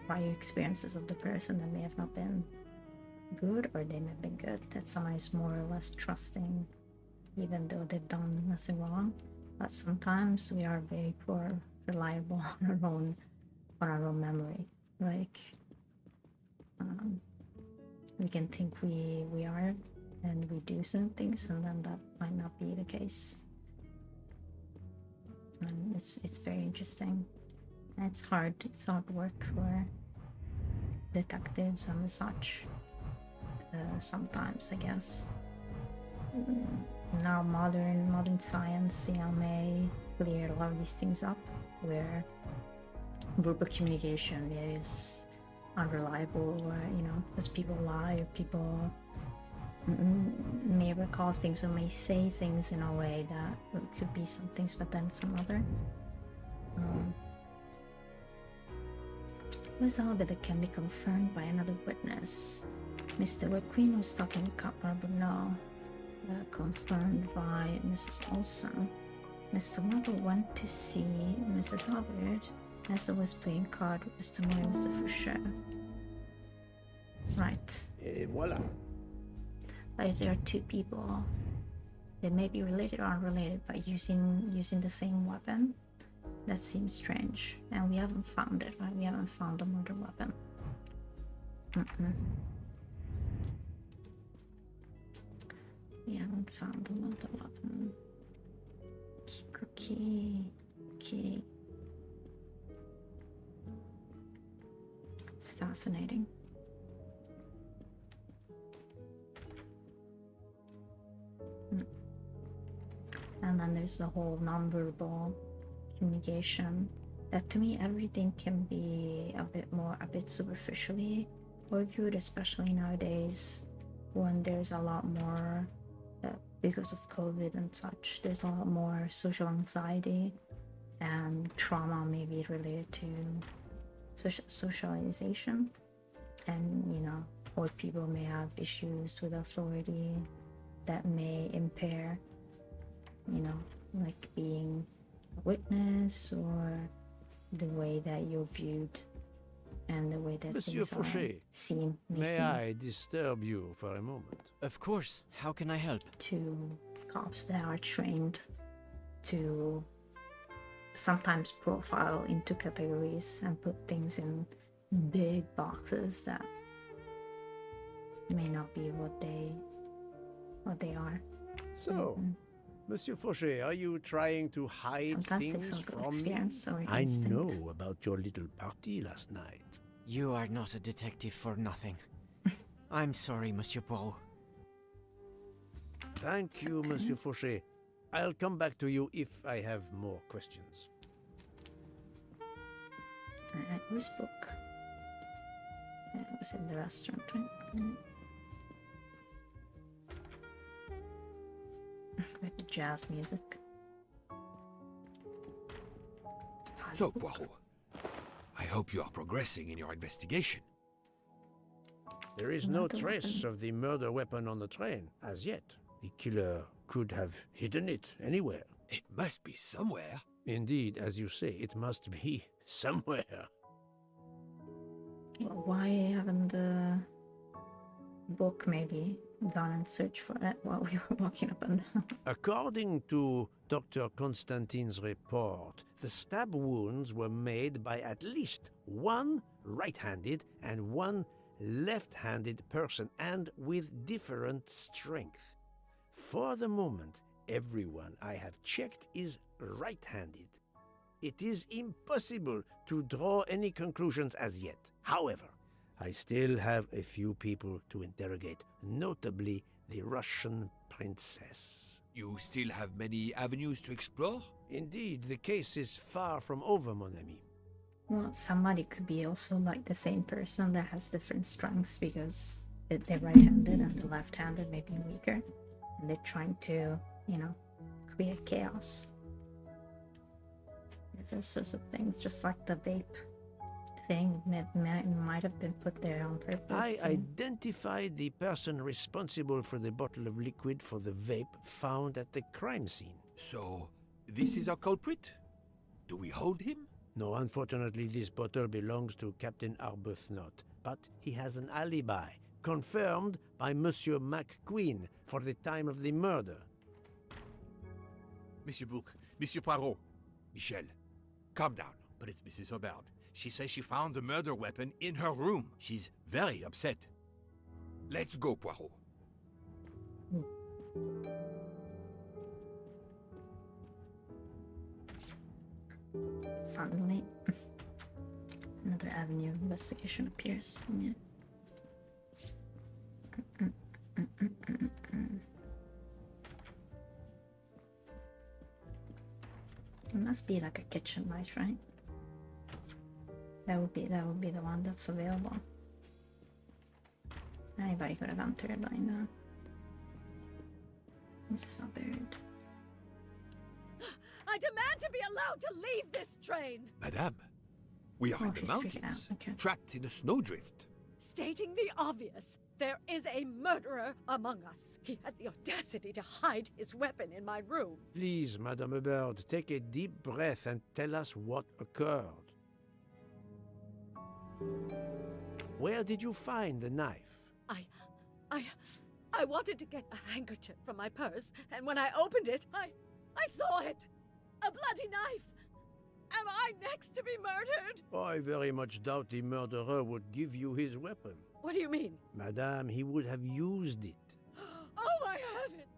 prior experiences of the person that may have not been good, or they may have been good, that someone is more or less trusting even though they've done nothing wrong. But sometimes we are very poor, reliable on our own memory. Like we can think we are, and we do certain things, and then that might not be the case. And it's very interesting. And it's hard work for detectives and such. Sometimes, I guess. Now modern science, you know, may clear a lot of these things up, where verbal communication is unreliable, or, you know, because people lie, or people may recall things or may say things in a way that could be some things but then some other. There's a little bit that can be confirmed by another witness. Mr. Queen was talking to Cutler, but no. Confirmed by Mrs. Olson. Mr. Marble went to see Mrs. Hubbard as I was playing card with Mr. Moy and Mr. Foucher. Right. Et voilà. Like, there are two people. They may be related or unrelated, but using the same weapon. That seems strange. And we haven't found it, right? We haven't found a murder weapon. We haven't found another weapon. Key. It's fascinating. And then there's the whole nonverbal communication. That, to me, everything can be a bit superficially viewed, especially nowadays when there's a lot more. Because of COVID and such, there's a lot more social anxiety and trauma, maybe related to socialization. And, you know, old people may have issues with authority that may impair, you know, like being a witness, or the way that you're viewed and the way that Monsieur things Fauché, are seen. may I disturb you for a moment? Of course. How can I help? To cops that are trained to sometimes profile into categories and put things in big boxes that may not be what they are. So, Monsieur Fauché, are you trying to hide Sometimes things takes some from experience me? or I instinct. know about your little party last night. You are not a detective for nothing. I'm sorry, Monsieur Poirot. Thank you, Monsieur Fauché. I'll come back to you if I have more questions. Alright, whose book? Yeah, it was in the restaurant, right? With the jazz music. So, Poirot, I hope you are progressing in your investigation. There is no trace of the murder weapon on the train, as yet. The killer could have hidden it anywhere. It must be somewhere. Indeed, as you say, it must be somewhere. Well, why haven't the book maybe gone and searched for it while we were walking up and down? According to Dr. Constantine's report, the stab wounds were made by at least one right-handed and one left-handed person, and with different strength. For the moment, everyone I have checked is right-handed. It is impossible to draw any conclusions as yet. However, I still have a few people to interrogate, notably the Russian princess. You still have many avenues to explore? Indeed, the case is far from over, mon ami. Well, somebody could be also like the same person that has different strengths because they're right-handed and the left-handed may be weaker. And they're trying to, create chaos. There's all sorts of things, just like the vape thing might have been put there on purpose. I identified the person responsible for the bottle of liquid for the vape found at the crime scene. So, this is our culprit? Do we hold him? No, unfortunately, this bottle belongs to Captain Arbuthnot, but he has an alibi, confirmed by Monsieur McQueen for the time of the murder. Monsieur Bouc, Monsieur Poirot. Michel, calm down. But it's Mrs. Hubbard. She says she found the murder weapon in her room. She's very upset. Let's go, Poirot. Suddenly, another avenue of investigation appears. Yeah. It must be like a kitchen light, right? That would be the one that's available. Anybody could have gone through it like that. This is not buried. I demand to be allowed to leave this train! Madame, we are in the she's freaking mountains, out. Okay. trapped in a snowdrift. Stating the obvious, there is a murderer among us. He had the audacity to hide his weapon in my room. Please, Madame Hubbard, take a deep breath and tell us what occurred. Where did you find the knife? I wanted to get a handkerchief from my purse, and when I opened it, I saw it! A bloody knife! Am I next to be murdered? I very much doubt the murderer would give you his weapon. What do you mean? Madame, he would have used it. Oh, I have it!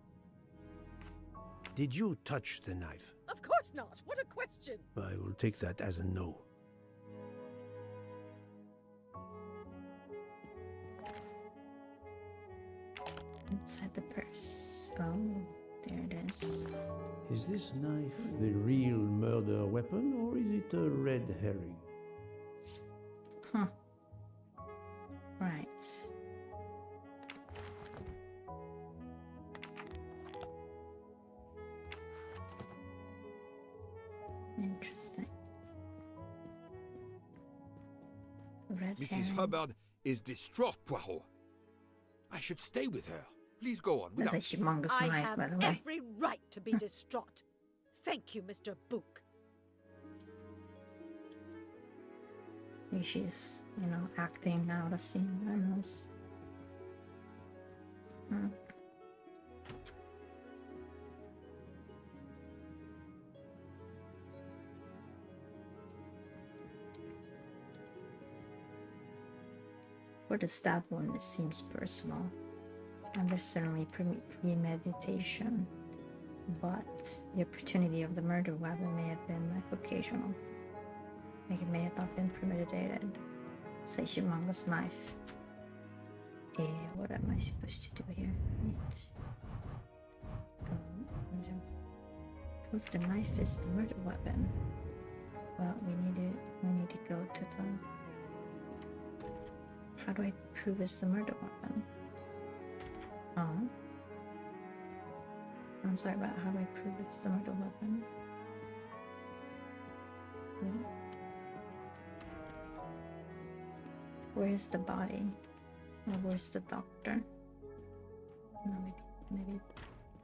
Did you touch the knife? Of course not! What a question! I will take that as a no. Inside the purse. Oh, there it is. Is this knife the real murder weapon, or is it a red herring? Huh. Right. Interesting. Red Mrs. herring. Hubbard is distraught, Poirot. I should stay with her. Please go on. That's a without... humongous I knife, have by the way. every right to be distraught. Thank you, Mr. Bouc. Maybe she's, acting out a scene. Who knows? Hmm. For the stab wound, it seems personal. And there's certainly premeditation. But the opportunity of the murder weapon may have been occasional. Like it may have not been premeditated. It's a humongous knife. What am I supposed to do here? Prove the knife is the murder weapon. Well, we need to go to the... How do I prove it's the murder weapon? Oh. I'm sorry, but how do I prove it's the murder weapon? Wait. Where's the body? Or where's the doctor? No, maybe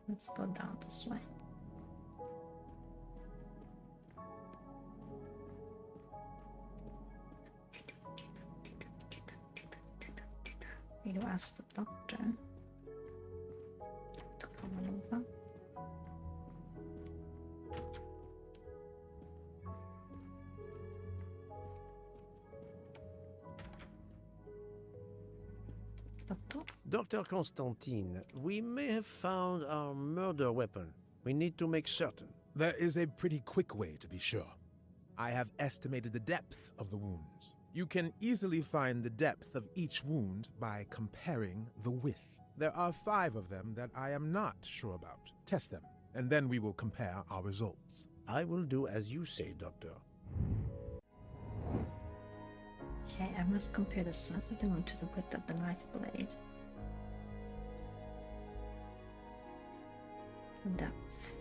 let's go down this way. Need to ask the doctor to come over. Dr. Constantine, we may have found our murder weapon. We need to make certain. There is a pretty quick way to be sure. I have estimated the depth of the wounds. You can easily find the depth of each wound by comparing the width. There are 5 of them that I am not sure about. Test them, and then we will compare our results. I will do as you say, Doctor. Okay, I must compare the size of the wound to the width of the knife blade. Depth.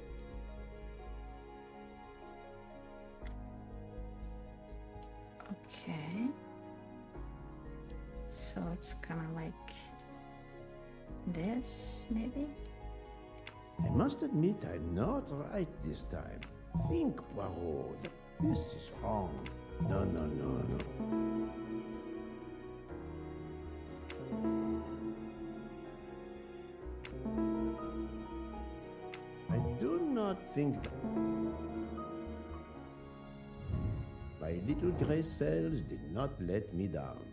Okay. So it's kind of like this, maybe? I must admit I'm not right this time. Think, Poirot. This is wrong. No. I do not think that. My little gray cells did not let me down.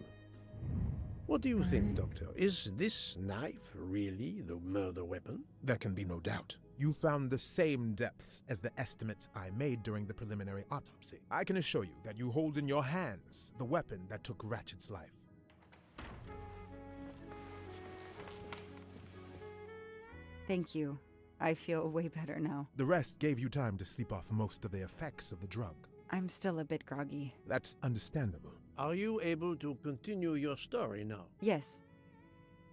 What do you think, Doctor? Is this knife really the murder weapon? There can be no doubt. You found the same depths as the estimates I made during the preliminary autopsy. I can assure you that you hold in your hands the weapon that took Ratchet's life. Thank you. I feel way better now. The rest gave you time to sleep off most of the effects of the drug. I'm still a bit groggy. That's understandable. Are you able to continue your story now? Yes.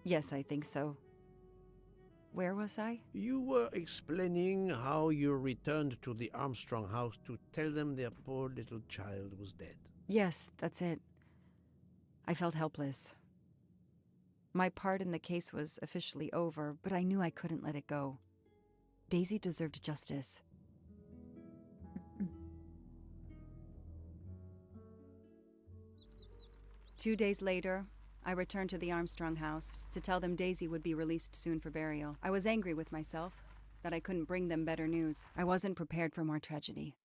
Yes, I think so. Where was I? You were explaining how you returned to the Armstrong house to tell them their poor little child was dead. Yes, that's it. I felt helpless. My part in the case was officially over, but I knew I couldn't let it go. Daisy deserved justice. Two days later, I returned to the Armstrong house to tell them Daisy would be released soon for burial. I was angry with myself that I couldn't bring them better news. I wasn't prepared for more tragedy.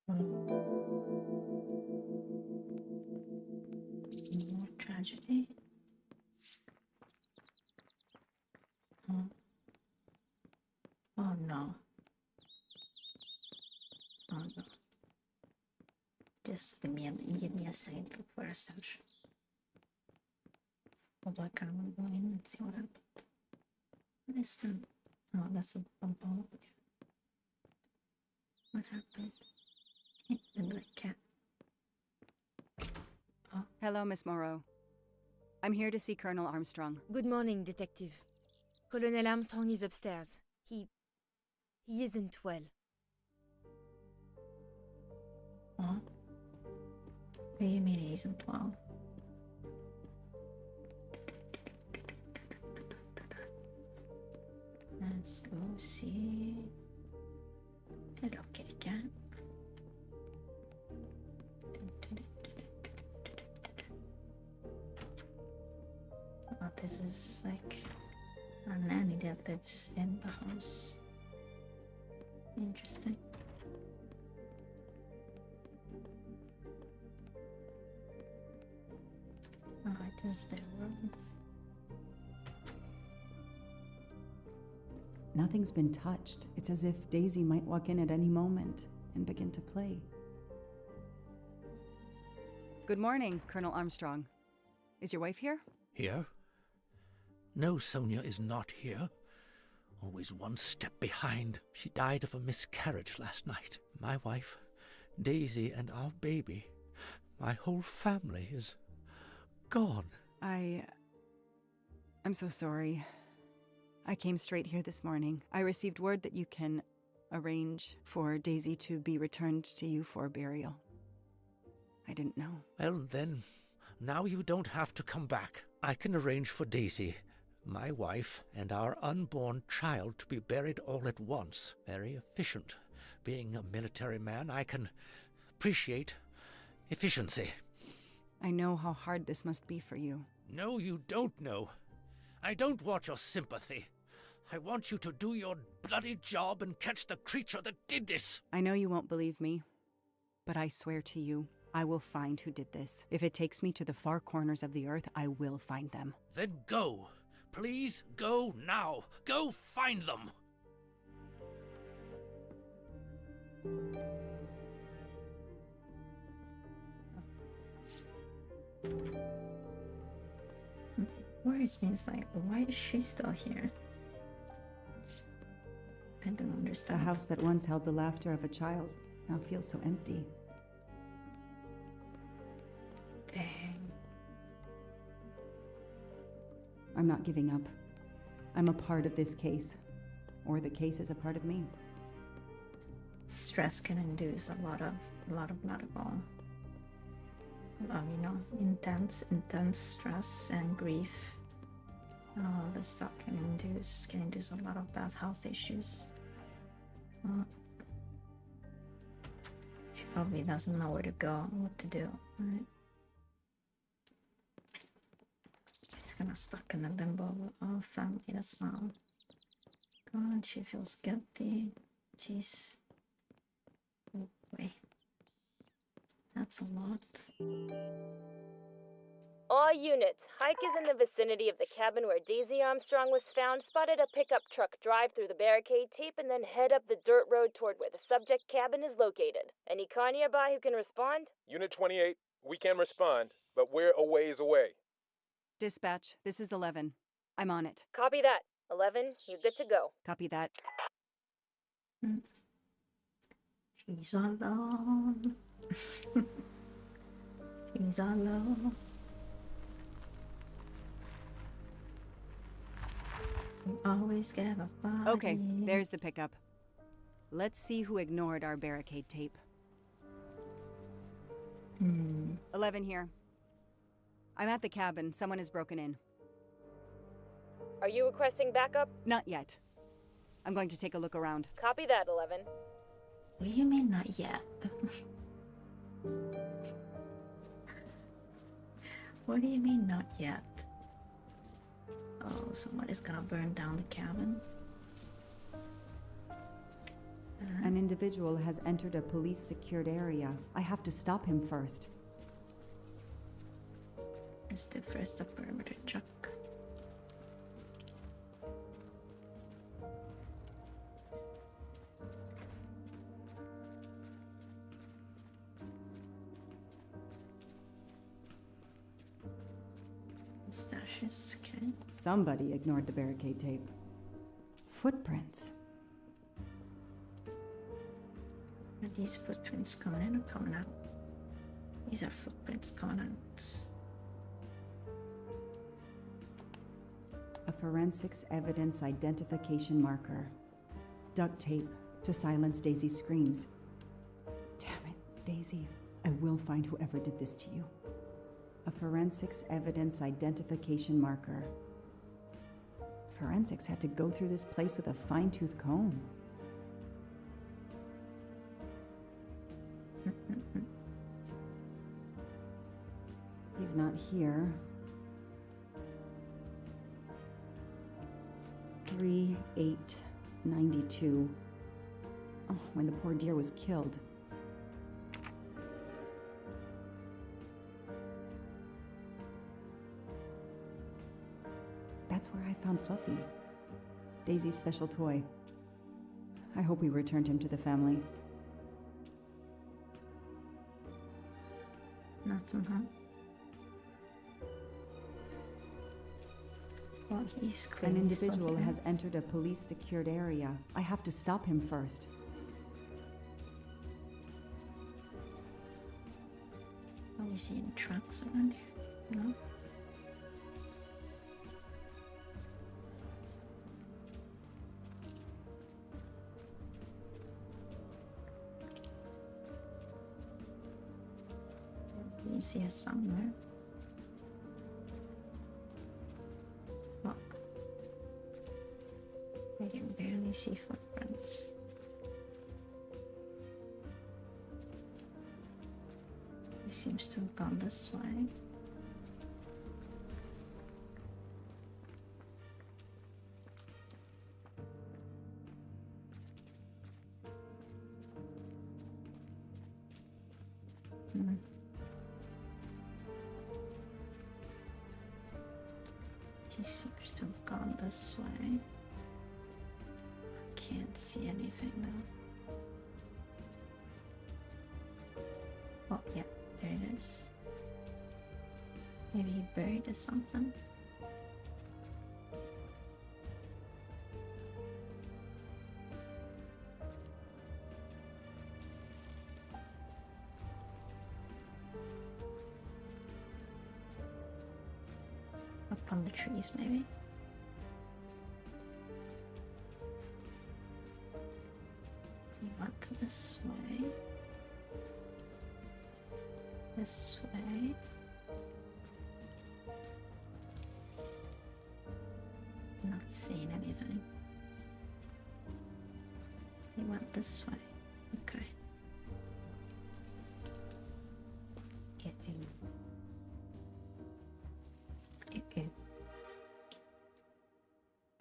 More tragedy? Oh no. Oh no. Just give me a second to look for a search. Although I kind of want to go in and see what happened. What is that? Oh, that's a bump hole. What happened? The black cat. Oh. Hello, Miss Moreau. I'm here to see Colonel Armstrong. Good morning, Detective. Colonel Armstrong is upstairs. He isn't well. What? What do you mean he isn't well? Let's go see. Hello, kitty cat. Oh, this is like a nanny that lives in the house. Interesting. Alright, this is their room. Nothing's been touched. It's as if Daisy might walk in at any moment and begin to play. Good morning, Colonel Armstrong. Is your wife here? Here? No, Sonia is not here. always one step behind. She died of a miscarriage last night. My wife, Daisy, and our baby. My whole family is gone. I'm so sorry. I came straight here this morning. I received word that you can arrange for Daisy to be returned to you for burial. I didn't know. Well, then, now you don't have to come back. I can arrange for Daisy, my wife, and our unborn child to be buried all at once. Very efficient. Being a military man, I can appreciate efficiency. I know how hard this must be for you. No, you don't know. I don't want your sympathy. I want you to do your bloody job and catch the creature that did this. I know you won't believe me, but I swear to you, I will find who did this. If it takes me to the far corners of the earth, I will find them. Then go. Please go now. Go find them. Worries me is like, why is she still here? I don't understand. The house that once held the laughter of a child now feels so empty. Dang. I'm not giving up. I'm a part of this case. Or the case is a part of me. Stress can induce a lot of medical, intense stress and grief. All this stuff can induce a lot of bad health issues. She probably doesn't know where to go, what to do, right? She's kinda stuck in a limbo of family that's not. God, she feels guilty. Jeez. Oh boy. That's a lot. All units, Hike is in the vicinity of the cabin where Daisy Armstrong was found, spotted a pickup truck drive through the barricade tape, and then head up the dirt road toward where the subject cabin is located. Any car nearby who can respond? Unit 28, we can respond, but we're a ways away. Dispatch, this is 11. I'm on it. Copy that. 11, you're good to go. Copy that. She's alone. She's alone. You always get a body. Okay, there's the pickup. Let's see who ignored our barricade tape. 11 here. I'm at the cabin. Someone has broken in. Are you requesting backup? Not yet. I'm going to take a look around. Copy that, 11. What do you mean not yet? What do you mean not yet? Oh, somebody's gonna burn down the cabin? An individual has entered a police-secured area. I have to stop him first. It's the first perimeter check. Stashes, okay. Somebody ignored the barricade tape. Footprints. Are these footprints coming in or coming out? These are footprints coming out. A forensics evidence identification marker. Duct tape to silence Daisy's screams. Damn it, Daisy. I will find whoever did this to you. A forensics evidence identification marker. Forensics had to go through this place with a fine-tooth comb. He's not here. 3/8/92. Oh, when the poor dear was killed. That's where I found Fluffy. Daisy's special toy. I hope we returned him to the family. Not somehow. Well, he's An clearly individual still here. has entered a police-secured area. I have to stop him first. Are we seeing trucks around here? No? You see a somewhere. Oh. I can barely see footprints. He seems to have gone this way. Hmm. He seems to have gone this way. I can't see anything though. Oh, yeah, there it is. Maybe he buried or something. Up on the trees, maybe. He went this way. This way. Not seeing anything. He went this way. Okay.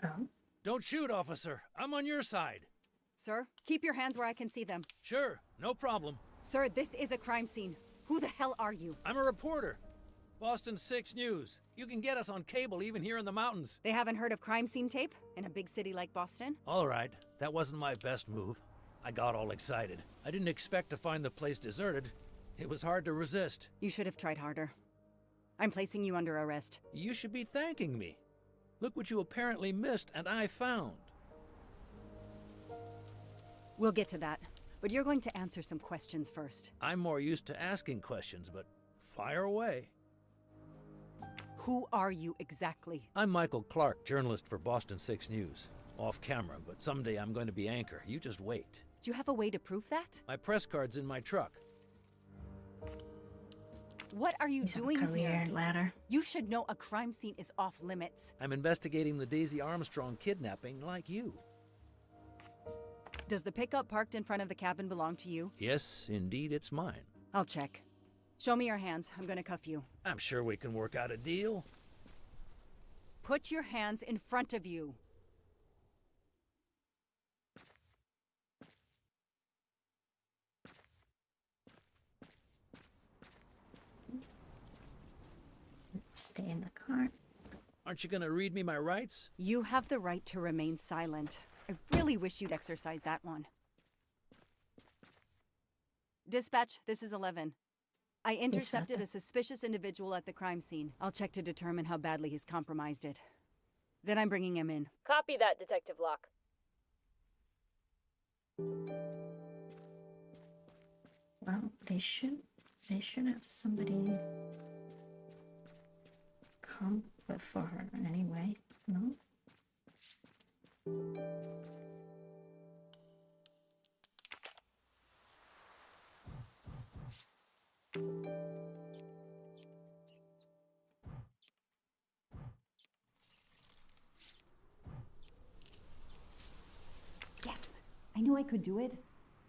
Oh. Don't shoot, officer. I'm on your side. Sir, keep your hands where I can see them. Sure, no problem. Sir, this is a crime scene. Who the hell are you? I'm a reporter. Boston 6 News. You can get us on cable even here in the mountains. They haven't heard of crime scene tape in a big city like Boston? All right, that wasn't my best move. I got all excited. I didn't expect to find the place deserted. It was hard to resist. You should have tried harder. I'm placing you under arrest. You should be thanking me. Look what you apparently missed and I found. We'll get to that, but you're going to answer some questions first. I'm more used to asking questions, but fire away. Who are you exactly? I'm Michael Clark, journalist for Boston 6 News. Off camera, but someday I'm going to be anchor. You just wait. Do you have a way to prove that? My press card's in my truck. What are you doing career here? ladder. You should know a crime scene is off limits. I'm investigating the Daisy Armstrong kidnapping like you. Does the pickup parked in front of the cabin belong to you? Yes, indeed, it's mine. I'll check. Show me your hands. I'm gonna cuff you. I'm sure we can work out a deal. Put your hands in front of you. Stay in the car. Aren't you gonna read me my rights? You have the right to remain silent. I really wish you'd exercise that one. Dispatch, this is 11. I intercepted a suspicious individual at the crime scene. I'll check to determine how badly he's compromised it. Then I'm bringing him in. Copy that, Detective Locke. Well, they should have somebody come before her anyway, no? Yes! I knew I could do it.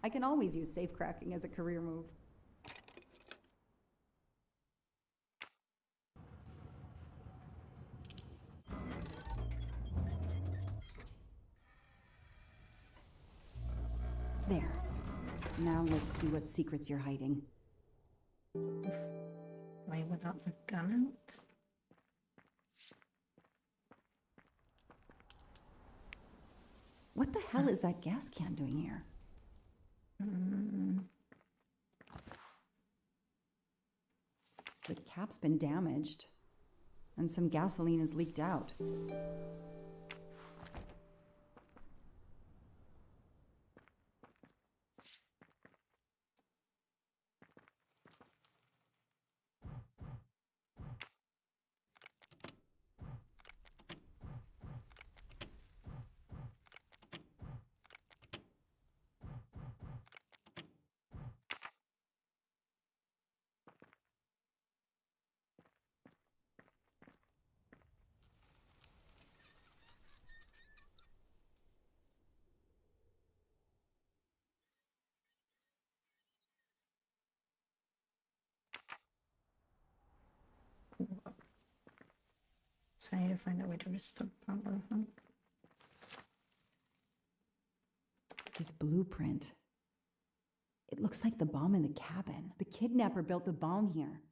I can always use safecracking as a career move. There. Now let's see what secrets you're hiding. Way without the gun out. What the hell is that gas can doing here? The cap's been damaged. And some gasoline has leaked out. So I need to find a way to restore power, huh? This blueprint. It looks like the bomb in the cabin. The kidnapper built the bomb here.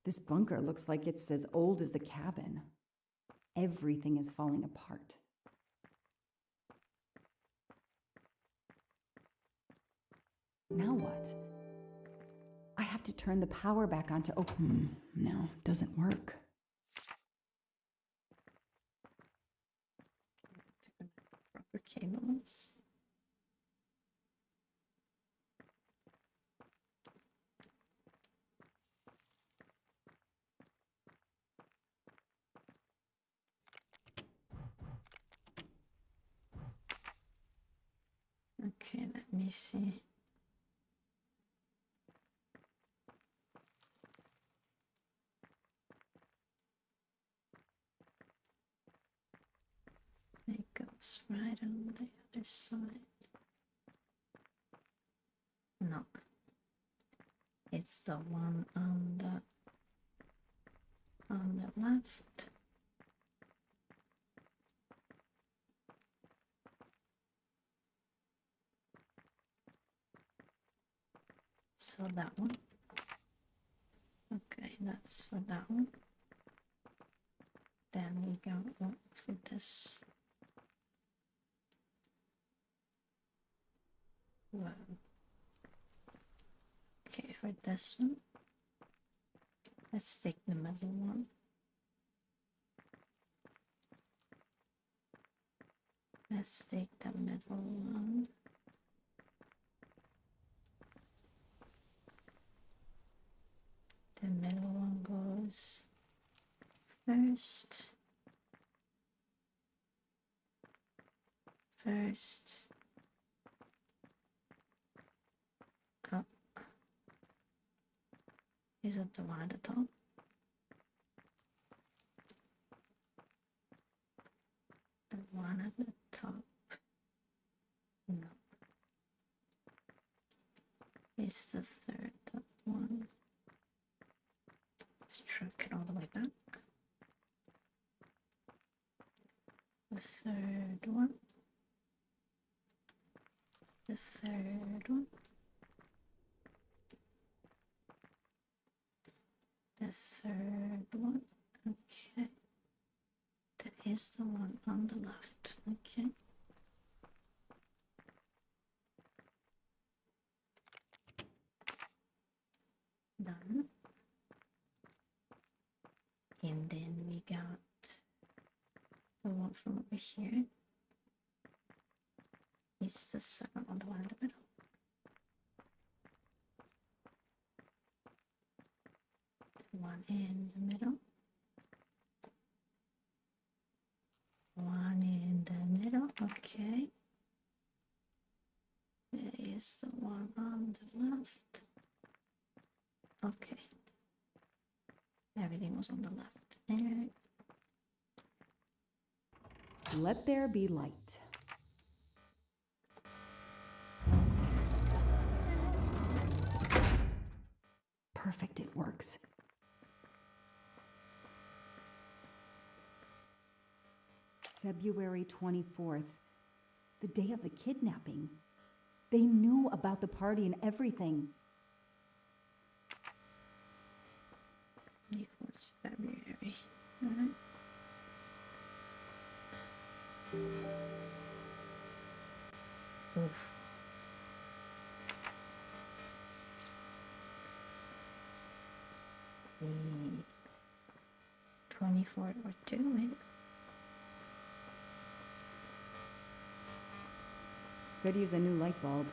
This bunker looks like it's as old as the cabin. Everything is falling apart. Now what? I have to turn the power back on to open. No, doesn't work. Proper cables. Okay, let me see. It goes right on the other side. No. It's the one on the left. So that one. Okay, that's for that one. Then we got one for this. Wow. Okay, for this one, let's take the middle one. Let's take the middle one. The middle one goes first. Up. Is it the one at the top? The one at the top. No. It's the third one. Let's track it all the way back. The third one. The third one. The third one. Okay. That is the one on the left. Okay. Done. And then we got the one from over here. It's the second one, the one in the middle. The one in the middle. One in the middle. Okay. There is the one on the left. Okay. Everything was on the left. And Let there be light. Perfect, it works. February 24th, the day of the kidnapping. They knew about the party and everything. 24th February. Alright. Oof. The 24 or 2 maybe. Could use a new light bulb.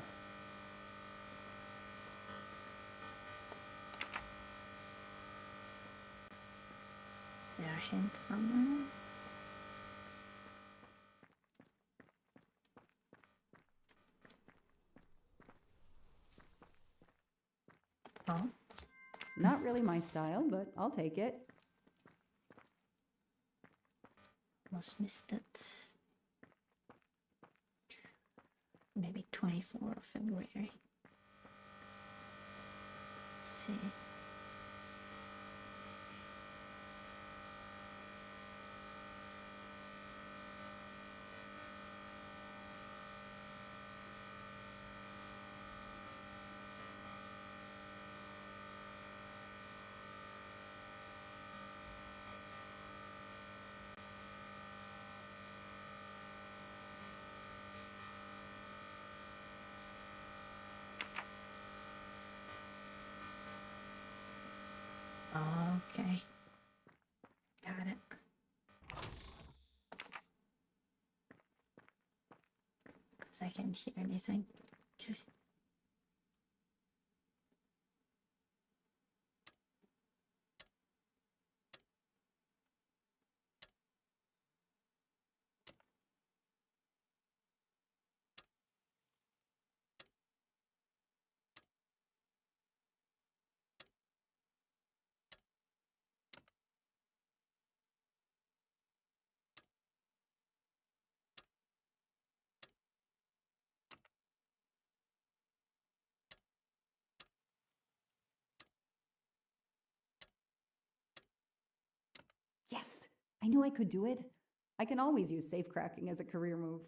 Is there a hint somewhere? Oh. Not really my style, but I'll take it. Almost missed it. Maybe 24 of February. Let's see. Okay. Got it. Because I can't hear anything. Okay. Yes! I knew I could do it. I can always use safe cracking as a career move.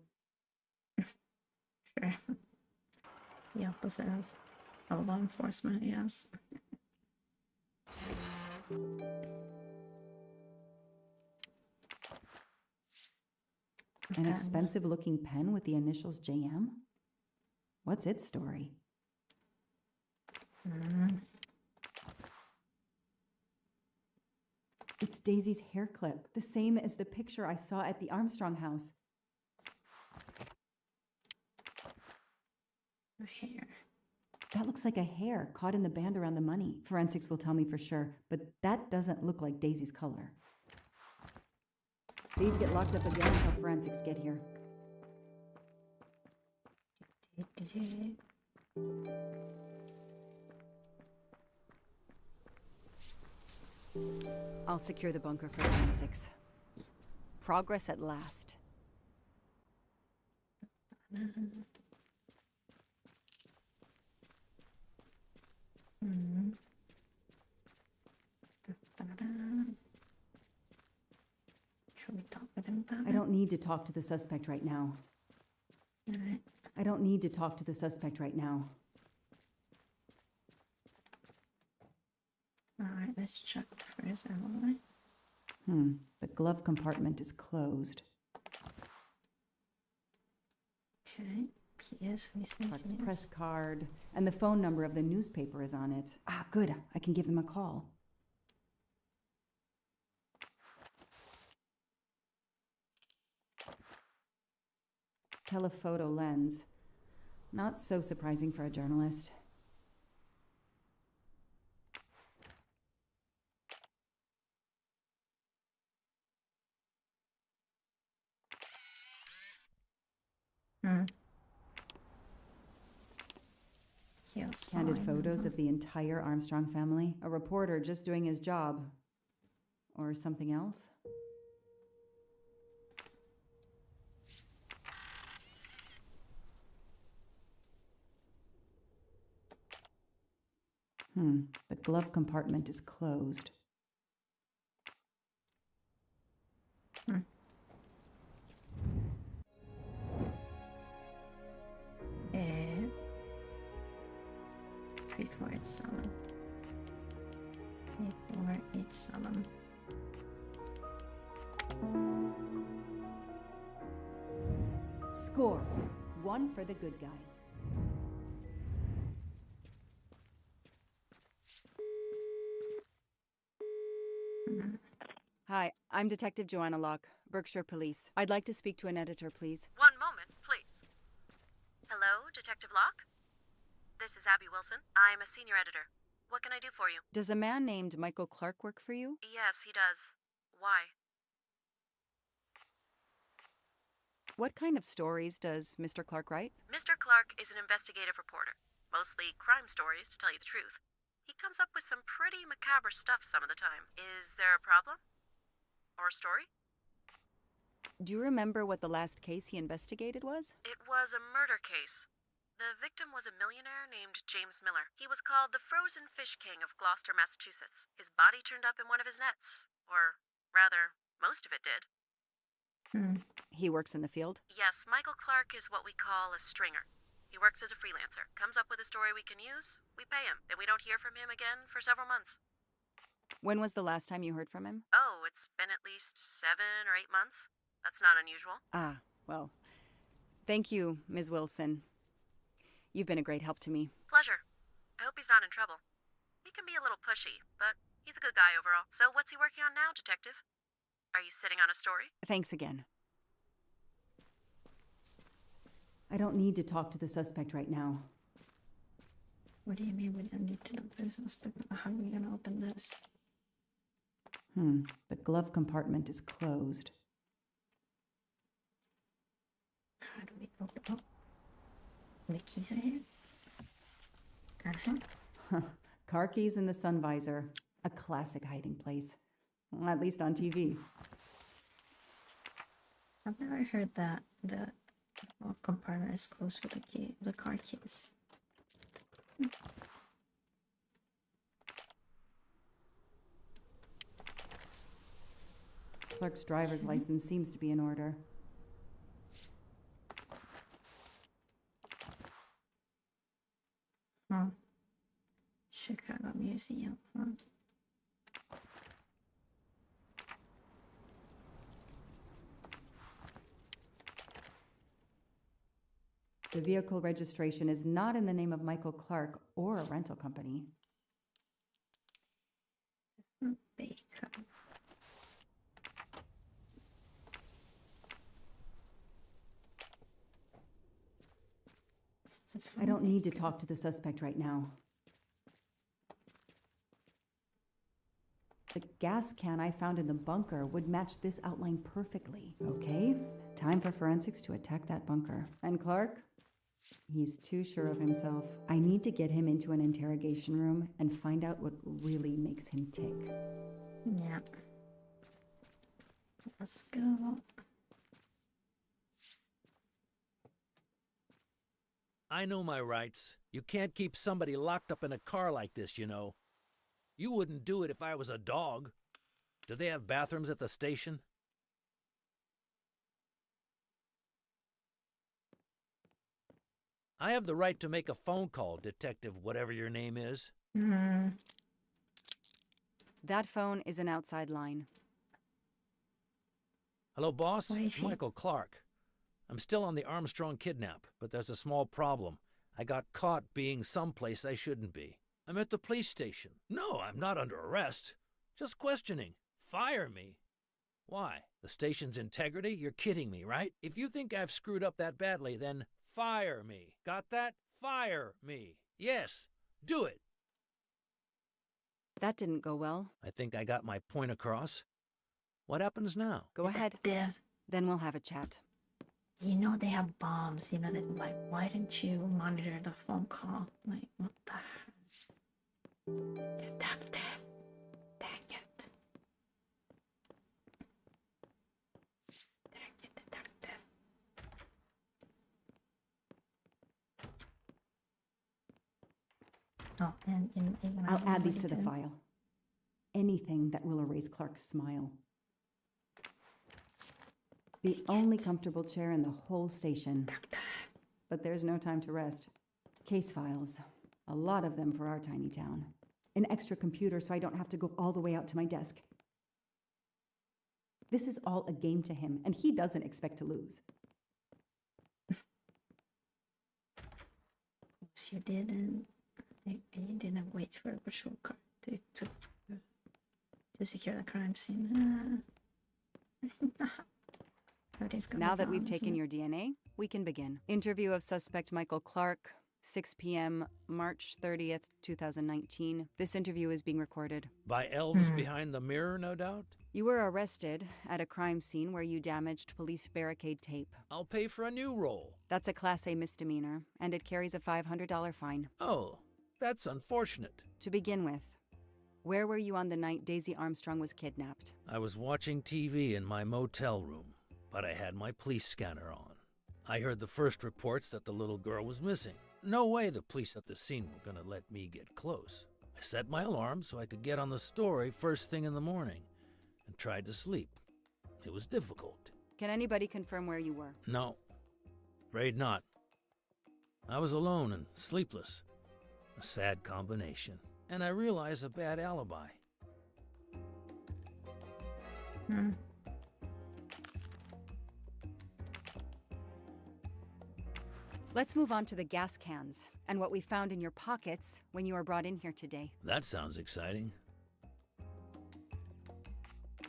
Sure. The opposite of law enforcement, yes. An expensive looking pen with the initials JM? What's its story? It's Daisy's hair clip, the same as the picture I saw at the Armstrong house. Her hair. That looks like a hair caught in the band around the money. Forensics will tell me for sure, but that doesn't look like Daisy's color. These get locked up again until forensics get here. I'll secure the bunker for forensics. Progress at last. Should we talk with him about it? I don't need to talk to the suspect right now. Alright. I don't need to talk to the suspect right now. Alright, let's check for his alibi. The glove compartment is closed. Okay. P.S. Clark's press card. And the phone number of the newspaper is on it. Ah, good. I can give them a call. Telephoto lens. Not so surprising for a journalist. Candid photos of the entire Armstrong family. A reporter just doing his job. Or something else. The glove compartment is closed. Before it's summoned. Before it's summoned. Score! 1 for the good guys. Hi, I'm Detective Joanna Locke, Berkshire Police. I'd like to speak to an editor, please. One moment, please. Hello, Detective Locke? This is Abby Wilson. I'm a senior editor. What can I do for you? Does a man named Michael Clark work for you? Yes, he does. Why? What kind of stories does Mr. Clark write? Mr. Clark is an investigative reporter. Mostly crime stories, to tell you the truth. He comes up with some pretty macabre stuff some of the time. Is there a problem? Or a story? Do you remember what the last case he investigated was? It was a murder case. The victim was a millionaire named James Miller. He was called the Frozen Fish King of Gloucester, Massachusetts. His body turned up in one of his nets. Or, rather, most of it did. He works in the field? Yes, Michael Clark is what we call a stringer. He works as a freelancer, comes up with a story we can use, we pay him, then we don't hear from him again for several months. When was the last time you heard from him? Oh, it's been at least 7 or 8 months. That's not unusual. Ah, well, thank you, Ms. Wilson. You've been a great help to me. Pleasure. I hope he's not in trouble. He can be a little pushy, but he's a good guy overall. So what's he working on now, Detective? Are you sitting on a story? Thanks again. I don't need to talk to the suspect right now. What do you mean we don't need to talk to the suspect? How are we gonna open this? The glove compartment is closed. How do we open it? The keys are here? Car keys in the sun visor. A classic hiding place. Well, at least on TV. I've never heard that the compartment is closed with the car keys. Clark's driver's license seems to be in order. Chicago Museum. The vehicle registration is not in the name of Michael Clark or a rental company. Baker. I don't need to talk to the suspect right now. The gas can I found in the bunker would match this outline perfectly. Okay, time for forensics to attack that bunker. And Clark? He's too sure of himself. I need to get him into an interrogation room and find out what really makes him tick. Yeah. Let's go. I know my rights. You can't keep somebody locked up in a car like this, you know. You wouldn't do it if I was a dog. Do they have bathrooms at the station? I have the right to make a phone call, Detective whatever your name is. That phone is an outside line. Hello, boss. It's Michael Clark. I'm still on the Armstrong kidnap, but there's a small problem. I got caught being someplace I shouldn't be. I'm at the police station. No, I'm not under arrest. Just questioning. Fire me. Why? The station's integrity? You're kidding me, right? If you think I've screwed up that badly, then fire me. Got that? Fire me. Yes, do it. That didn't go well. I think I got my point across. What happens now? Go ahead. Then we'll have a chat. You know they have bombs. You know that. Like, why didn't you monitor the phone call? Like, what the heck? Detective. Dang it. Dang it, detective. Oh, and I'll add these to the file. Anything that will erase Clark's smile. The only comfortable chair in the whole station. But there's no time to rest. Case files. A lot of them for our tiny town. An extra computer so I don't have to go all the way out to my desk. This is all a game to him, and he doesn't expect to lose. So you didn't wait for a patrol car to secure the crime scene. Now that we've taken your DNA, we can begin. Interview of suspect Michael Clark, 6 p.m., March 30th, 2019. This interview is being recorded. By elves behind the mirror, no doubt? You were arrested at a crime scene where you damaged police barricade tape. I'll pay for a new roll. That's a Class A misdemeanor, and it carries a $500 fine. Oh, that's unfortunate. To begin with, where were you on the night Daisy Armstrong was kidnapped? I was watching TV in my motel room, but I had my police scanner on. I heard the first reports that the little girl was missing. No way the police at the scene were gonna let me get close. I set my alarm so I could get on the story first thing in the morning and tried to sleep. It was difficult. Can anybody confirm where you were? No, afraid not. I was alone and sleepless. A sad combination. And I realized a bad alibi. Let's move on to the gas cans and what we found in your pockets when you were brought in here today. That sounds exciting.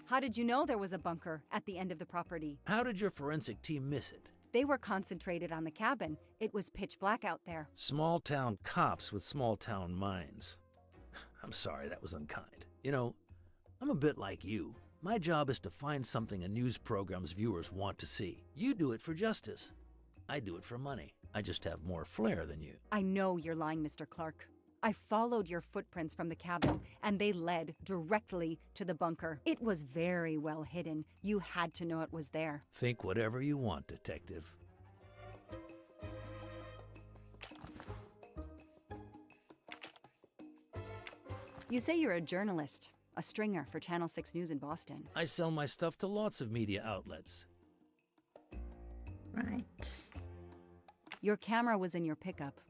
How did you know there was a bunker at the end of the property? How did your forensic team miss it? They were concentrated on the cabin. It was pitch black out there. Small-town cops with small-town minds. I'm sorry, that was unkind. You know, I'm a bit like you. My job is to find something a news program's viewers want to see. You do it for justice. I do it for money. I just have more flair than you. I know you're lying, Mr. Clark. I followed your footprints from the cabin, and they led directly to the bunker. It was very well hidden. You had to know it was there. Think whatever you want, Detective. You say you're a journalist, a stringer for Channel 6 News in Boston. I sell my stuff to lots of media outlets. Right. Your camera was in your pickup.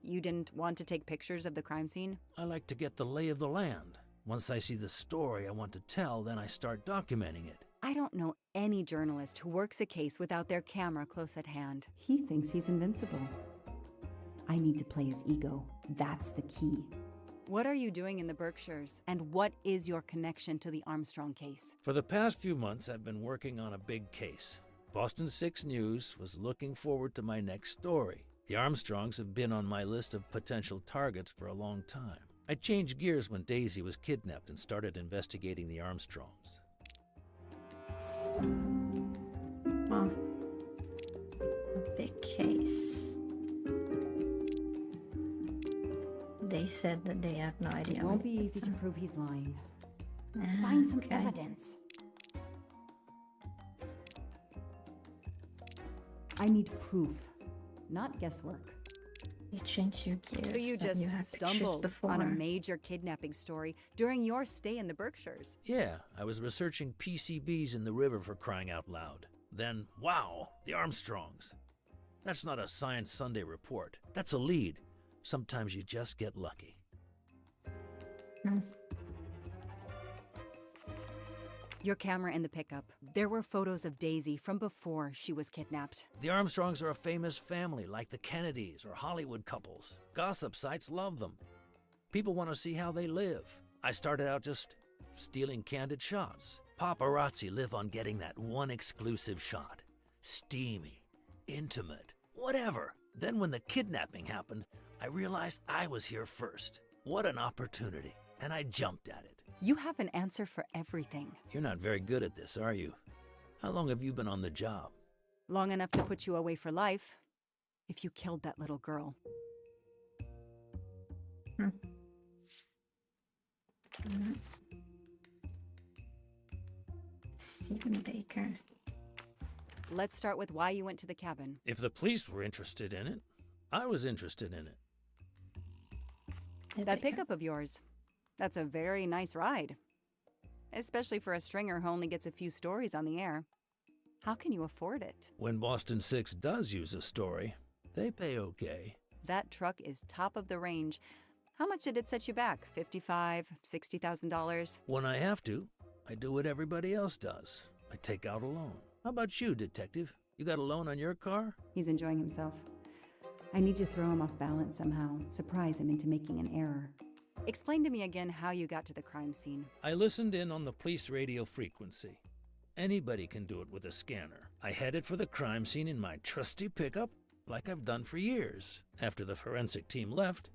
You didn't want to take pictures of the crime scene? I like to get the lay of the land. Once I see the story I want to tell, then I start documenting it. I don't know any journalist who works a case without their camera close at hand. He thinks he's invincible. I need to play his ego. That's the key. What are you doing in the Berkshires? And what is your connection to the Armstrong case? For the past few months, I've been working on a big case. Boston 6 News was looking forward to my next story. The Armstrongs have been on my list of potential targets for a long time. I changed gears when Daisy was kidnapped and started investigating the Armstrongs. Well, a big case. They said that they have no idea. It won't be easy to prove he's lying. Find some evidence. I need proof, not guesswork. You changed your gears. So you but just had pictures stumbled before. on a major kidnapping story during your stay in the Berkshires. Yeah, I was researching PCBs in the river for crying out loud. Then, wow, the Armstrongs. That's not a Science Sunday report. That's a lead. Sometimes you just get lucky. Your camera in the pickup. There were photos of Daisy from before she was kidnapped. The Armstrongs are a famous family like the Kennedys or Hollywood couples. Gossip sites love them. People want to see how they live. I started out just stealing candid shots. Paparazzi live on getting that one exclusive shot. Steamy, intimate, whatever. Then when the kidnapping happened, I realized I was here first. What an opportunity. And I jumped at it. You have an answer for everything. You're not very good at this, are you? How long have you been on the job? Long enough to put you away for life, if you killed that little girl. Stephen Baker. Let's start with why you went to the cabin. If the police were interested in it, I was interested in it. That pickup of yours, that's a very nice ride. Especially for a stringer who only gets a few stories on the air. How can you afford it? When Boston 6 does use a story, they pay okay. That truck is top of the range. How much did it set you back? $55,000, $60,000? When I have to, I do what everybody else does. I take out a loan. How about you, Detective? You got a loan on your car? He's enjoying himself. I need to throw him off balance somehow, surprise him into making an error. Explain to me again how you got to the crime scene. I listened in on the police radio frequency. Anybody can do it with a scanner. I headed for the crime scene in my trusty pickup, like I've done for years. After the forensic team left,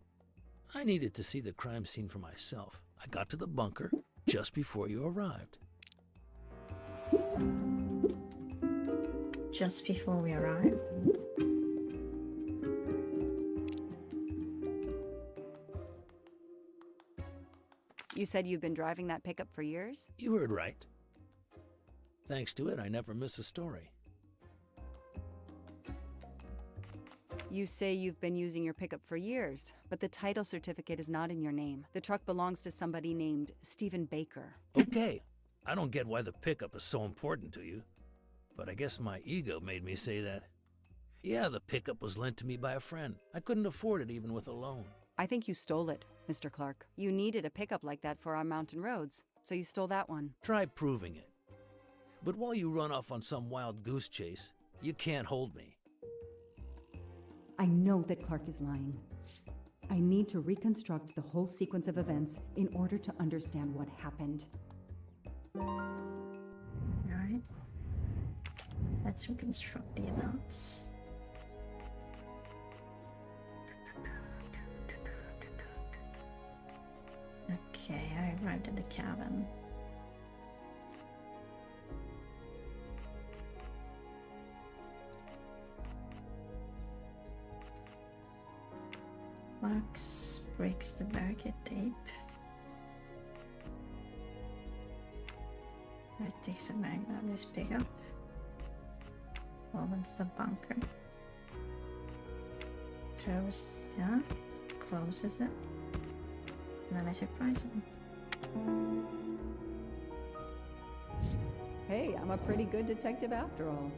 I needed to see the crime scene for myself. I got to the bunker just before you arrived. Just before we arrived? You said you've been driving that pickup for years? You heard right. Thanks to it, I never miss a story. You say you've been using your pickup for years, but the title certificate is not in your name. The truck belongs to somebody named Stephen Baker. Okay, I don't get why the pickup is so important to you, but I guess my ego made me say that. Yeah, the pickup was lent to me by a friend. I couldn't afford it even with a loan. I think you stole it, Mr. Clark. You needed a pickup like that for our mountain roads, so you stole that one. Try proving it. But while you run off on some wild goose chase, you can't hold me. I know that Clark is lying. I need to reconstruct the whole sequence of events in order to understand what happened. Alright. Let's reconstruct the events. Okay, I arrived at the cabin. Max breaks the barricade tape. It takes a magnet out of his pickup. Opens the bunker. Throws, yeah, closes it. And then I surprise him. Hey, I'm a pretty good detective after all.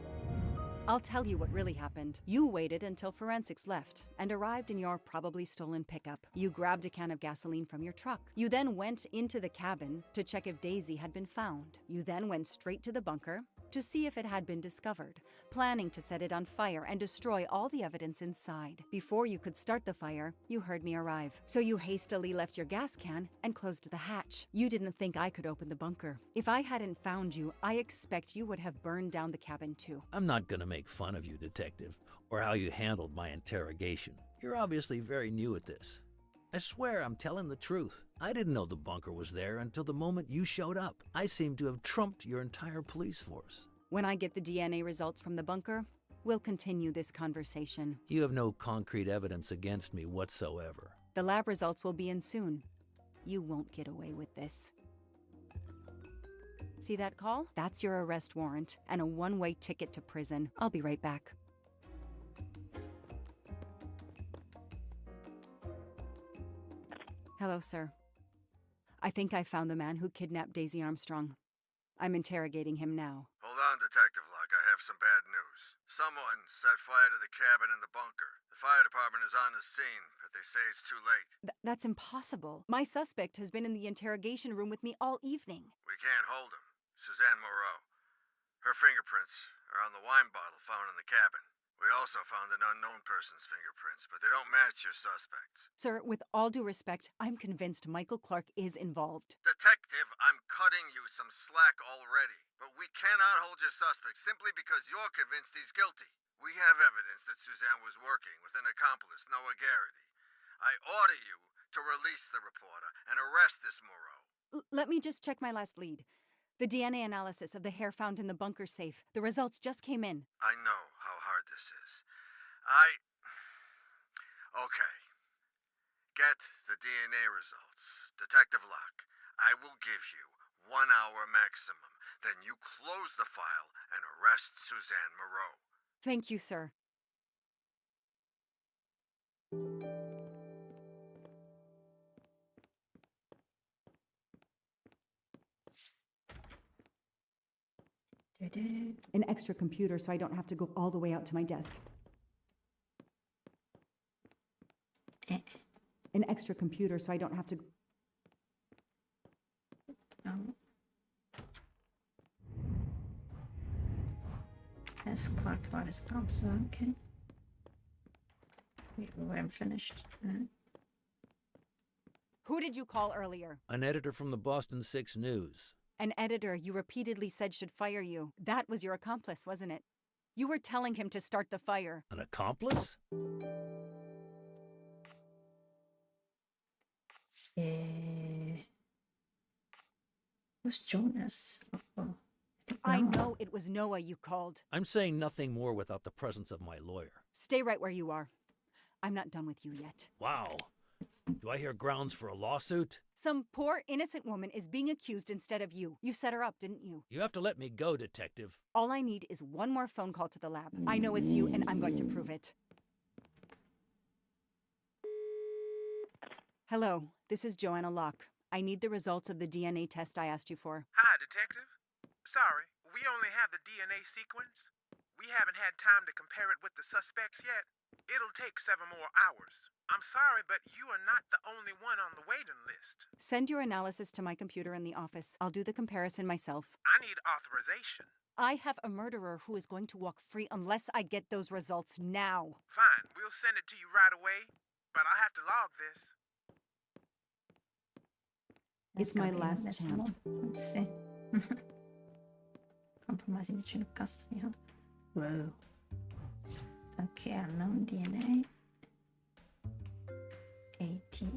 I'll tell you what really happened. You waited until forensics left and arrived in your probably stolen pickup. You grabbed a can of gasoline from your truck. You then went into the cabin to check if Daisy had been found. You then went straight to the bunker to see if it had been discovered, planning to set it on fire and destroy all the evidence inside. Before you could start the fire, you heard me arrive. So you hastily left your gas can and closed the hatch. You didn't think I could open the bunker. If I hadn't found you, I expect you would have burned down the cabin too. I'm not gonna make fun of you, Detective, or how you handled my interrogation. You're obviously very new at this. I swear I'm telling the truth. I didn't know the bunker was there until the moment you showed up. I seem to have trumped your entire police force. When I get the DNA results from the bunker, we'll continue this conversation. You have no concrete evidence against me whatsoever. The lab results will be in soon. You won't get away with this. See that call? That's your arrest warrant and a one-way ticket to prison. I'll be right back. Hello, sir. I think I found the man who kidnapped Daisy Armstrong. I'm interrogating him now. Hold on, Detective Locke. I have some bad news. Someone set fire to the cabin in the bunker. The fire department is on the scene, but they say it's too late. That's impossible. My suspect has been in the interrogation room with me all evening. We can't hold him. Suzanne Moreau. Her fingerprints are on the wine bottle found in the cabin. We also found an unknown person's fingerprints, but they don't match your suspects. Sir, with all due respect, I'm convinced Michael Clark is involved. Detective, I'm cutting you some slack already. But we cannot hold your suspect simply because you're convinced he's guilty. We have evidence that Suzanne was working with an accomplice, Noah Garrity. I order you to release the reporter and arrest this Moreau. Let me just check my last lead. The DNA analysis of the hair found in the bunker safe. The results just came in. I know how hard this is. Okay. Get the DNA results. Detective Locke, I will give you 1 hour maximum. Then you close the file and arrest Suzanne Moreau. Thank you, sir. An extra computer so I don't have to go all the way out to my desk. An extra computer so I don't have to... Ask Clark about his comps, okay. I'm finished. Who did you call earlier? An editor from the Boston 6 News. An editor you repeatedly said should fire you. That was your accomplice, wasn't it? You were telling him to start the fire. An accomplice? Who's Jonas? I know it was Noah you called. I'm saying nothing more without the presence of my lawyer. Stay right where you are. I'm not done with you yet. Wow. Do I hear grounds for a lawsuit? Some poor innocent woman is being accused instead of you. You set her up, didn't you? You have to let me go, Detective. All I need is one more phone call to the lab. I know it's you, and I'm going to prove it. Hello, this is Joanna Locke. I need the results of the DNA test I asked you for. Hi, Detective. Sorry, we only have the DNA sequence. We haven't had time to compare it with the suspects yet. It'll take 7 more hours. I'm sorry, but you are not the only one on the waiting list. Send your analysis to my computer in the office. I'll do the comparison myself. I need authorization. I have a murderer who is going to walk free unless I get those results now. Fine, we'll send it to you right away, but I'll have to log this. It's my last chance. Let's see. Compromising the chain of custody, huh? Whoa. Okay, unknown DNA. 80.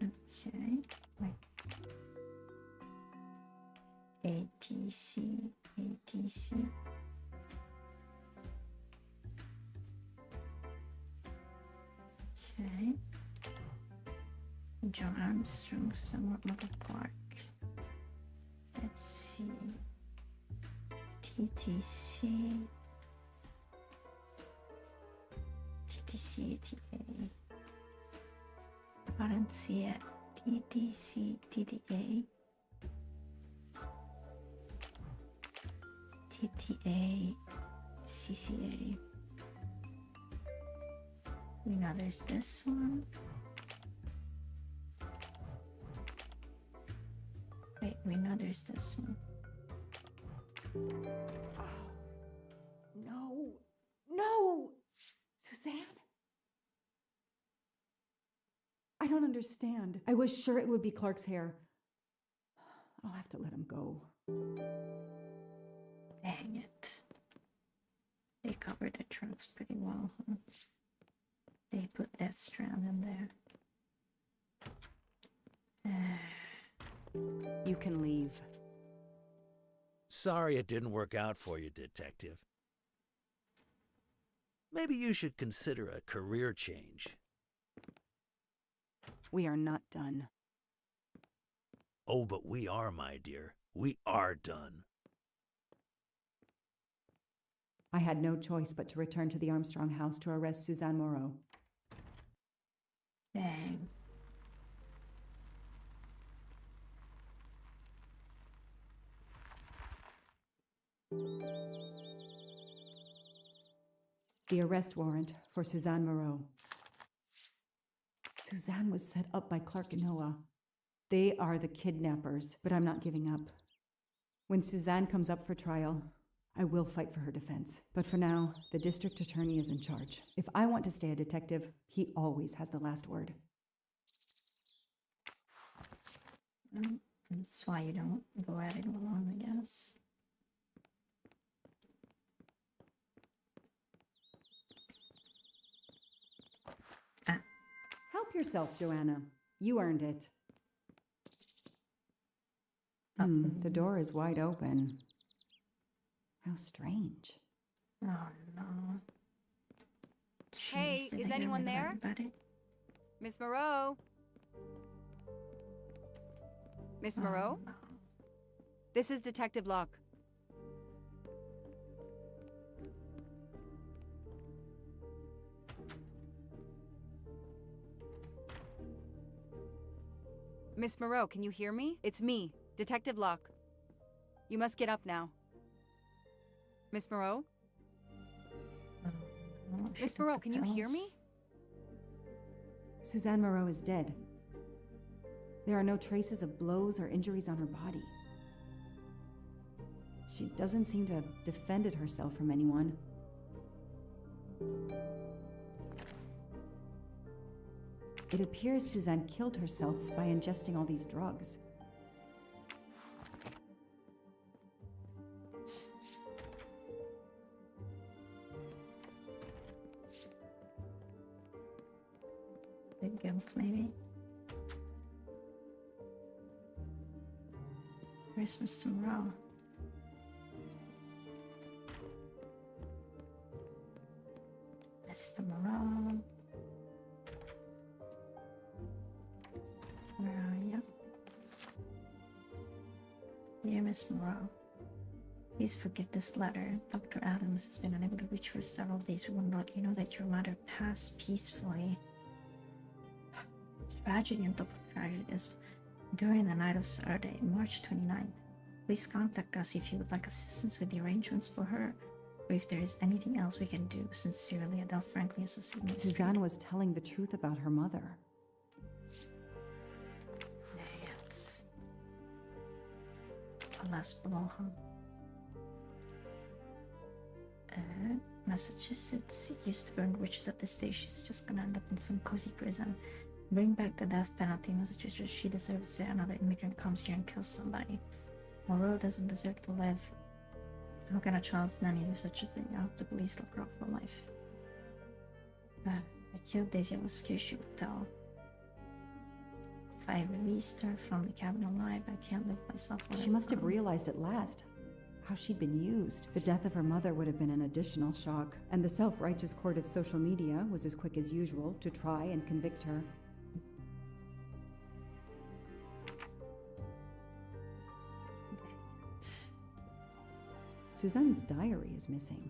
Okay, wait. ATC. Okay. John Armstrong, Susan Michael Clark. Let's see. TTC, ATA. I don't see it. TTC, TDA. TTA, CCA. We know there's this one. Wait, we know there's this one. No! Suzanne? I don't understand. I was sure it would be Clark's hair. I'll have to let him go. Dang it. They covered the tracks pretty well, huh? They put that strand in there. You can leave. Sorry it didn't work out for you, Detective. Maybe you should consider a career change. We are not done. Oh, but we are, my dear. We are done. I had no choice but to return to the Armstrong house to arrest Suzanne Moreau. Dang. The arrest warrant for Suzanne Moreau. Suzanne was set up by Clark and Noah. They are the kidnappers, but I'm not giving up. When Suzanne comes up for trial, I will fight for her defense. But for now, the district attorney is in charge. If I want to stay a detective, he always has the last word. That's why you don't go at it alone, I guess. Help yourself, Joanna. You earned it. The door is wide open. How strange. Oh no. Hey, Jeez, did is I anyone hear there? everybody? Miss Moreau? Miss Moreau? No. This is Detective Locke. Miss Moreau, can you hear me? It's me, Detective Locke. You must get up now. Miss Moreau? Miss Moreau, can you hear me? Suzanne Moreau is dead. There are no traces of blows or injuries on her body. She doesn't seem to have defended herself from anyone. It appears Suzanne killed herself by ingesting all these drugs. The guilt, maybe. Where's Mr. Moreau? Mr. Moreau. Where are you? Dear Miss Moreau, please forgive this letter. Dr. Adams has been unable to reach for several days. We want to let you know that your mother passed peacefully. Tragedy on top of tragedy this during the night of Saturday, March 29th. Please contact us if you would like assistance with the arrangements for her, or if there is anything else we can do. Sincerely, Adele Frankly, Associate Administrator. Suzanne was telling the truth about her mother. Alas, Bloha. Massachusetts used to burn witches at this stage. She's just gonna end up in some cozy prison. Bring back the death penalty. Massachusetts, she deserves it. Another immigrant comes here and kills somebody. Moreau doesn't deserve to live. How can a child's nanny do such a thing? I hope the police lock her up for life. I killed Daisy. I was scared she would tell. If I released her from the cabin alive, I can't live myself. She must have realized at last how she'd been used. The death of her mother would have been an additional shock, and the self-righteous court of social media was as quick as usual to try and convict her. Suzanne's diary is missing.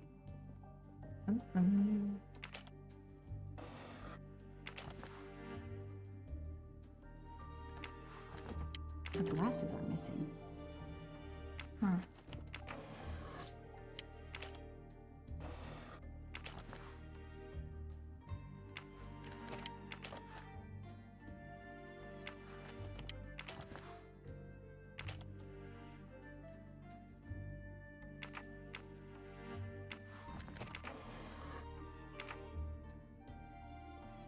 Her glasses are missing. Huh.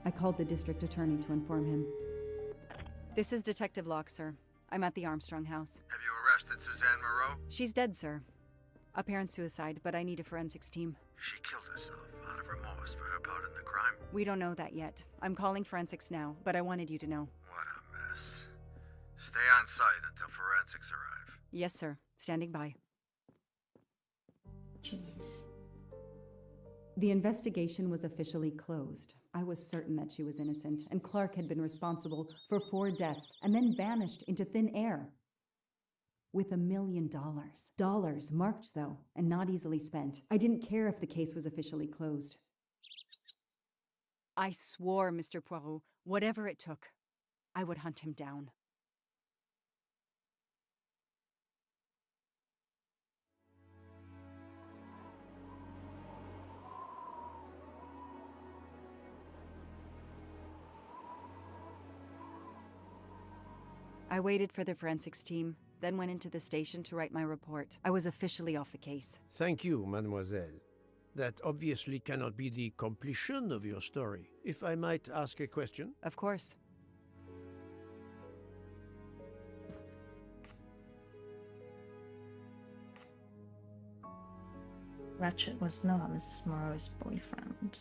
I called the district attorney to inform him. This is Detective Locke, sir. I'm at the Armstrong house. Have you arrested Suzanne Moreau? She's dead, sir. Apparent suicide, but I need a forensics team. She killed herself out of remorse for her part in the crime. We don't know that yet. I'm calling forensics now, but I wanted you to know. What a mess. Stay on site until forensics arrive. Yes, sir. Standing by. Jeez. The investigation was officially closed. I was certain that she was innocent, and Clark had been responsible for 4 deaths and then vanished into thin air. With $1 million. Dollars marked, though, and not easily spent. I didn't care if the case was officially closed. I swore, Mr. Poirot, whatever it took, I would hunt him down. I waited for the forensics team, then went into the station to write my report. I was officially off the case. Thank you, mademoiselle. That obviously cannot be the completion of your story. If I might ask a question? Of course. Ratchet was not Mrs. Moreau's boyfriend.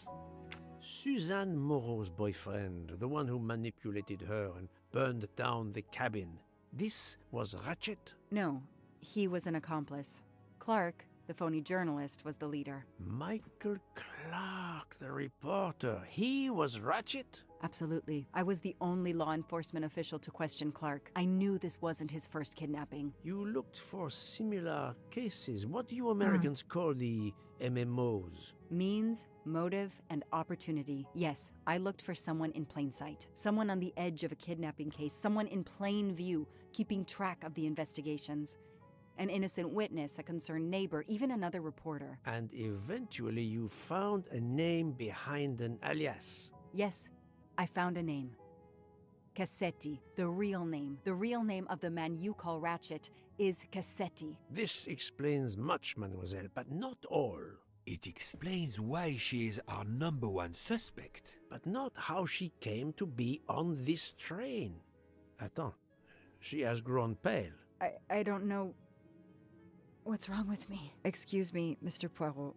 Suzanne Moreau's boyfriend, the one who manipulated her and burned down the cabin. This was Ratchet? No, he was an accomplice. Clark, the phony journalist, was the leader. Michael Clark, the reporter. He was Ratchet? Absolutely. I was the only law enforcement official to question Clark. I knew this wasn't his first kidnapping. You looked for similar cases. What do you Americans call the MMOs? Means, motive, and opportunity. Yes, I looked for someone in plain sight. Someone on the edge of a kidnapping case. Someone in plain view, keeping track of the investigations. An innocent witness, a concerned neighbor, even another reporter. And eventually you found a name behind an alias. Yes, I found a name. Cassetti, the real name of the man you call Ratchet, is Cassetti. This explains much, mademoiselle, but not all. It explains why she is our #1 suspect. But not how she came to be on this train. Attends, she has grown pale. I don't know what's wrong with me. Excuse me, Mr. Poirot.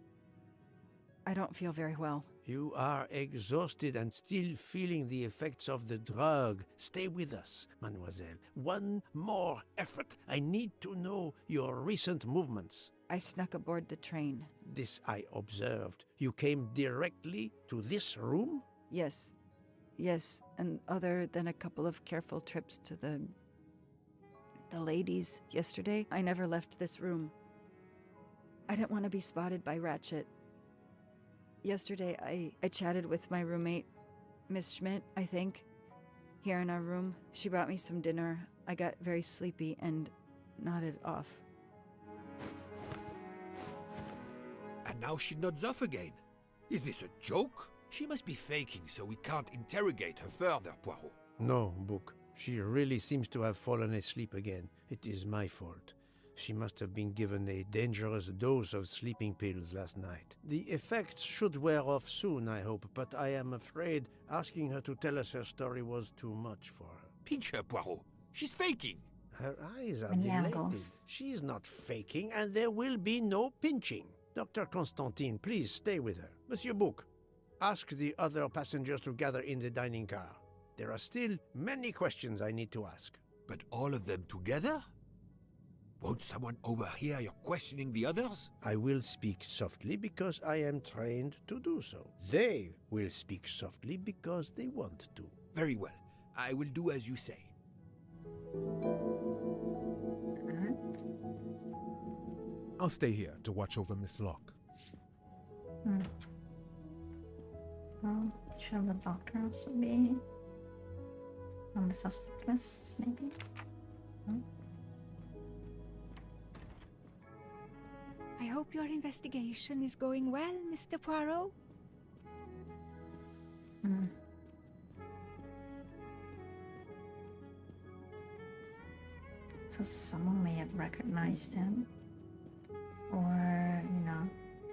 I don't feel very well. You are exhausted and still feeling the effects of the drug. Stay with us, mademoiselle. One more effort. I need to know your recent movements. I snuck aboard the train. This I observed. You came directly to this room? Yes. Yes, and other than a couple of careful trips to the ladies yesterday, I never left this room. I didn't want to be spotted by Ratchet. Yesterday, I chatted with my roommate, Miss Schmidt, I think, here in our room. She brought me some dinner. I got very sleepy and nodded off. And now she nods off again. Is this a joke? She must be faking, so we can't interrogate her further, Poirot. No, Book. She really seems to have fallen asleep again. It is my fault. She must have been given a dangerous dose of sleeping pills last night. The effects should wear off soon, I hope, but I am afraid asking her to tell us her story was too much for her. Pinch her, Poirot. She's faking. Her eyes are Many dilated. angles. She is not faking, and there will be no pinching. Dr. Constantine, please stay with her. Monsieur Book, ask the other passengers to gather in the dining car. There are still many questions I need to ask. But all of them together? Won't someone overhear you questioning the others? I will speak softly because I am trained to do so. They will speak softly because they want to. Very well. I will do as you say. I'll stay here to watch over Miss Locke. Well, should the doctor also be on the suspect list, maybe? Hmm? I hope your investigation is going well, Mr. Poirot. Hmm. So someone may have recognized him. Or,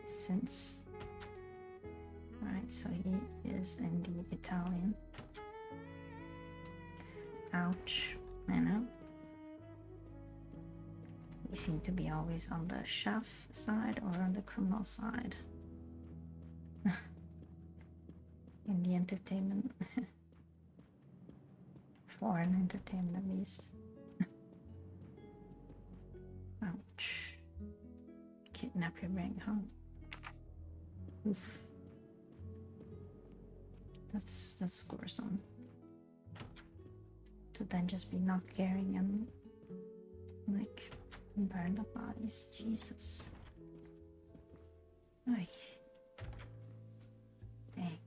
since... Right, so he is indeed Italian. Ouch, I know. We seem to be always on the chef side or on the criminal side. In the entertainment. Foreign entertainment, at least. Ouch. Kidnap your ring, huh? Oof. That's scoresome. To then just be not caring and like burn the bodies. Jesus. Ay. Dang.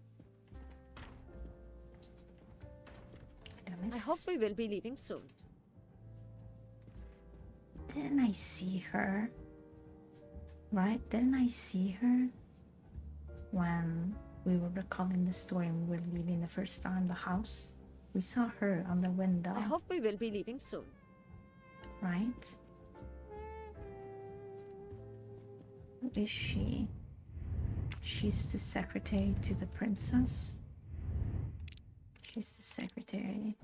I hope we will be leaving soon. Didn't I see her? Right? Didn't I see her when we were recalling the story and we were leaving the first time the house? We saw her on the window. I hope we will be leaving soon. Right? Who is she? She's the secretary to the princess. She's the secretary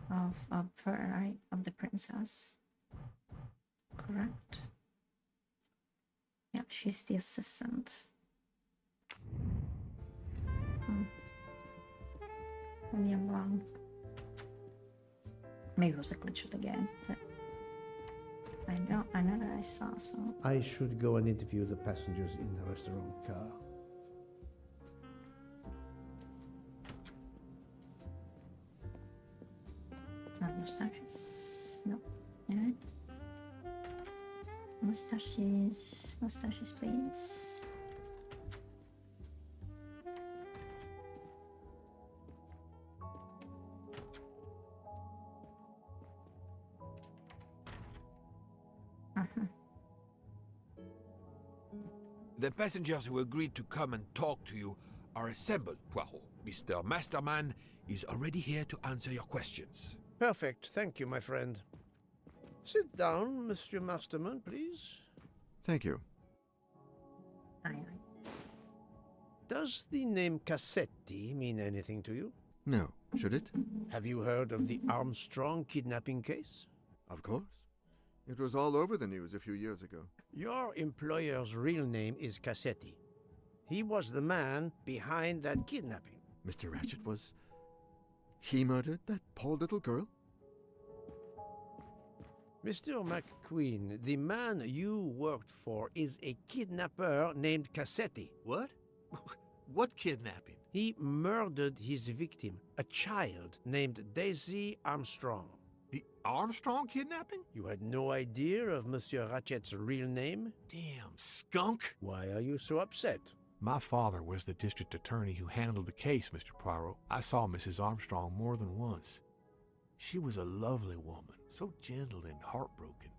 of her, right? Of the princess. Correct? Yeah, she's the assistant. Maybe I'm wrong. Maybe it was a glitch of the game, but I know that I saw, so. I should go and interview the passengers in the restaurant car. Not mustaches. No. Alright. Mustaches. Mustaches, please. The passengers who agreed to come and talk to you are assembled, Poirot. Mr. Masterman is already here to answer your questions. Perfect. Thank you, my friend. Sit down, Monsieur Masterman, please. Thank you. Aye. Does the name Cassetti mean anything to you? No. Should it? Have you heard of the Armstrong kidnapping case? Of course. It was all over the news a few years ago. Your employer's real name is Cassetti. He was the man behind that kidnapping. Mr. Ratchet was... He murdered that poor little girl? Mr. McQueen, the man you worked for is a kidnapper named Cassetti. What? What kidnapping? He murdered his victim, a child named Daisy Armstrong. The Armstrong kidnapping? You had no idea of Monsieur Ratchet's real name? Damn skunk! Why are you so upset? My father was the district attorney who handled the case, Mr. Poirot. I saw Mrs. Armstrong more than once. She was a lovely woman, so gentle and heartbroken.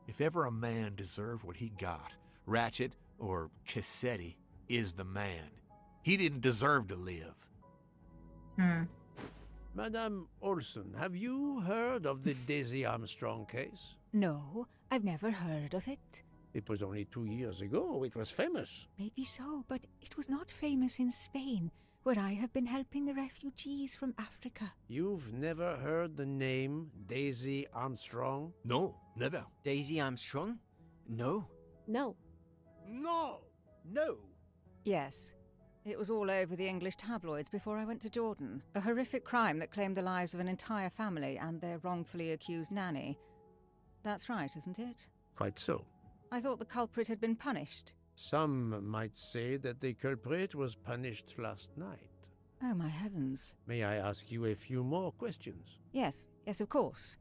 If ever a man deserved what he got, Ratchet, or Cassetti, is the man. He didn't deserve to live. Madame Olson, have you heard of the Daisy Armstrong case? No, I've never heard of it. It was only 2 years ago. It was famous. Maybe so, but it was not famous in Spain, where I have been helping the refugees from Africa. You've never heard the name Daisy Armstrong? No, never. Daisy Armstrong? No. No. No! No! Yes. It was all over the English tabloids before I went to Jordan. A horrific crime that claimed the lives of an entire family and their wrongfully accused nanny. That's right, isn't it? Quite so. I thought the culprit had been punished. Some might say that the culprit was punished last night. Oh, my heavens. May I ask you a few more questions? Yes, of course.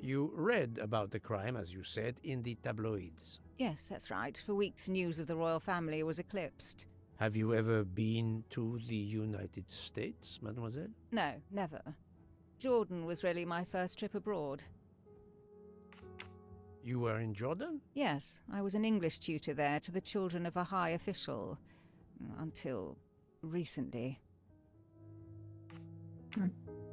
You read about the crime, as you said, in the tabloids. Yes, that's right. For weeks, news of the royal family was eclipsed. Have you ever been to the United States, mademoiselle? No, never. Jordan was really my first trip abroad. You were in Jordan? Yes, I was an English tutor there to the children of a high official. Until recently.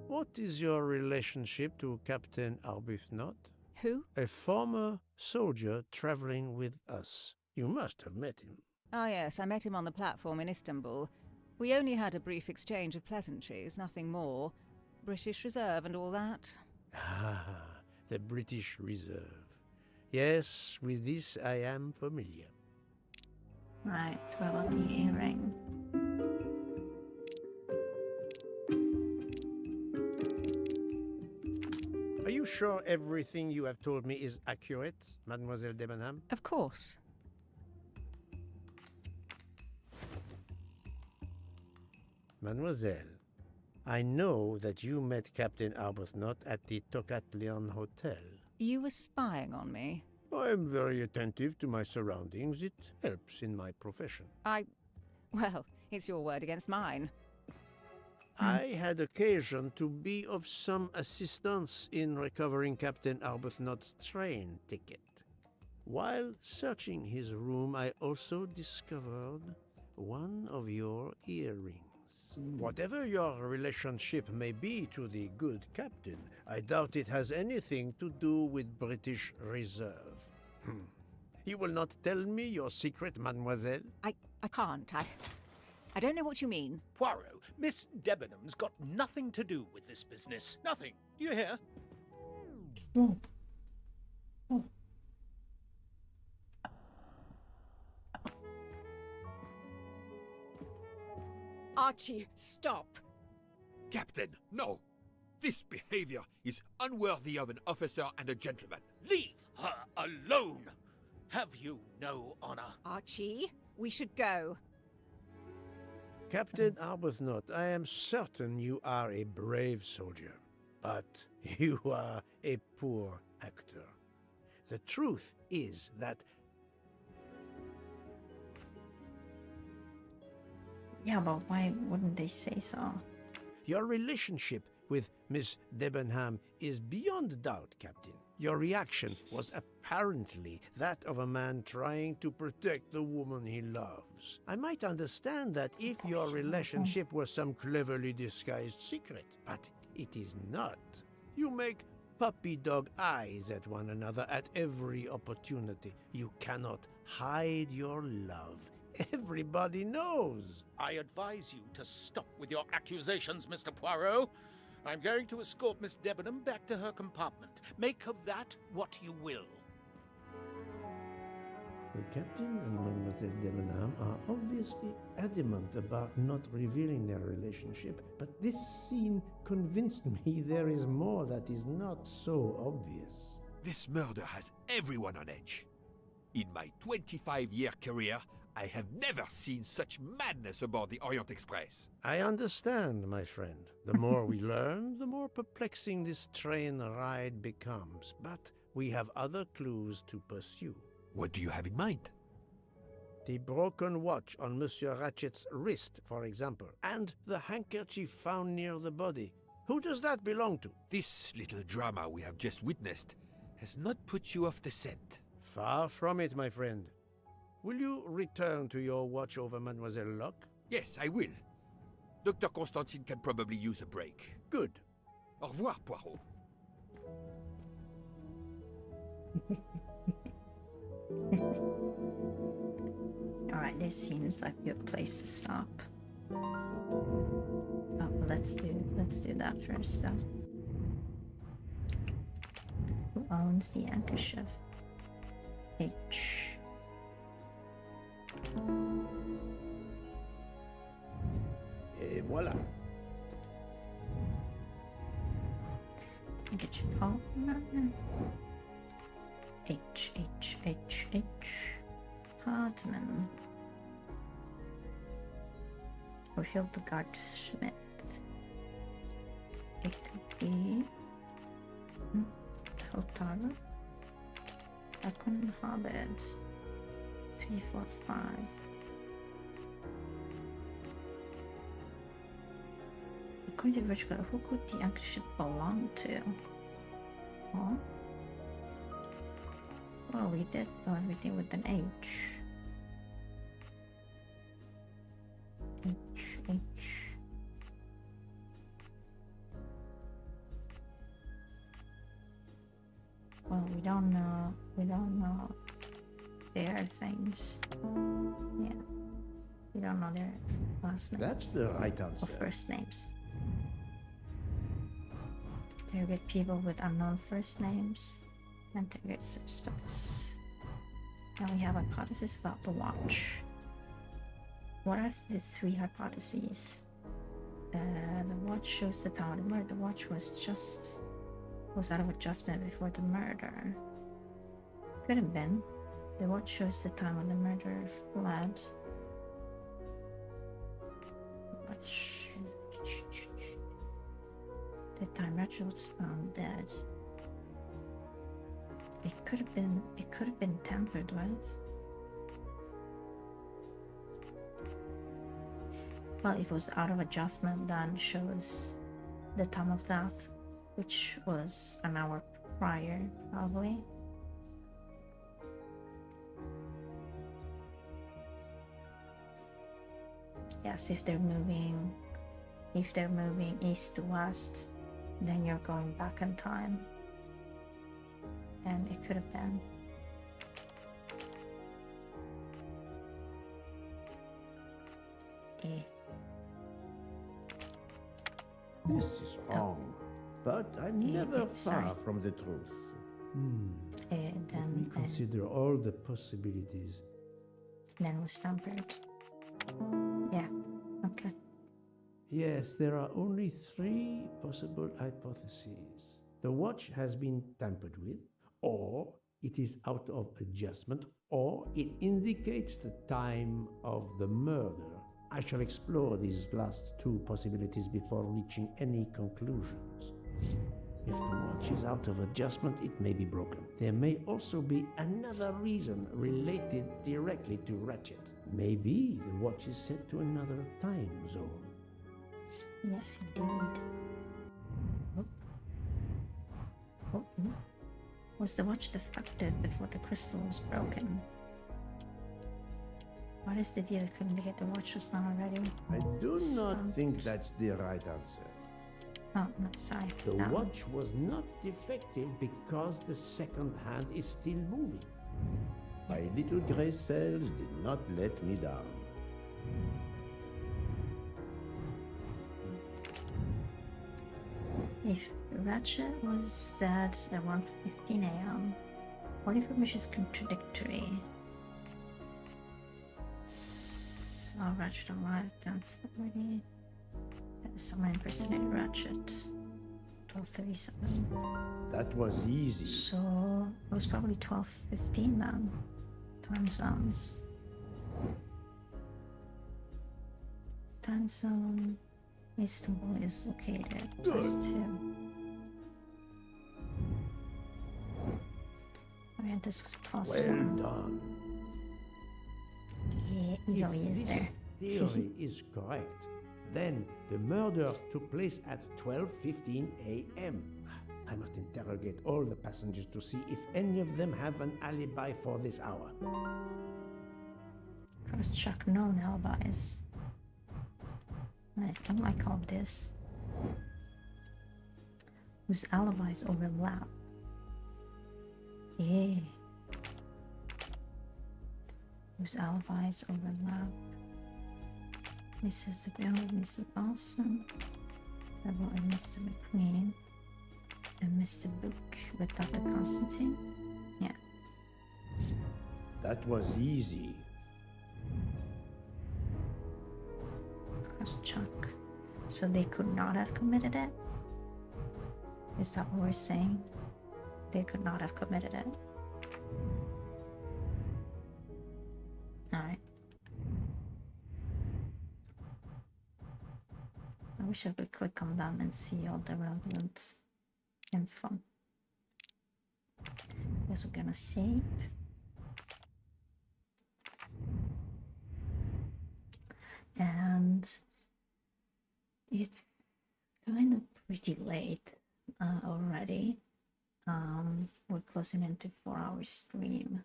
What is your relationship to Captain Arbuthnot? Who? A former soldier traveling with us. You must have met him. Ah, yes, I met him on the platform in Istanbul. We only had a brief exchange of pleasantries, nothing more. British Reserve and all that. Ah, the British Reserve. Yes, with this I am familiar. Right, what about the earring? Are you sure everything you have told me is accurate, Mademoiselle Debenham? Of course. Mademoiselle, I know that you met Captain Arbuthnot at the Tocatlian Hotel. You were spying on me. I am very attentive to my surroundings. It helps in my profession. Well, it's your word against mine. I had occasion to be of some assistance in recovering Captain Arbuthnot's train ticket. While searching his room, I also discovered one of your earrings. Whatever your relationship may be to the good captain, I doubt it has anything to do with British Reserve. You will not tell me your secret, mademoiselle? I can't. I don't know what you mean. Poirot, Miss Debenham's got nothing to do with this business. Nothing. Do you hear? Archie, stop. Captain, no! This behavior is unworthy of an officer and a gentleman. Leave her alone! Have you no honor? Archie, we should go. Captain Arbuthnot, I am certain you are a brave soldier, but you are a poor actor. The truth is that... Yeah, but why wouldn't they say so? Your relationship with Miss Debenham is beyond doubt, Captain. Your reaction was apparently that of a man trying to protect the woman he loves. I might understand that if your relationship was some cleverly disguised secret, but It is not. You make puppy dog eyes at one another at every opportunity. You cannot hide your love. Everybody knows. I advise you to stop with your accusations, Mr. Poirot. I'm going to escort Miss Debenham back to her compartment. Make of that what you will. The captain and Mademoiselle Debenham are obviously adamant about not revealing their relationship, but this scene convinced me there is more that is not so obvious. This murder has everyone on edge. In my 25-year career, I have never seen such madness aboard the Orient Express. I understand, my friend. The more we learn, the more perplexing this train ride becomes. But we have other clues to pursue. What do you have in mind? The broken watch on Monsieur Ratchet's wrist, for example, and the handkerchief found near the body. Who does that belong to? This little drama we have just witnessed has not put you off the scent. Far from it, my friend. Will you return to your watch over Mademoiselle Locke? Yes, I will. Dr. Constantine can probably use a break. Good. Au revoir, Poirot. Alright, this seems like a good place to stop. Oh, let's do that first though. Who owns the handkerchief? H. Et voilà. Handkerchief. Oh, no. H. Hartman. Or Hildegard Schmidt. It could be Hotaro. I couldn't have it. 3, 4, 5. According to Richard, who could the handkerchief belong to? Oh? Well, we did everything with an H. H. Well, we don't know their things. Yeah. We don't know their last names. That's the right answer. Or first names. Interrogate people with unknown first names. Interrogate suspects. Now we have hypotheses about the watch. What are the 3 hypotheses? The watch shows the time of the murder. The watch was out of adjustment before the murder. Could have been. The watch shows the time when the murderer fled. Watch. The time Rachel was found dead. It could have been tampered with. Well, if it was out of adjustment, then shows the time of death, which was an hour prior, probably. Yes, if they're moving east to west, then you're going back in time. And it could have been. This is wrong, but I'm never far from the truth. Let me consider all the possibilities. Then was tampered. Yeah, okay. Yes, there are only 3 possible hypotheses. The watch has been tampered with, or it is out of adjustment, or it indicates the time of the murder. I shall explore these last 2 possibilities before reaching any conclusions. If the watch is out of adjustment, it may be broken. There may also be another reason related directly to Ratchet. Maybe the watch is set to another time zone. Yes, indeed. Was the watch defective before the crystal was broken? What is the deal? Couldn't get the watch was not already? I do not think that's the right answer. Oh, no, sorry. The That one. watch was not defective because the second hand is still moving. My little gray cells did not let me down. If Ratchet was dead at 1:15 a.m., what information is contradictory? So Ratchet arrived at 10:40. Someone impersonated Ratchet. 12:37. That was easy. So it was probably 12:15 then. Time zones. Time zone. Istanbul is located +2. Orient is +1. Well done. Yeah, he is there. If this theory is correct, then the murder took place at 12:15 a.m. I must interrogate all the passengers to see if any of them have an alibi for this hour. Cross-check known alibis. Nice, don't like all this. Whose alibis overlap. Yeah. Whose alibis overlap. Mrs. DeBell and Mr. Olsen. Rebel and Mr. McQueen. And Mr. Book with Dr. Constantine. Yeah. That was easy. Cross-check. So they could not have committed it? Is that what we're saying? They could not have committed it. Alright. I wish I could click on them and see all the relevant info. Guess we're gonna save. And it's kind of pretty late already. We're closing into 4-hour stream.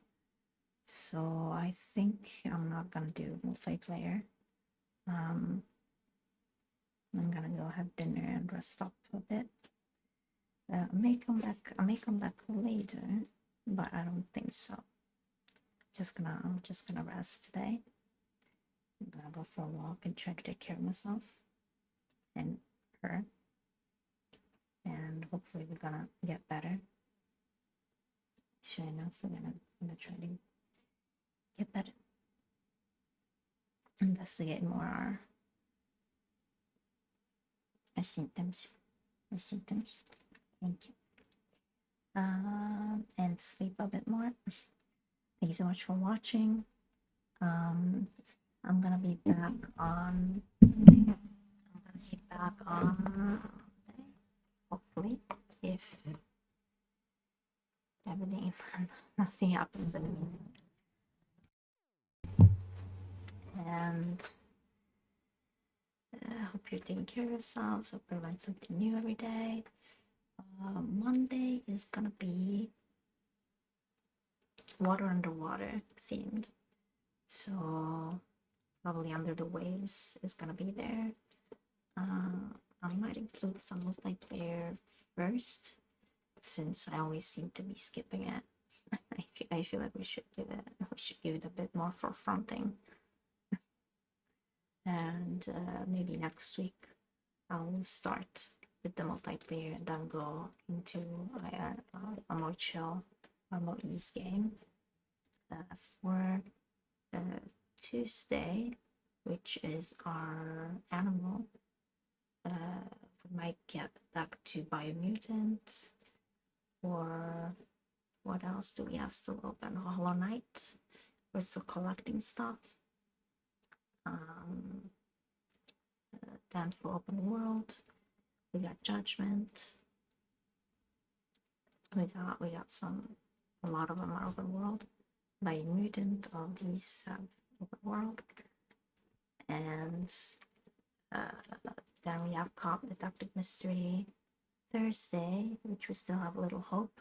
So I think I'm not gonna do multiplayer. I'm gonna go have dinner and rest up a bit. I may come back later, but I don't think so. I'm just gonna rest today. I'm gonna go for a walk and try to take care of myself and her. And hopefully we're gonna get better. Sure enough, we're gonna try to get better. Investigate more our symptoms. Thank you. And sleep a bit more. Thank you so much for watching. I'm gonna be back on. Hopefully, if everything, nothing happens anymore. And I hope you're taking care of yourselves. Hope you learn something new every day. Monday is gonna be water underwater themed, so probably Under the Waves is gonna be there. I might include some multiplayer first, since I always seem to be skipping it. I feel like we should give it a bit more forefronting. And maybe next week I'll start with the multiplayer and then go into a more chill, a more ease game. For Tuesday, which is our animal, we might get back to Biomutant, or what else do we have still open? Hollow Knight. We're still collecting stuff. Then for Open World, we got Judgment. We got a lot of them are Open World. Biomutant, all these have Open World. And then we have Cop Detective Mystery Thursday, which we still have Little Hope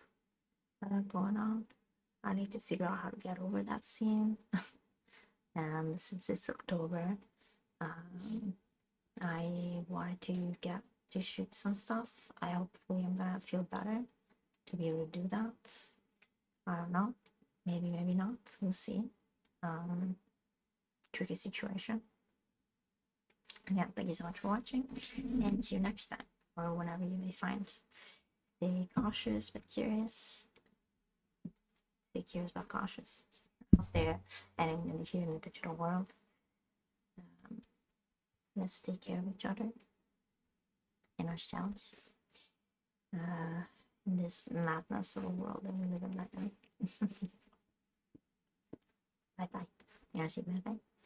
going on. I need to figure out how to get over that scene. And since it's October, I wanted to get to shoot some stuff. Hopefully I'm gonna feel better to be able to do that. I don't know. Maybe, maybe not. We'll see. Tricky situation. Yeah, thank you so much for watching, and see you next time, or whenever you may find. Stay cautious but curious. Stay curious but cautious out there and here in the digital world. Let's take care of each other and ourselves in this madness of a world that we live in right now. Bye bye. You wanna say bye bye?